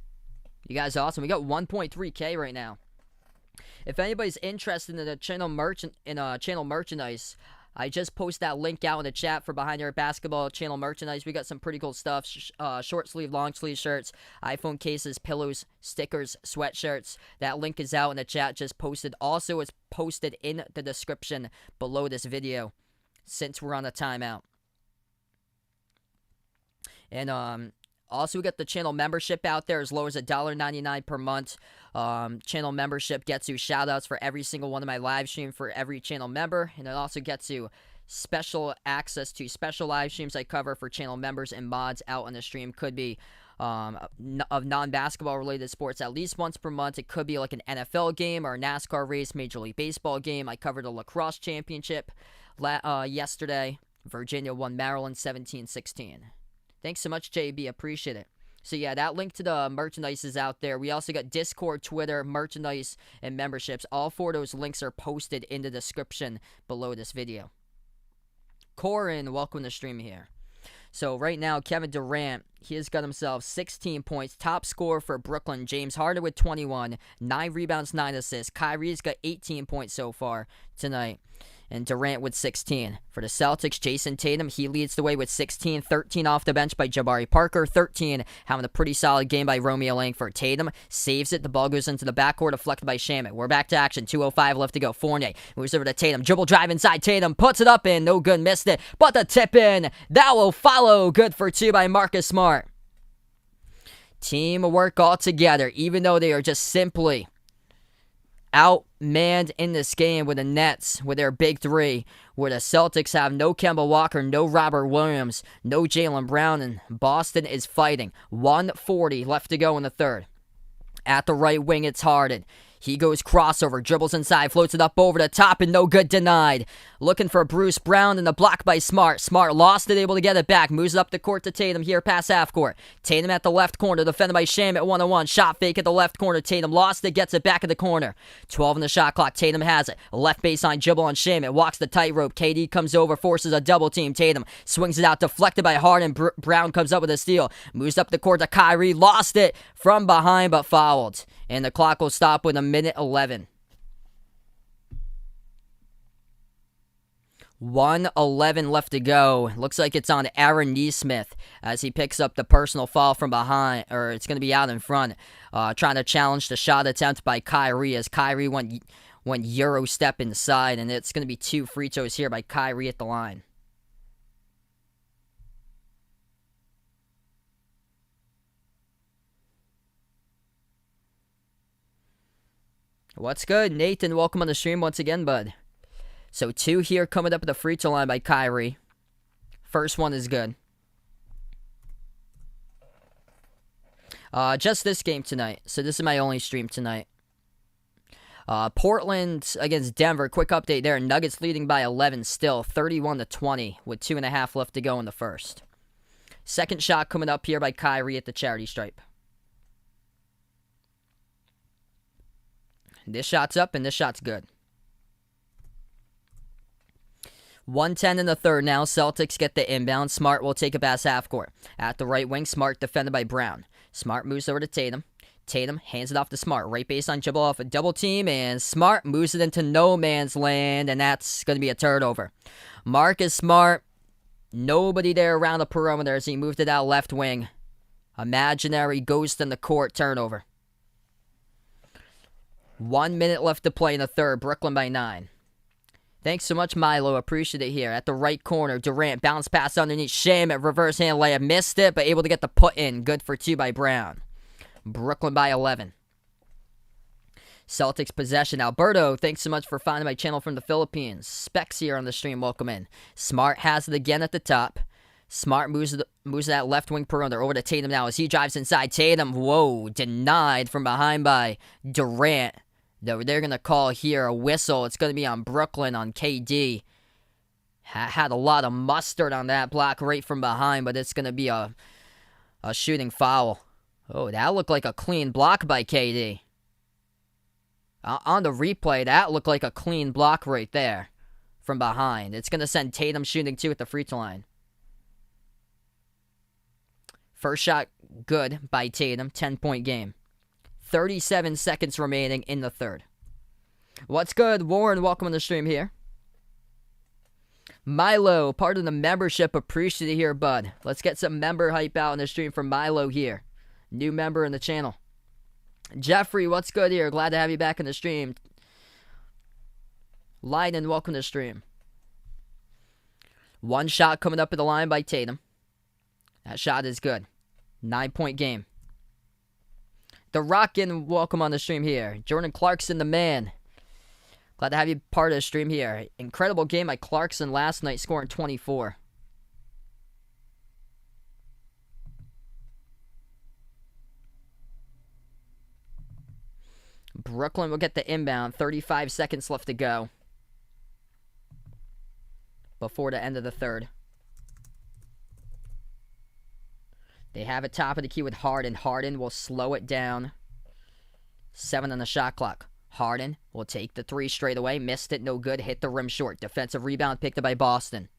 You guys are awesome. We got 1.3K right now. If anybody's interested in the channel merchandise, I just posted that link out in the chat for Behind Your Basketball channel merchandise. We got some pretty cool stuff. Short sleeve, long sleeve shirts, iPhone cases, pillows, stickers, sweatshirts. That link is out in the chat. Just posted. Also, it's posted in the description below this video since we're on a timeout. And also, we got the channel membership out there as low as $1.99 per month. Channel membership gets you shout-outs for every single one of my live streams for every channel member. And it also gets you special access to special live streams I cover for channel members and mods out on the stream. Could be of non-basketball related sports at least once per month. It could be like an NFL game or a NASCAR race, Major League Baseball game. I covered a lacrosse championship yesterday. Virginia won Maryland 17-16. Thanks so much, JB. Appreciate it. So, yeah, that link to the merchandise is out there. We also got Discord, Twitter, merchandise, and memberships. All 4 of those links are posted in the description below this video. Corin, welcome to the stream here. So, right now, Kevin Durant, he has got himself 16 points. Top scorer for Brooklyn, James Harden with 21. 9 rebounds, 9 assists. Kyrie's got 18 points so far tonight. And Durant with 16. For the Celtics, Jason Tatum, he leads the way with 16. 13 off the bench by Jabari Parker. 13 having a pretty solid game by Romeo Langford. Tatum saves it. The ball goes into the backcourt, deflected by Shamet. We're back to action. 2:05 left to go. Fournier moves over to Tatum. Dribble drive inside Tatum. Puts it up in. No good. Missed it. But the tip in. That will follow. Good for 2 by Marcus Smart. Teamwork all together, even though they are just simply outmanned in this game with the Nets with their big three, where the Celtics have no Kemba Walker, no Robert Williams, no Jaylen Brown, and Boston is fighting. 1:40 left to go in the third. At the right wing, it's Harden. He goes crossover, dribbles inside, floats it up over the top, and no good, denied. Looking for Bruce Brown, and the block by Smart. Smart lost it, able to get it back. Moves it up the court to Tatum here past half court. Tatum at the left corner, defended by Sham at 1-on-1. Shot fake at the left corner. Tatum lost it, gets it back in the corner. 12 on the shot clock. Tatum has it. Left baseline dribble on Sham. It walks the tightrope. KD comes over, forces a double team. Tatum swings it out, deflected by Harden. Brown comes up with a steal. Moves up the court to Kyrie. Lost it from behind, but fouled. And the clock will stop with 1:11. 1:11 left to go. Looks like it's on Aaron Neesmith as he picks up the personal foul from behind, or it's going to be out in front. Trying to challenge the shot attempt by Kyrie as Kyrie went Euro step inside, and it's going to be 2 free throws here by Kyrie at the line. What's good? Nathan, welcome on the stream once again, bud. So 2 here coming up at the free throw line by Kyrie. First one is good. Just this game tonight. So this is my only stream tonight. Portland against Denver. Quick update there. Nuggets leading by 11 still. 31-20 with 2.5 left to go in the first. Second shot coming up here by Kyrie at the charity stripe. This shot's up and this shot's good. 1:10 in the third now. Celtics get the inbound. Smart will take a pass half court. At the right wing, Smart defended by Brown. Smart moves over to Tatum. Tatum hands it off to Smart. Right baseline dribble off a double team, and Smart moves it into no man's land, and that's going to be a turnover. Marcus Smart, nobody there around the perimeter as he moved it out left wing. Imaginary ghost in the court turnover. 1 minute left to play in the third. Brooklyn by 9. Thanks so much, Milo. Appreciate it here. At the right corner, Durant. Bounce pass underneath. Shame at reverse hand layup. Missed it, but able to get the put in. Good for 2 by Brown. Brooklyn by 11. Celtics possession. Alberto, thanks so much for finding my channel from the Philippines. Specs here on the stream. Welcome in. Smart has it again at the top. Smart moves that left wing perimeter over to Tatum now as he drives inside. Tatum, whoa, denied from behind by Durant. They're going to call here a whistle. It's going to be on Brooklyn on KD. Had a lot of mustard on that block right from behind, but it's going to be a shooting foul. Oh, that looked like a clean block by KD. On the replay, that looked like a clean block right there from behind. It's going to send Tatum shooting 2 at the free throw line. First shot good by Tatum, 10-point game. 37 seconds remaining in the third. What's good, Warren? Welcome on the stream here. Milo, part of the membership. Appreciate it here, bud. Let's get some member hype out in the stream for Milo here. New member in the channel. Jeffrey, what's good here? Glad to have you back in the stream. Leiden, welcome to the stream. One shot coming up at the line by Tatum. That shot is good. 9-point game. The Rockin', welcome on the stream here. Jordan Clarkson, the man. Glad to have you part of the stream here. Incredible game by Clarkson last night, scoring 24. Brooklyn will get the inbound. 35 seconds left to go before the end of the third. They have it top of the key with Harden. Harden will slow it down. 7 on the shot clock. Harden will take the 3 straight away. Missed it, no good. Hit the rim short. Defensive rebound picked up by Boston.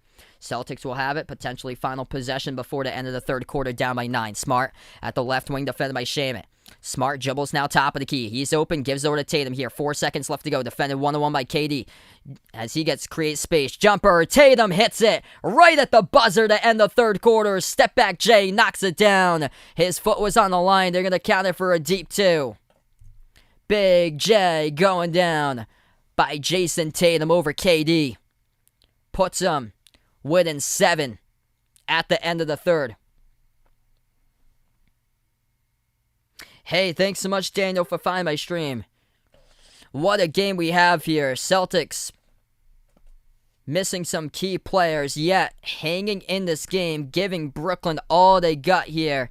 Celtics will have it. Potentially final possession before the end of the third quarter, down by 9. Smart at the left wing, defended by Shamet. Smart dribbles now top of the key. He's open, gives over to Tatum here. 4 seconds left to go. Defended 1-on-1 by KD. As he gets create space. Jumper. Tatum hits it right at the buzzer to end the third quarter. Step back Jay knocks it down. His foot was on the line. They're going to count it for a deep 2. Big J going down by Jason Tatum over KD. Puts him within 7 at the end of the third. Hey, thanks so much, Daniel, for finding my stream. What a game we have here. Celtics missing some key players, yet hanging in this game, giving Brooklyn all they got here.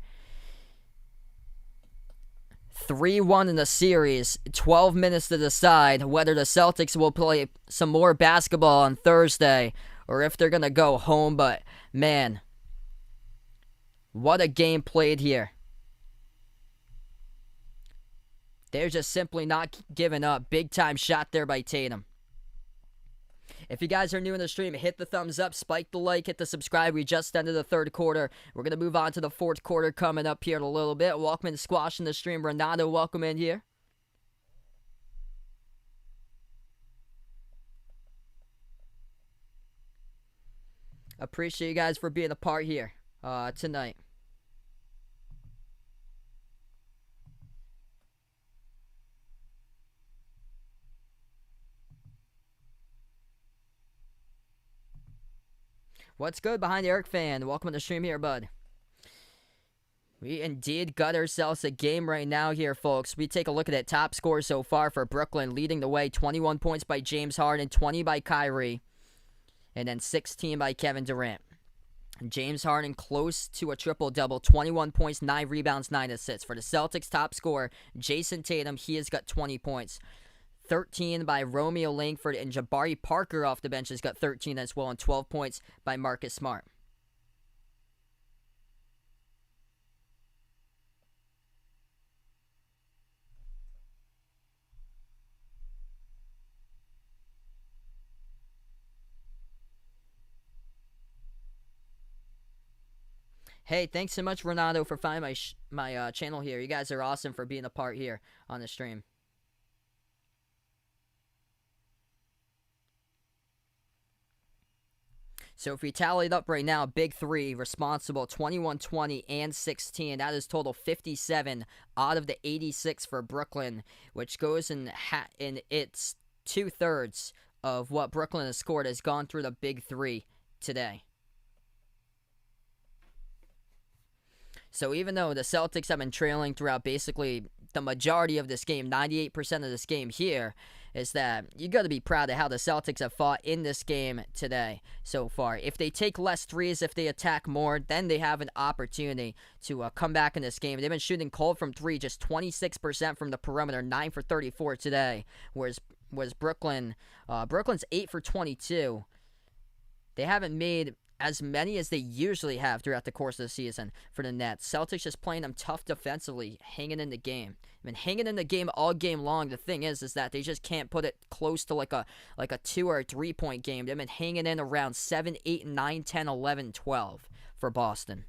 3-1 in the series, 12 minutes to decide whether the Celtics will play some more basketball on Thursday or if they're going to go home. But, man, what a game played here. They're just simply not giving up. Big time shot there by Tatum. If you guys are new in the stream, hit the thumbs up, spike the like, hit the subscribe. We just ended the third quarter. We're going to move on to the fourth quarter coming up here in a little bit. Welcome in Squash in the stream. Renato, welcome in here. Appreciate you guys for being a part here tonight. What's good behind Eric fan? Welcome to the stream here, bud. We indeed got ourselves a game right now here, folks. We take a look at that top score so far for Brooklyn, leading the way, 21 points by James Harden, 20 by Kyrie, and then 16 by Kevin Durant. James Harden close to a triple-double, 21 points, 9 rebounds, 9 assists. For the Celtics, top scorer, Jason Tatum, he has got 20 points. 13 by Romeo Langford, and Jabari Parker off the bench has got 13 as well, and 12 points by Marcus Smart. Hey, thanks so much, Renato, for finding my channel here. You guys are awesome for being a part here on the stream. So if we tally it up right now, big three responsible, 21, 20, and 16. That is total 57 out of the 86 for Brooklyn, which goes in its 2/3 of what Brooklyn has scored has gone through the big three today. So even though the Celtics have been trailing throughout basically the majority of this game, 98% of this game here, is that you got to be proud of how the Celtics have fought in this game today so far. If they take less threes, if they attack more, then they have an opportunity to come back in this game. They've been shooting cold from three, just 26% from the perimeter, 9 for 34 today, whereas Brooklyn's 8 for 22. They haven't made as many as they usually have throughout the course of the season for the Nets. Celtics just playing them tough defensively, hanging in the game. I mean, hanging in the game all game long. The thing is that they just can't put it close to like a 2 or a 3 point game. They've been hanging in around 7, 8, 9, 10, 11, 12 for Boston.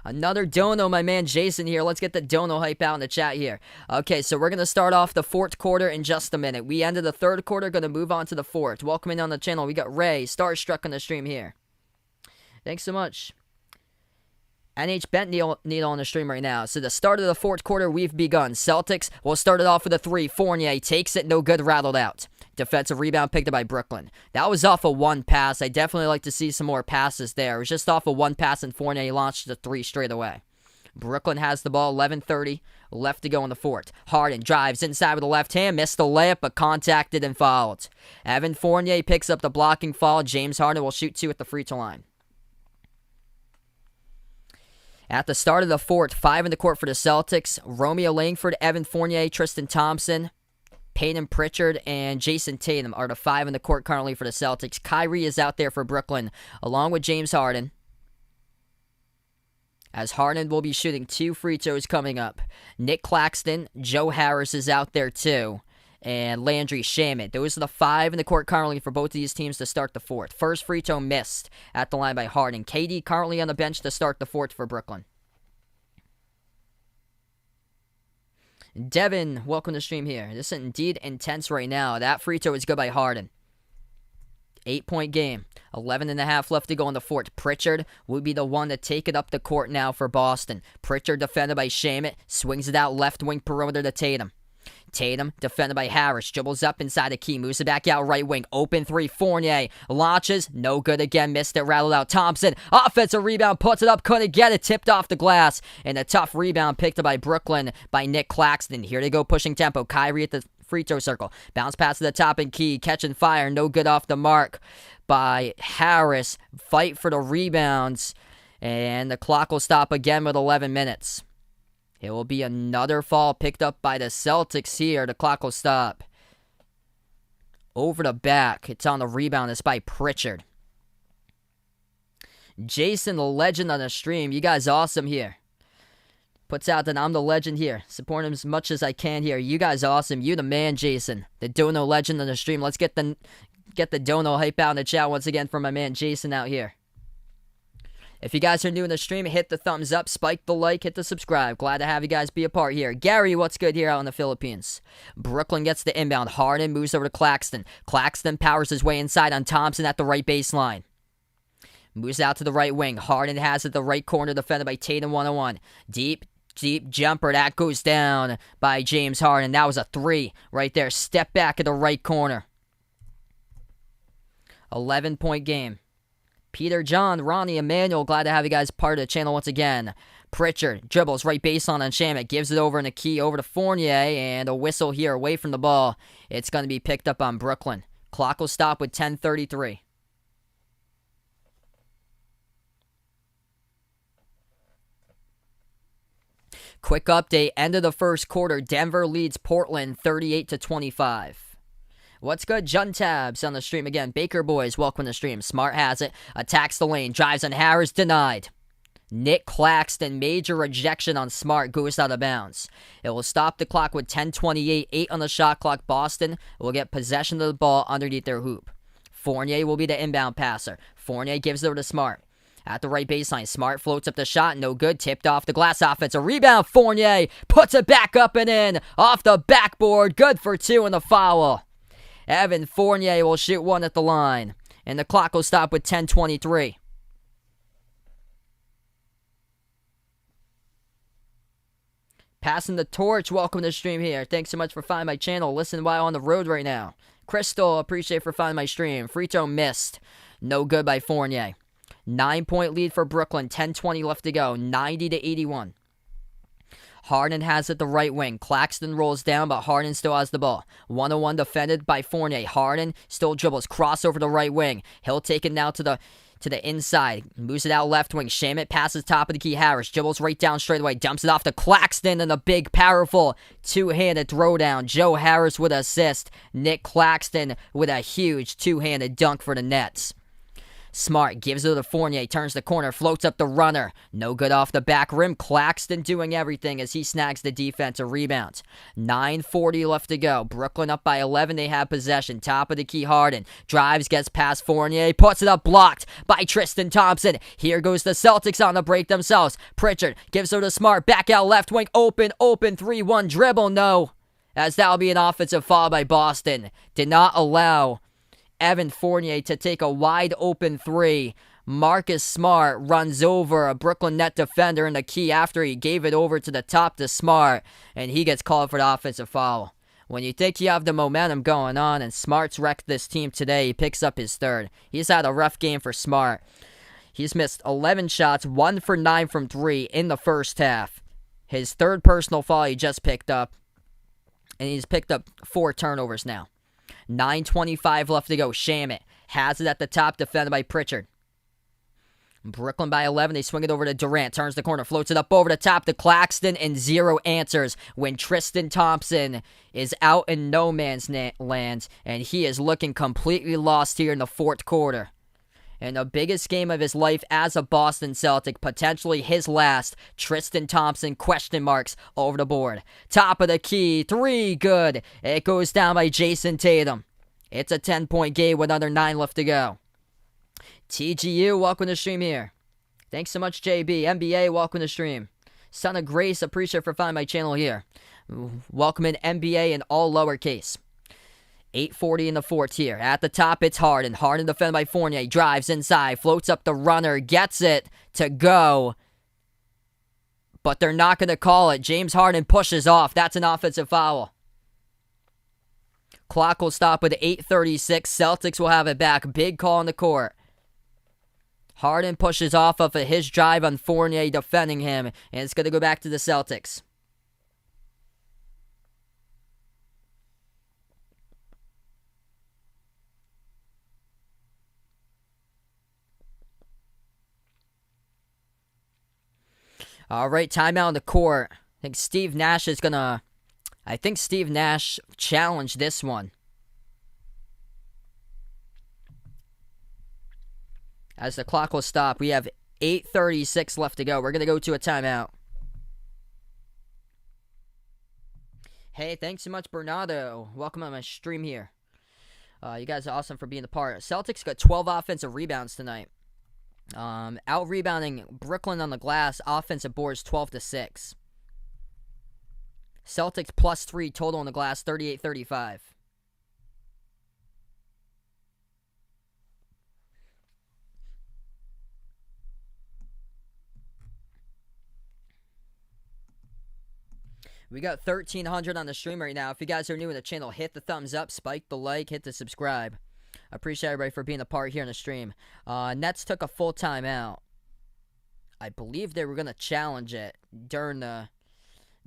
Another dono, my man Jason here. Let's get the dono hype out in the chat here. Okay, so we're going to start off the fourth quarter in just a minute. We ended the third quarter, going to move on to the fourth. Welcome in on the channel. We got Starstruck on the stream here. Thanks so much. NH Bent Needle on the stream right now. So the start of the fourth quarter, we've begun. Celtics will start it off with a three. Fournier takes it, no good, rattled out. Defensive rebound picked up by Brooklyn. That was off of one pass. I definitely like to see some more passes there. It was just off of one pass, and Fournier launched the three straight away. Brooklyn has the ball, 11:30 left to go in the fourth. Harden drives inside with the left hand, missed the layup, but contacted and fouled. Evan Fournier picks up the blocking foul. James Harden will shoot two at the free throw line. At the start of the fourth, 5 in the court for the Celtics. Romeo Langford, Evan Fournier, Tristan Thompson, Peyton Pritchard, and Jason Tatum are the 5 in the court currently for the Celtics. Kyrie is out there for Brooklyn, along with James Harden, as Harden will be shooting 2 free throws coming up. Nick Claxton, Joe Harris is out there too, and Landry Shamet. Those are the 5 in the court currently for both of these teams to start the fourth. First free throw missed at the line by Harden. KD currently on the bench to start the fourth for Brooklyn. Devin, welcome to the stream here. This is indeed intense right now. That free throw is good by Harden. 8-point game. 11.5 left to go in the fourth. Pritchard would be the one to take it up the court now for Boston. Pritchard defended by Shamet. Swings it out left wing perimeter to Tatum. Tatum, defended by Harris, dribbles up inside the key, moves it back out right wing, open three, Fournier, launches, no good again, missed it, rattled out, Thompson, offensive rebound, puts it up, couldn't get it, tipped off the glass, and a tough rebound picked up by Brooklyn by Nick Claxton. Here they go, pushing tempo, Kyrie at the free throw circle, bounce pass to the top and key, catching fire, no good off the mark by Harris, fight for the rebounds, and the clock will stop again with 11 minutes. It will be another foul picked up by the Celtics here. The clock will stop. Over the back. It's on the rebound. It's by Pritchard. Jason, the legend on the stream. You guys awesome here. Puts out that I'm the legend here. Support him as much as I can here. You guys awesome. You the man, Jason. The Dono legend on the stream. Let's get the Dono hype out in the chat once again for my man Jason out here. If you guys are new in the stream, hit the thumbs up, spike the like, hit the subscribe. Glad to have you guys be a part here. Gary, what's good here out in the Philippines? Brooklyn gets the inbound. Harden moves over to Claxton. Claxton powers his way inside on Thompson at the right baseline. Moves out to the right wing. Harden has it the right corner, defended by Tatum 101. Deep jumper. That goes down by James Harden. That was a 3 right there. Step back at the right corner. 11-point game. Peter, John, Ronnie, Emmanuel, glad to have you guys part of the channel once again. Pritchard dribbles right baseline on Shamet, gives it over in the key over to Fournier, and a whistle here away from the ball. It's going to be picked up on Brooklyn. Clock will stop with 10:33. Quick update, end of the first quarter, Denver leads Portland 38-25. What's good, Juntabs on the stream again. Baker Boys, welcome to the stream. Smart has it, attacks the lane, drives on Harris, denied. Nick Claxton, major rejection on Smart, goes out of bounds. It will stop the clock with 10:28, 8 on the shot clock. Boston will get possession of the ball underneath their hoop. Fournier will be the inbound passer. Fournier gives it over to Smart. At the right baseline, Smart floats up the shot, no good, tipped off the glass, offensive rebound, Fournier puts it back up and in, off the backboard, good for 2 in the foul. Evan Fournier will shoot 1 at the line, and the clock will stop with 10:23. Passing the torch, welcome to the stream here. Thanks so much for finding my channel. Listen while on the road right now. Crystal, appreciate for finding my stream. Free throw missed. No good by Fournier. 9-point lead for Brooklyn. 10:20 left to go. 90-81. Harden has it the right wing. Claxton rolls down, but Harden still has the ball. 1-on-1 defended by Fournier. Harden still dribbles. Cross over the right wing. He'll take it now to the inside. Moves it out left wing. Shamet passes top of the key. Harris dribbles right down straight away. Dumps it off to Claxton and a big, powerful two-handed throwdown. Joe Harris with an assist. Nick Claxton with a huge two-handed dunk for the Nets. Smart gives it to Fournier, turns the corner, floats up the runner. No good off the back rim. Claxton doing everything as he snags the defensive rebound. 9:40 left to go. Brooklyn up by 11. They have possession. Top of the key, Harden. Drives, gets past Fournier, puts it up, blocked by Tristan Thompson. Here goes the Celtics on the break themselves. Pritchard gives it to Smart. Back out left wing. Open. 3-1 dribble. No. As that'll be an offensive foul by Boston. Did not allow Evan Fournier to take a wide open 3. Marcus Smart runs over a Brooklyn Net defender in the key after he gave it over to the top to Smart, and he gets called for the offensive foul. When you think you have the momentum going on, and Smart's wrecked this team today, he picks up his third. He's had a rough game for Smart. He's missed 11 shots, 1 for 9 from 3 in the first half. His third personal foul he just picked up, and he's picked up 4 turnovers now. 9:25 left to go. Shamet has it at the top, defended by Pritchard. Brooklyn by 11. They swing it over to Durant. Turns the corner, floats it up over the top to Claxton, and 0 answers when Tristan Thompson is out in no man's land, and he is looking completely lost here in the fourth quarter. In the biggest game of his life as a Boston Celtic, potentially his last, Tristan Thompson, question marks over the board. Top of the key, 3, good. It goes down by Jason Tatum. It's a 10-point game with under 9 left to go. TGU, welcome to the stream here. Thanks so much, JB. NBA, welcome to the stream. Son of Grace, appreciate for finding my channel here. Welcome in NBA in all lowercase. 8:40 in the fourth here. At the top, it's Harden. Harden defended by Fournier. Drives inside. Floats up the runner. Gets it to go. But they're not going to call it. James Harden pushes off. That's an offensive foul. Clock will stop with 8:36. Celtics will have it back. Big call on the court. Harden pushes off of his drive on Fournier defending him. And it's going to go back to the Celtics. All right, timeout on the court. I think Steve Nash challenged this one. As the clock will stop, we have 8:36 left to go. We're going to go to a timeout. Hey, thanks so much, Bernardo. Welcome on my stream here. You guys are awesome for being a part. Celtics got 12 offensive rebounds tonight. Out-rebounding Brooklyn on the glass. Offensive boards 12-6. Celtics +3 total on the glass, 38-35. We got 1,300 on the stream right now. If you guys are new to the channel, hit the thumbs up, spike the like, hit the subscribe. I appreciate everybody for being a part here in the stream. Nets took a full timeout. I believe they were going to challenge it during the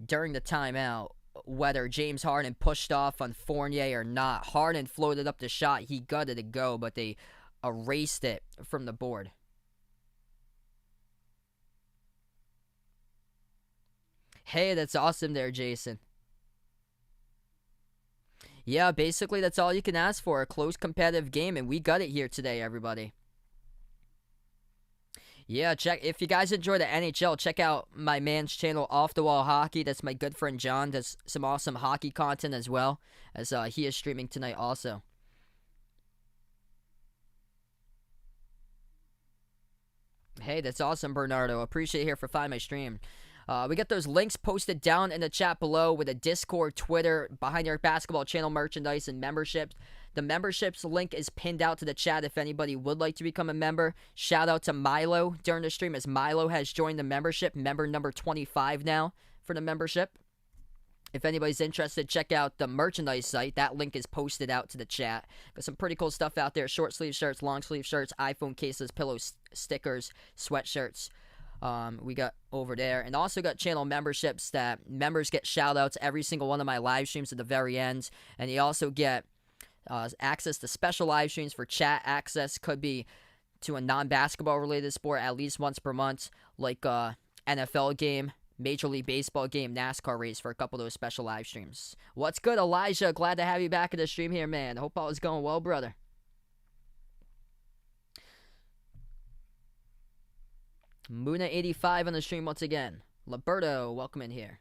timeout, whether James Harden pushed off on Fournier or not. Harden floated up the shot. He gutted to go, but they erased it from the board. Hey, that's awesome there, Jason. Yeah, basically that's all you can ask for. A close competitive game, and we got it here today, everybody. Yeah, check if you guys enjoy the NHL, check out my man's channel, Off the Wall Hockey. That's my good friend John. Does some awesome hockey content as well, as he is streaming tonight also. Hey, that's awesome, Bernardo. Appreciate it here for finding my stream. We got those links posted down in the chat below with a Discord, Twitter, Behind Your Basketball channel merchandise, and memberships. The memberships link is pinned out to the chat if anybody would like to become a member. Shout out to Milo during the stream, as Milo has joined the membership, member number 25 now for the membership. If anybody's interested, check out the merchandise site. That link is posted out to the chat. Got some pretty cool stuff out there. Short sleeve shirts, long sleeve shirts, iPhone cases, pillows, stickers, sweatshirts. We got over there, and also got channel memberships that members get shout outs every single one of my live streams at the very end, and you also get access to special live streams for chat access. Could be to a non-basketball related sport at least once per month, like NFL game, Major League Baseball game, NASCAR race, for a couple of those special live streams. What's good, Elijah? Glad to have you back in the stream here, man. Hope all is going well, brother. Muna85 on the stream once again. Liberto, welcome in here.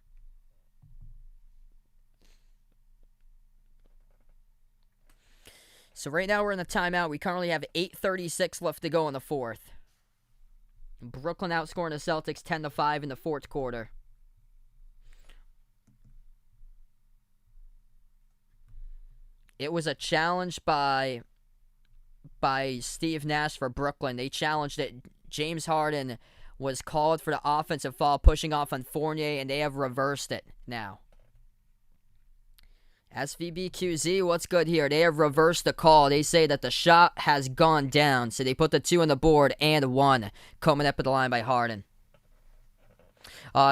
So right now we're in the timeout. We currently have 8:36 left to go in the fourth. Brooklyn outscoring the Celtics 10-5 in the fourth quarter. It was a challenge by Steve Nash for Brooklyn. They challenged it. James Harden was called for the offensive foul, pushing off on Fournier, and they have reversed it now. SVBQZ, what's good here? They have reversed the call. They say that the shot has gone down, so they put the 2 on the board and 1 coming up at the line by Harden.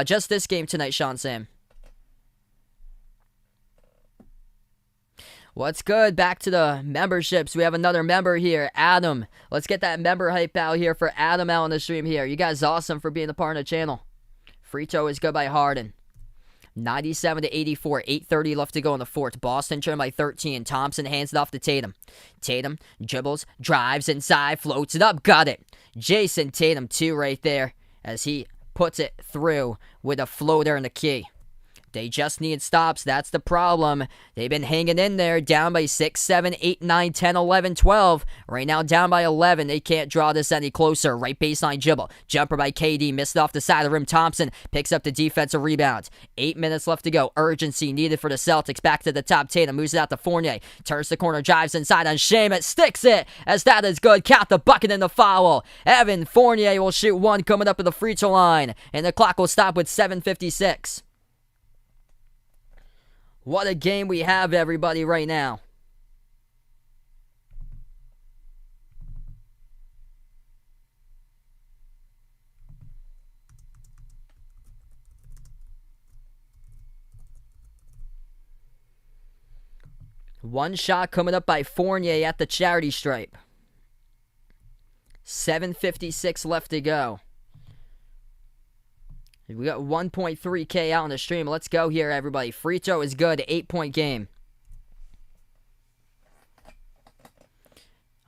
Just this game tonight, Sean Sam. What's good? Back to the memberships. We have another member here, Adam. Let's get that member hype out here for Adam out on the stream here. You guys awesome for being a part of the channel. Free throw is good by Harden. 97-84, 8:30 left to go in the fourth. Boston turned by 13. Thompson hands it off to Tatum. Tatum dribbles, drives inside, floats it up, got it. Jason Tatum, 2 right there, as he puts it through with a floater in the key. They just need stops. That's the problem. They've been hanging in there, down by 6, 7, 8, 9, 10, 11, 12. Right now, down by 11. They can't draw this any closer. Right baseline dribble. Jumper by KD. Missed off the side of the rim. Thompson picks up the defensive rebound. 8 minutes left to go. Urgency needed for the Celtics. Back to the top. Tatum moves it out to Fournier. Turns the corner. Drives inside on Shamet. Sticks it, as that is good. Count the bucket and the foul. Evan Fournier will shoot 1 coming up at the free throw line. And the clock will stop with 7:56. What a game we have, everybody, right now. One shot coming up by Fournier at the charity stripe. 7:56 left to go. We got 1.3K out on the stream. Let's go here, everybody. Free throw is good. 8-point game.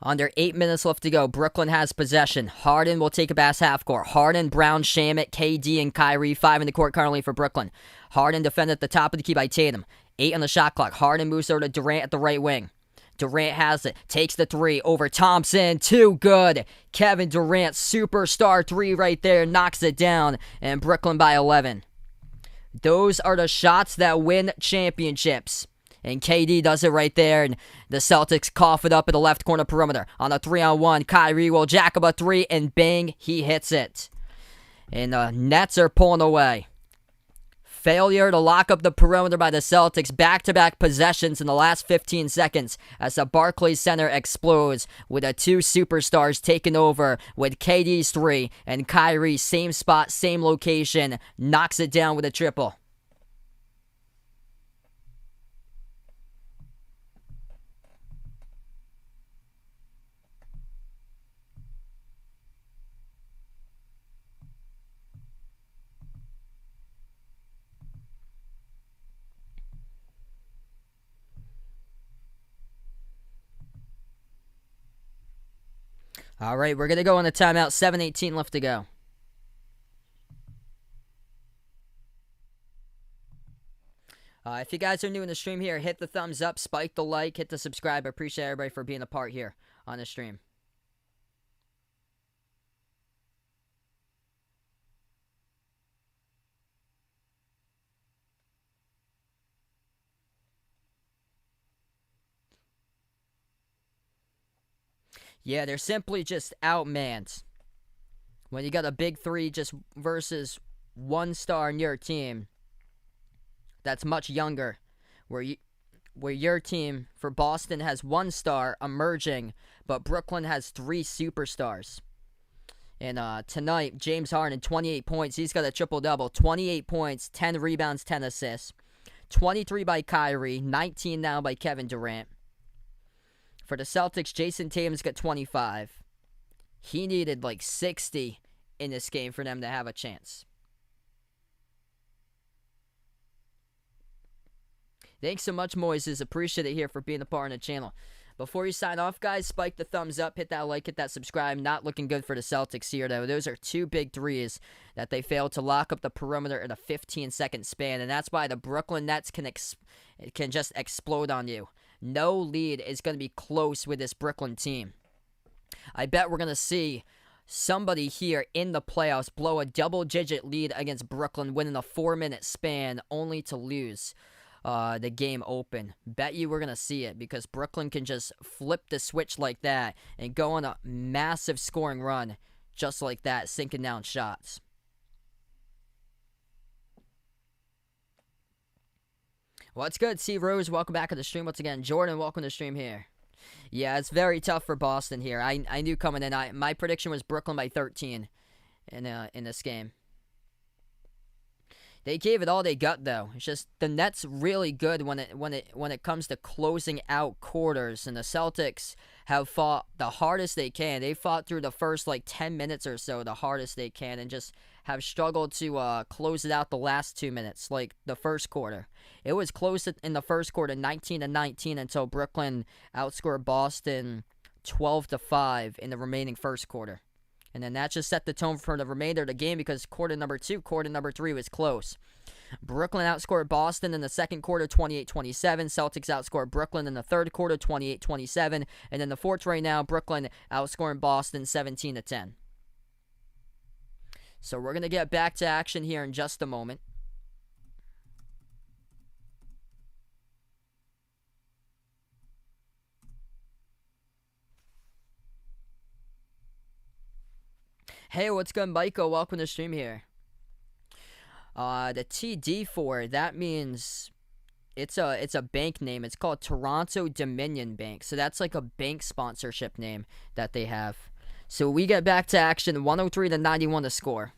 Under 8 minutes left to go. Brooklyn has possession. Harden will take a pass half court. Harden, Brown, Shamet, KD, and Kyrie. 5 in the court currently for Brooklyn. Harden defended at the top of the key by Tatum. 8 on the shot clock. Harden moves over to Durant at the right wing. Durant has it. Takes the 3 over Thompson. Too good. Kevin Durant, superstar 3 right there. Knocks it down. And Brooklyn by 11. Those are the shots that win championships. And KD does it right there. And the Celtics cough it up at the left corner perimeter. On a 3-on-1, Kyrie will jack up a 3. And bang, he hits it. And the Nets are pulling away. Failure to lock up the perimeter by the Celtics. Back-to-back possessions in the last 15 seconds as the Barclays Center explodes with the two superstars taking over with KD's three and Kyrie, same spot, same location, knocks it down with a triple. All right, we're going to go on a timeout. 7:18 left to go. If you guys are new in the stream here, hit the thumbs up, spike the like, hit the subscribe. I appreciate everybody for being a part here on the stream. Yeah, they're simply just outmanned. When you got a big three just versus one star in your team that's much younger, where your team for Boston has one star emerging, but Brooklyn has three superstars. And tonight, James Harden, 28 points. He's got a triple-double. 28 points, 10 rebounds, 10 assists. 23 by Kyrie, 19 now by Kevin Durant. For the Celtics, Jason Tatum's got 25. He needed like 60 in this game for them to have a chance. Thanks so much, Moises. Appreciate it here for being a part of the channel. Before you sign off, guys, spike the thumbs up, hit that like, hit that subscribe. Not looking good for the Celtics here, though. Those are two big threes that they failed to lock up the perimeter in a 15-second span, and that's why the Brooklyn Nets can just explode on you. No lead is going to be close with this Brooklyn team. I bet we're going to see somebody here in the playoffs blow a double-digit lead against Brooklyn, winning a 4-minute span, only to lose the game open. Bet you we're going to see it, because Brooklyn can just flip the switch like that and go on a massive scoring run just like that, sinking down shots. What's good, C. Rose? Welcome back to the stream once again. Jordan, welcome to the stream here. Yeah, it's very tough for Boston here. I knew coming in. My prediction was Brooklyn by 13 in this game. They gave it all they got, though. It's just the Nets really good when it comes to closing out quarters, and the Celtics have fought the hardest they can. They fought through the first 10 minutes or so the hardest they can, and just have struggled to close it out the last 2 minutes, like the first quarter. It was close in the first quarter, 19-19, until Brooklyn outscored Boston 12-5 in the remaining first quarter. And then that just set the tone for the remainder of the game, because quarter number 2, quarter number 3 was close. Brooklyn outscored Boston in the second quarter 28-27. Celtics outscored Brooklyn in the third quarter 28-27. And in the fourth right now, Brooklyn outscoring Boston 17-10. So we're going to get back to action here in just a moment. Hey, what's good, Michael? Welcome to the stream here. The TD4, that means it's a bank name. It's called Toronto Dominion Bank. So that's like a bank sponsorship name that they have. So we get back to action, 103-91 to score.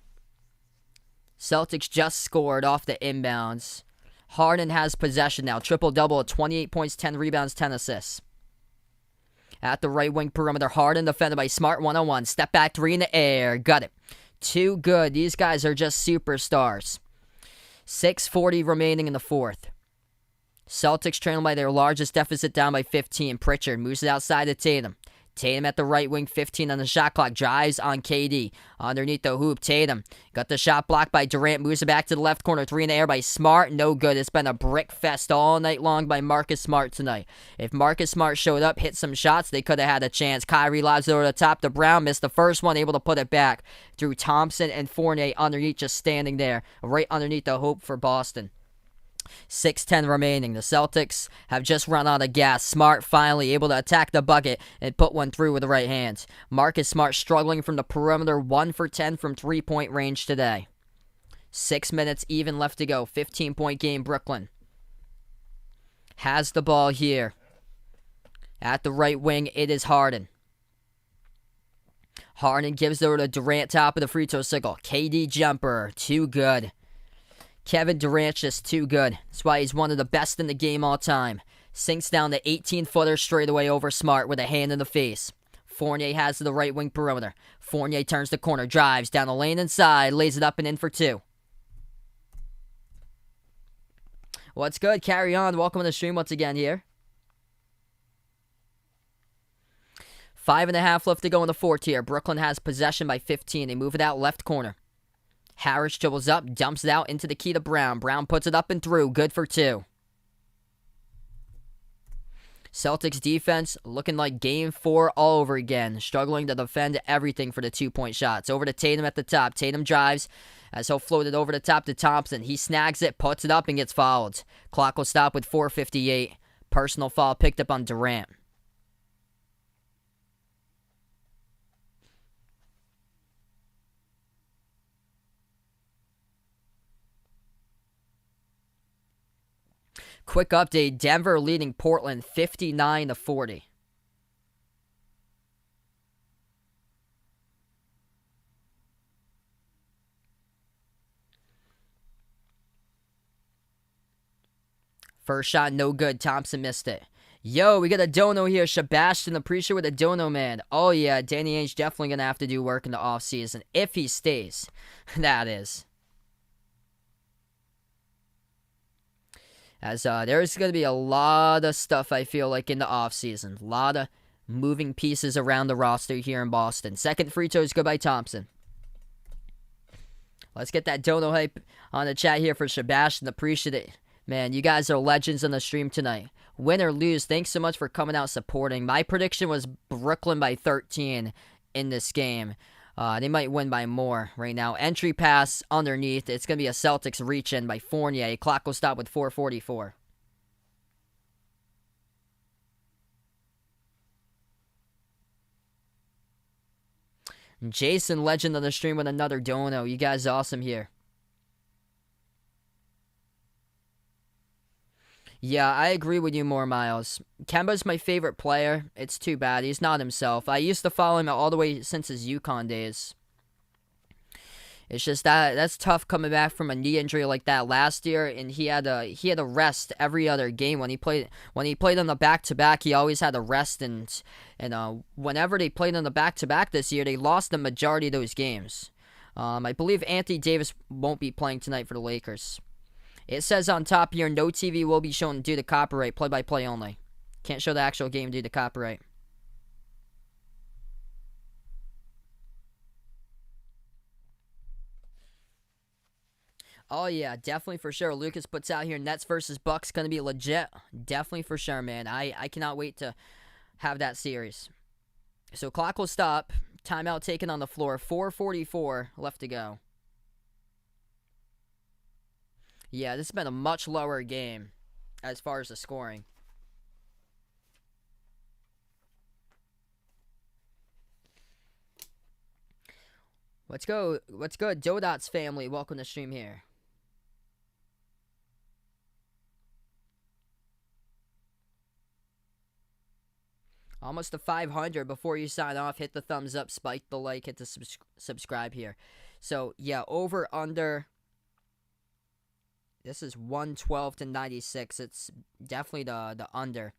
Celtics just scored off the inbounds. Harden has possession now. Triple-double, 28 points, 10 rebounds, 10 assists. At the right wing perimeter, Harden defended by Smart, 1-on-1. Step back, 3 in the air. Got it. Too good. These guys are just superstars. 6:40 remaining in the fourth. Celtics trailing by their largest deficit, down by 15. Pritchard moves it outside to Tatum. Tatum at the right wing, 15 on the shot clock. Drives on KD. Underneath the hoop, Tatum got the shot blocked by Durant. Moves it back to the left corner. 3 in the air by Smart. No good. It's been a brick fest all night long by Marcus Smart tonight. If Marcus Smart showed up, hit some shots, they could have had a chance. Kyrie lobs it over the top to Brown. Missed the first one. Able to put it back through Thompson and Fournier underneath, just standing there. Right underneath the hoop for Boston. 6:10 remaining. The Celtics have just run out of gas. Smart finally able to attack the bucket and put one through with the right hand. Marcus Smart struggling from the perimeter, 1 for 10 from 3-point range today. 6 minutes even left to go. 15-point game, Brooklyn. Has the ball here. At the right wing, it is Harden. Harden gives it over to Durant, top of the free throw circle. KD jumper, too good. Kevin Durant just too good. That's why he's one of the best in the game all time. Sinks down the 18-footer straight away over Smart with a hand in the face. Fournier has the right wing perimeter. Fournier turns the corner, drives down the lane inside, lays it up and in for two. What's good? Carry on. Welcome to the stream once again here. 5.5 left to go in the fourth here. Brooklyn has possession by 15. They move it out left corner. Harris dribbles up, dumps it out into the key to Brown. Brown puts it up and through. Good for two. Celtics defense looking like game 4 all over again. Struggling to defend everything for the 2-point shots. Over to Tatum at the top. Tatum drives as he'll float it over the top to Thompson. He snags it, puts it up, and gets fouled. Clock will stop with 4:58. Personal foul picked up on Durant. Quick update, Denver leading Portland 59-40. First shot, no good. Thompson missed it. Yo, we got a dono here. Sebastian, appreciate with a dono, man. Oh, yeah, Danny Ainge definitely going to have to do work in the offseason. If he stays. That is. As there's going to be a lot of stuff, I feel like, in the offseason. A lot of moving pieces around the roster here in Boston. Second free throw is good by Thompson. Let's get that dono hype on the chat here for Sebastian. Appreciate it. Man, you guys are legends on the stream tonight. Win or lose, thanks so much for coming out supporting. My prediction was Brooklyn by 13 in this game. They might win by more right now. Entry pass underneath. It's going to be a Celtics reach-in by Fournier. Clock will stop with 4:44. Jason, legend on the stream with another dono. You guys are awesome here. Yeah, I agree with you more, Miles. Kemba's my favorite player. It's too bad. He's not himself. I used to follow him all the way since his UConn days. It's just that's tough coming back from a knee injury like that last year, and he had a rest every other game when he played on the back-to-back. He always had a rest, and whenever they played on the back-to-back this year, they lost the majority of those games. I believe Anthony Davis won't be playing tonight for the Lakers. It says on top here, no TV will be shown due to copyright, play-by-play only. Can't show the actual game due to copyright. Oh, yeah, definitely for sure. Lucas puts out here, Nets versus Bucks, going to be legit. Definitely for sure, man. I cannot wait to have that series. So clock will stop. Timeout taken on the floor. 4:44 left to go. Yeah, this has been a much lower game as far as the scoring. Let's go. Dodot's family. Welcome to stream here. Almost to 500. Before you sign off, hit the thumbs up, spike the like, hit the subscribe here. So, yeah, over, under. This is 112 to 96. It's definitely the under.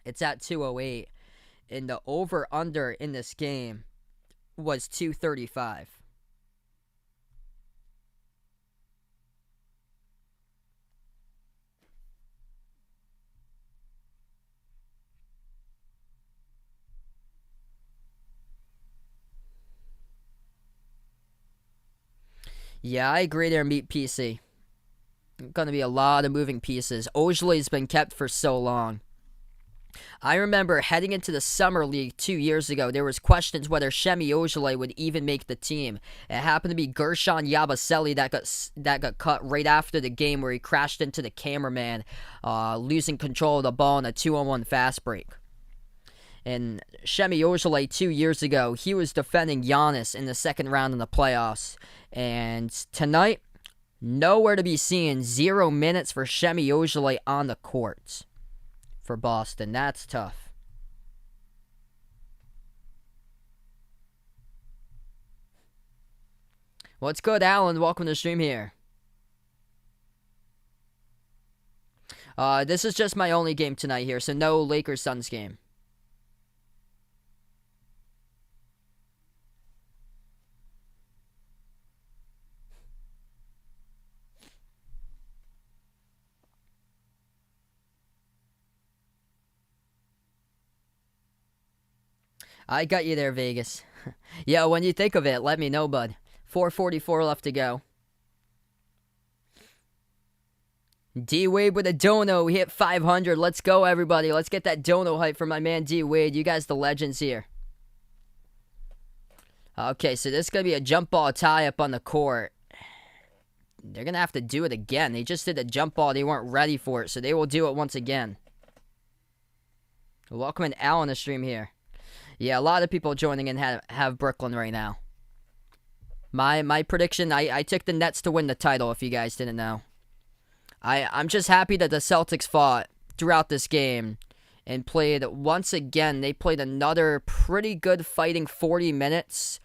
It's at 208. And the over-under in this game was 235. Yeah, I agree there, Meat PC. Going to be a lot of moving pieces. Ojeley's been kept for so long. I remember heading into the Summer League 2 years ago, there was questions whether Semi Ojeley would even make the team. It happened to be Gershon Yabusele that got cut right after the game where he crashed into the cameraman, losing control of the ball in a 2-on-1 fast break. And Semi Ojeley 2 years ago, he was defending Giannis in the second round in the playoffs. And tonight, Nowhere to be seen. 0 minutes for Semi Ojeleye on the court for Boston. That's tough. What's good, Alan? Welcome to the stream here. This is just my only game tonight here, so no Lakers-Suns game. I got you there, Vegas. Yeah, when you think of it, let me know, bud. 4:44 left to go. D-Wade with a dono. He hit 500. Let's go, everybody. Let's get that dono hype for my man D-Wade. You guys the legends here. Okay, so this is going to be a jump ball tie-up on the court. They're going to have to do it again. They just did a jump ball. They weren't ready for it, so they will do it once again. Welcome in Al on the stream here. Yeah, a lot of people joining in have Brooklyn right now. My prediction, I took the Nets to win the title, if you guys didn't know. I'm just happy that the Celtics fought throughout this game and played, once again, they played another pretty good fighting 40 minutes.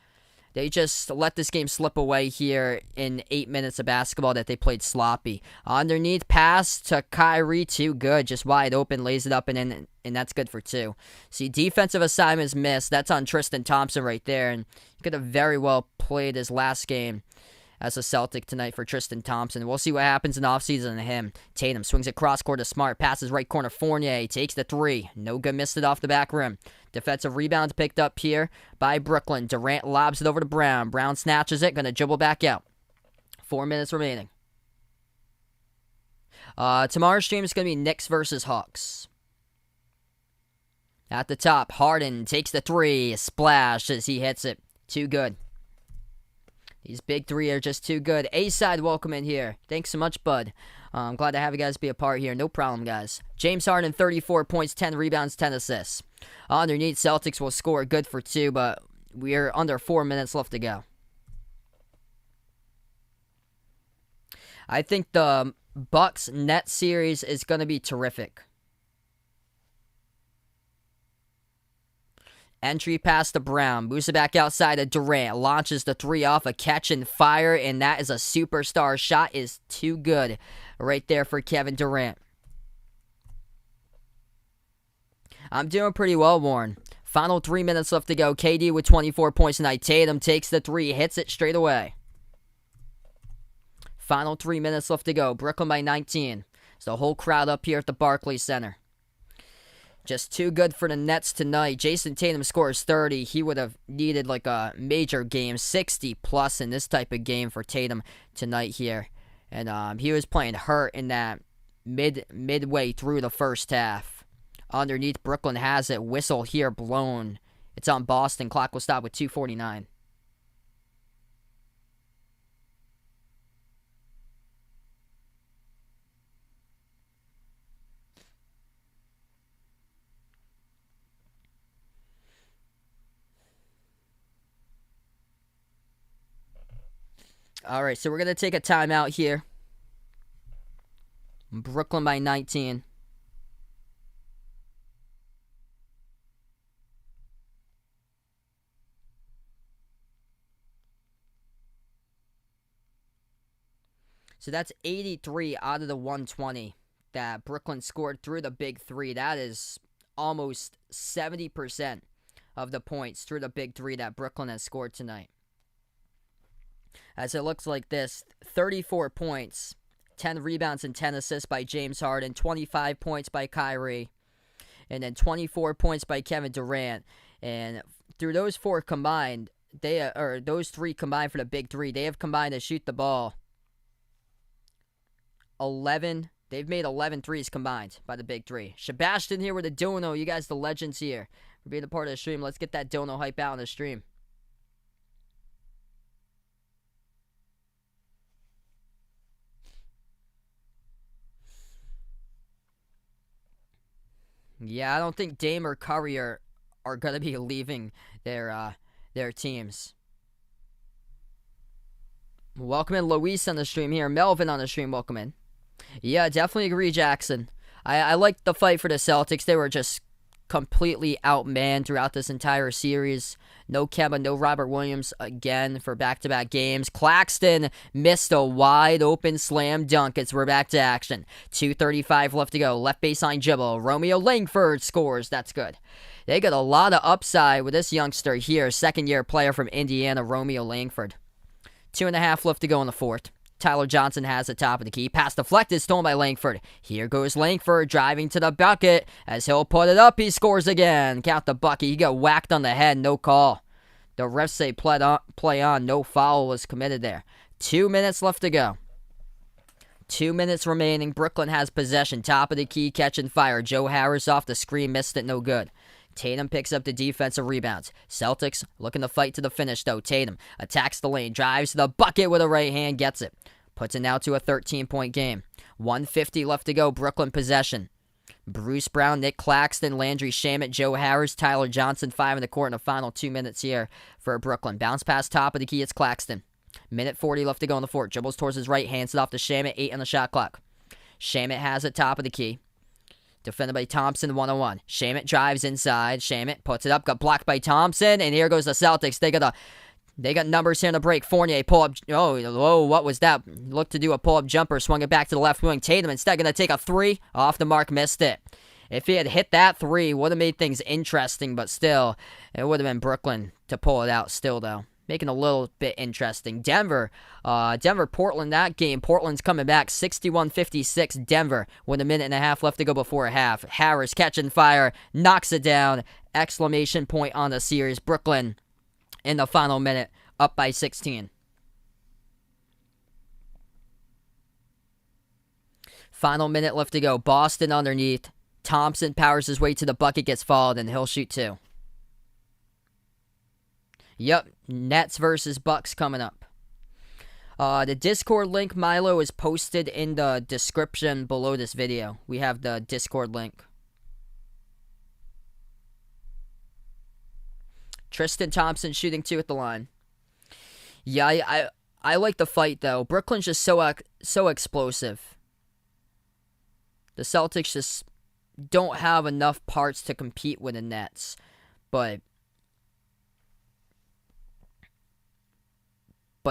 They just let this game slip away here in 8 minutes of basketball that they played sloppy. Underneath pass to Kyrie, too good. Just wide open, lays it up, and that's good for 2. See, defensive assignments missed. That's on Tristan Thompson right there. And he could have very well played his last game as a Celtic tonight for Tristan Thompson. We'll see what happens in the offseason to him. Tatum swings it cross-court to Smart. Passes right corner. Fournier takes the 3. No good. Missed it off the back rim. Defensive rebounds picked up here by Brooklyn. Durant lobs it over to Brown. Brown snatches it. Going to dribble back out. 4 minutes remaining. Tomorrow's stream is going to be Knicks versus Hawks. At the top, Harden takes the 3. Splash as he hits it. Too good. These big 3 are just too good. A-side, welcome in here. Thanks so much, bud. I'm glad to have you guys be a part here. No problem, guys. James Harden, 34 points, 10 rebounds, 10 assists. Underneath, Celtics will score good for 2, but we're under 4 minutes left to go. I think the Bucks-Nets series is going to be terrific. Entry pass to Brown. Moves it back outside to Durant. Launches the 3 off a catch and fire, and that is a superstar shot. Is too good right there for Kevin Durant. I'm doing pretty well, Warren. Final 3 minutes left to go. KD with 24 points tonight. Tatum takes the 3. Hits it straight away. Final 3 minutes left to go. Brooklyn by 19. It's the whole crowd up here at the Barclays Center. Just too good for the Nets tonight. Jason Tatum scores 30. He would have needed like a major game, 60 plus in this type of game for Tatum tonight here. And he was playing hurt in that midway through the first half. Underneath, Brooklyn has it. Whistle here blown. It's on Boston. Clock will stop with 2:49. All right, so we're going to take a timeout here. Brooklyn by 19. So that's 83 out of the 120 that Brooklyn scored through the big 3. That is almost 70% of the points through the big 3 that Brooklyn has scored tonight. As it looks like this, 34 points, 10 rebounds and 10 assists by James Harden, 25 points by Kyrie, and then 24 points by Kevin Durant. And through those 4 combined, those 3 combined for the big 3, they have combined to shoot the ball 11. They've made 11 threes combined by the big 3. Sebastian here with a dono. You guys the legends here. For being a part of the stream. Let's get that dono hype out on the stream. Yeah, I don't think Dame or Curry are going to be leaving their teams. Welcome in Luis on the stream here. Melvin on the stream, welcome in. Yeah, definitely agree, Jackson. I liked the fight for the Celtics. They were just completely outmanned throughout this entire series. No Kemba, no Robert Williams again for back-to-back games. Claxton missed a wide-open slam dunk as we're back to action. 2:35 left to go. Left baseline dribble. Romeo Langford scores. That's good. They got a lot of upside with this youngster here. Second-year player from Indiana, Romeo Langford. 2.5 left to go in the fourth. Tyler Johnson has the top of the key. Pass deflected, stolen by Langford. Here goes Langford driving to the bucket. As he'll put it up, he scores again. Count the bucket. He got whacked on the head, no call. The refs say play on. No foul was committed there. 2 minutes left to go. 2 minutes remaining. Brooklyn has possession. Top of the key, catch and fire. Joe Harris off the screen, missed it, no good. Tatum picks up the defensive rebounds. Celtics looking to fight to the finish, though. Tatum attacks the lane, drives to the bucket with a right hand, gets it. Puts it now to a 13-point game. 1:50 left to go. Brooklyn possession. Bruce Brown, Nick Claxton, Landry Shamet, Joe Harris, Tyler Johnson, 5 in the court in the final 2 minutes here for Brooklyn. Bounce pass top of the key, it's Claxton. Minute 40 left to go in the fourth. Dribbles towards his right, hands it off to Shamet, 8 on the shot clock. Shamet has it top of the key. Defended by Thompson, 1-on-1. Shamet drives inside. Shamet puts it up, got blocked by Thompson, and here goes the Celtics. They got numbers here in the break. Fournier pull up. Oh, what was that? Looked to do a pull up jumper, swung it back to the left wing. Tatum instead going to take a three. Off the mark, missed it. If he had hit that three, would have made things interesting, but still, it would have been Brooklyn to pull it out still, though. Making a little bit interesting. Denver, Portland, that game. Portland's coming back 61-56. Denver with a minute and a half left to go before half. Harris catching fire, knocks it down. Exclamation point on the series. Brooklyn in the final minute, up by 16. Final minute left to go. Boston underneath. Thompson powers his way to the bucket, gets fouled, and he'll shoot two. Yep, Nets versus Bucks coming up. The Discord link, Milo, is posted in the description below this video. We have the Discord link. Tristan Thompson shooting two at the line. Yeah, I like the fight, though. Brooklyn's just so explosive. The Celtics just don't have enough parts to compete with the Nets. But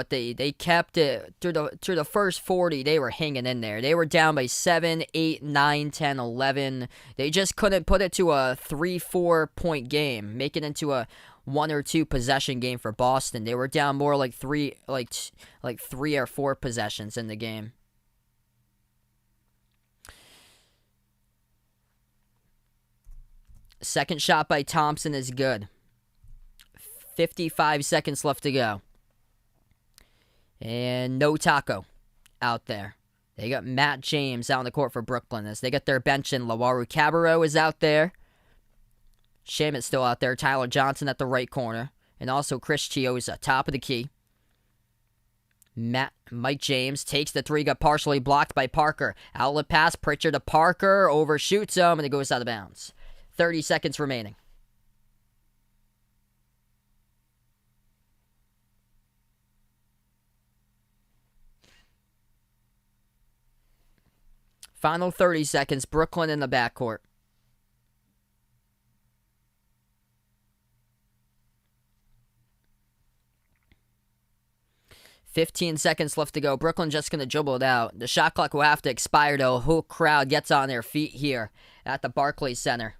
they kept it through the first 40. They were hanging in there. They were down by 7, 8, 9, 10, 11. They just couldn't put it to a 3-4 point game, make it into a 1 or 2 possession game for Boston. They were down more like 3 or 4 possessions in the game. Second shot by Thompson is good. 55 seconds left to go. And no Taco out there. They got Matt James out on the court for Brooklyn as they got their bench in. Lawaru Cabarro is out there. Shamit's still out there. Tyler Johnson at the right corner. And also Chris Chioza, top of the key. Mike James takes the three, got partially blocked by Parker. Outlet pass, Pritchard to Parker, overshoots him, and it goes out of bounds. 30 seconds remaining. Final 30 seconds. Brooklyn in the backcourt. $15 seconds left to go. Brooklyn just going to dribble it out. The shot clock will have to expire, though. Whole crowd gets on their feet here at the Barclays Center.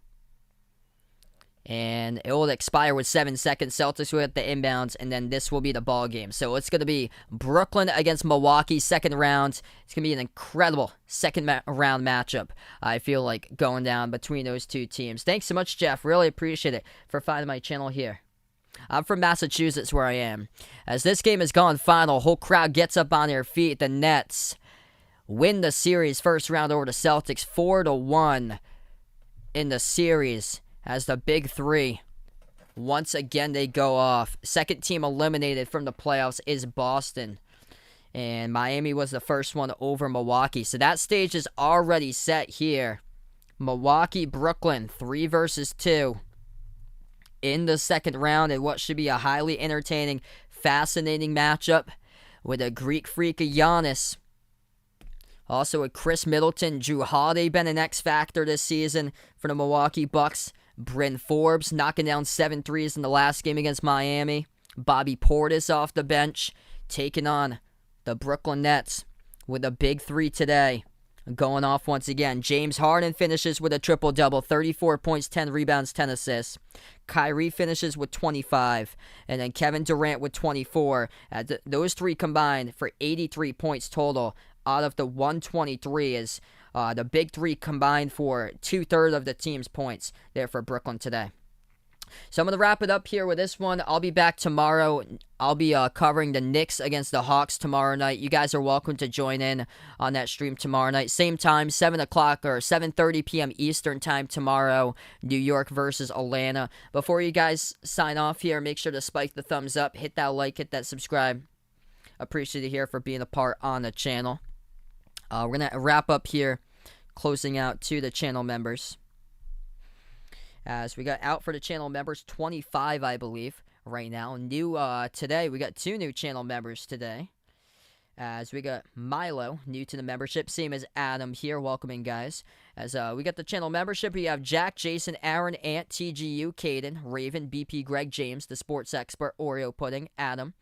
And it will expire with 7 seconds. Celtics will hit the inbounds, and then this will be the ball game. So it's going to be Brooklyn against Milwaukee, second round. It's going to be an incredible second round matchup, I feel like, going down between those two teams. Thanks so much, Jeff. Really appreciate it for finding my channel here. I'm from Massachusetts, where I am. As this game has gone final, whole crowd gets up on their feet. The Nets win the series first round over the Celtics, 4-1 in the series. As the big three, once again, they go off. Second team eliminated from the playoffs is Boston. And Miami was the first one over Milwaukee. So that stage is already set here. Milwaukee, Brooklyn, 3 versus 2. In the second round in what should be a highly entertaining, fascinating matchup. with a Greek freak of Giannis. Also with Chris Middleton, Drew Holiday been an X factor this season for the Milwaukee Bucks. Bryn Forbes knocking down 7 threes in the last game against Miami. Bobby Portis off the bench, taking on the Brooklyn Nets with a big 3 today. Going off once again. James Harden finishes with a triple-double, 34 points, 10 rebounds, 10 assists. Kyrie finishes with 25. And then Kevin Durant with 24. Those 3 combined for 83 points total out of the 123 is the big 3 combined for 2/3 of the team's points there for Brooklyn today. So I'm going to wrap it up here with this one. I'll be back tomorrow. I'll be covering the Knicks against the Hawks tomorrow night. You guys are welcome to join in on that stream tomorrow night. Same time, 7 o'clock or 7:30 p.m. Eastern time tomorrow. New York versus Atlanta. Before you guys sign off here, make sure to spike the thumbs up. Hit that like, hit that subscribe. Appreciate you here for being a part on the channel. We're going to wrap up here, closing out to the channel members. As we got out for the channel members, 25, I believe, right now. New today, we got 2 new channel members today. As we got Milo, new to the membership, same as Adam here, welcoming guys. As we got the channel membership, we have Jack, Jason, Aaron, Ant, TGU, Caden, Raven, BP, Greg, James, the sports expert, Oreo Pudding, Adam,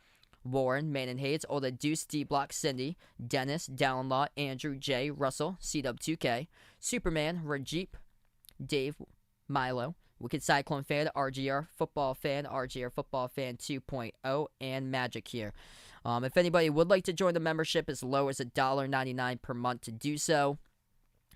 Warren, Man and Hayes, Ola Deuce, D-Block, Cindy, Dennis, Downlaw, Andrew, J, Russell, CW2K, Superman, Rajip, Dave, Milo, Wicked Cyclone Fan, RGR Football Fan, RGR Football Fan 2.0, and Magic here. If anybody would like to join the membership, as low as $1.99 per month to do so.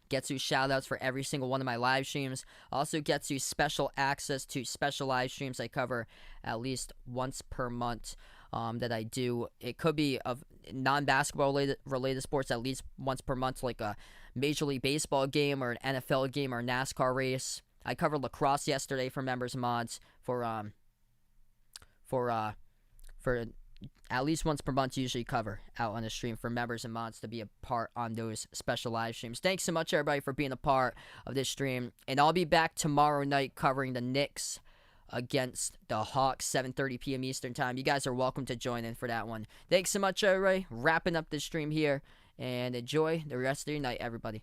Gets you shout-outs for every single one of my live streams. Also gets you special access to special live streams I cover at least once per month that I do. It could be of non-basketball related sports at least once per month, like a Major League Baseball game or an NFL game or a NASCAR race. I covered lacrosse yesterday for members and mods for at least once per month. Usually cover out on the stream for members and mods to be a part on those special live streams. Thanks so much everybody for being a part of this stream, and I'll be back tomorrow night covering the Knicks against the Hawks, 7:30 p.m. Eastern time. You guys are welcome to join in for that one. Thanks so much everybody. Wrapping up this stream here, and enjoy the rest of your night, everybody.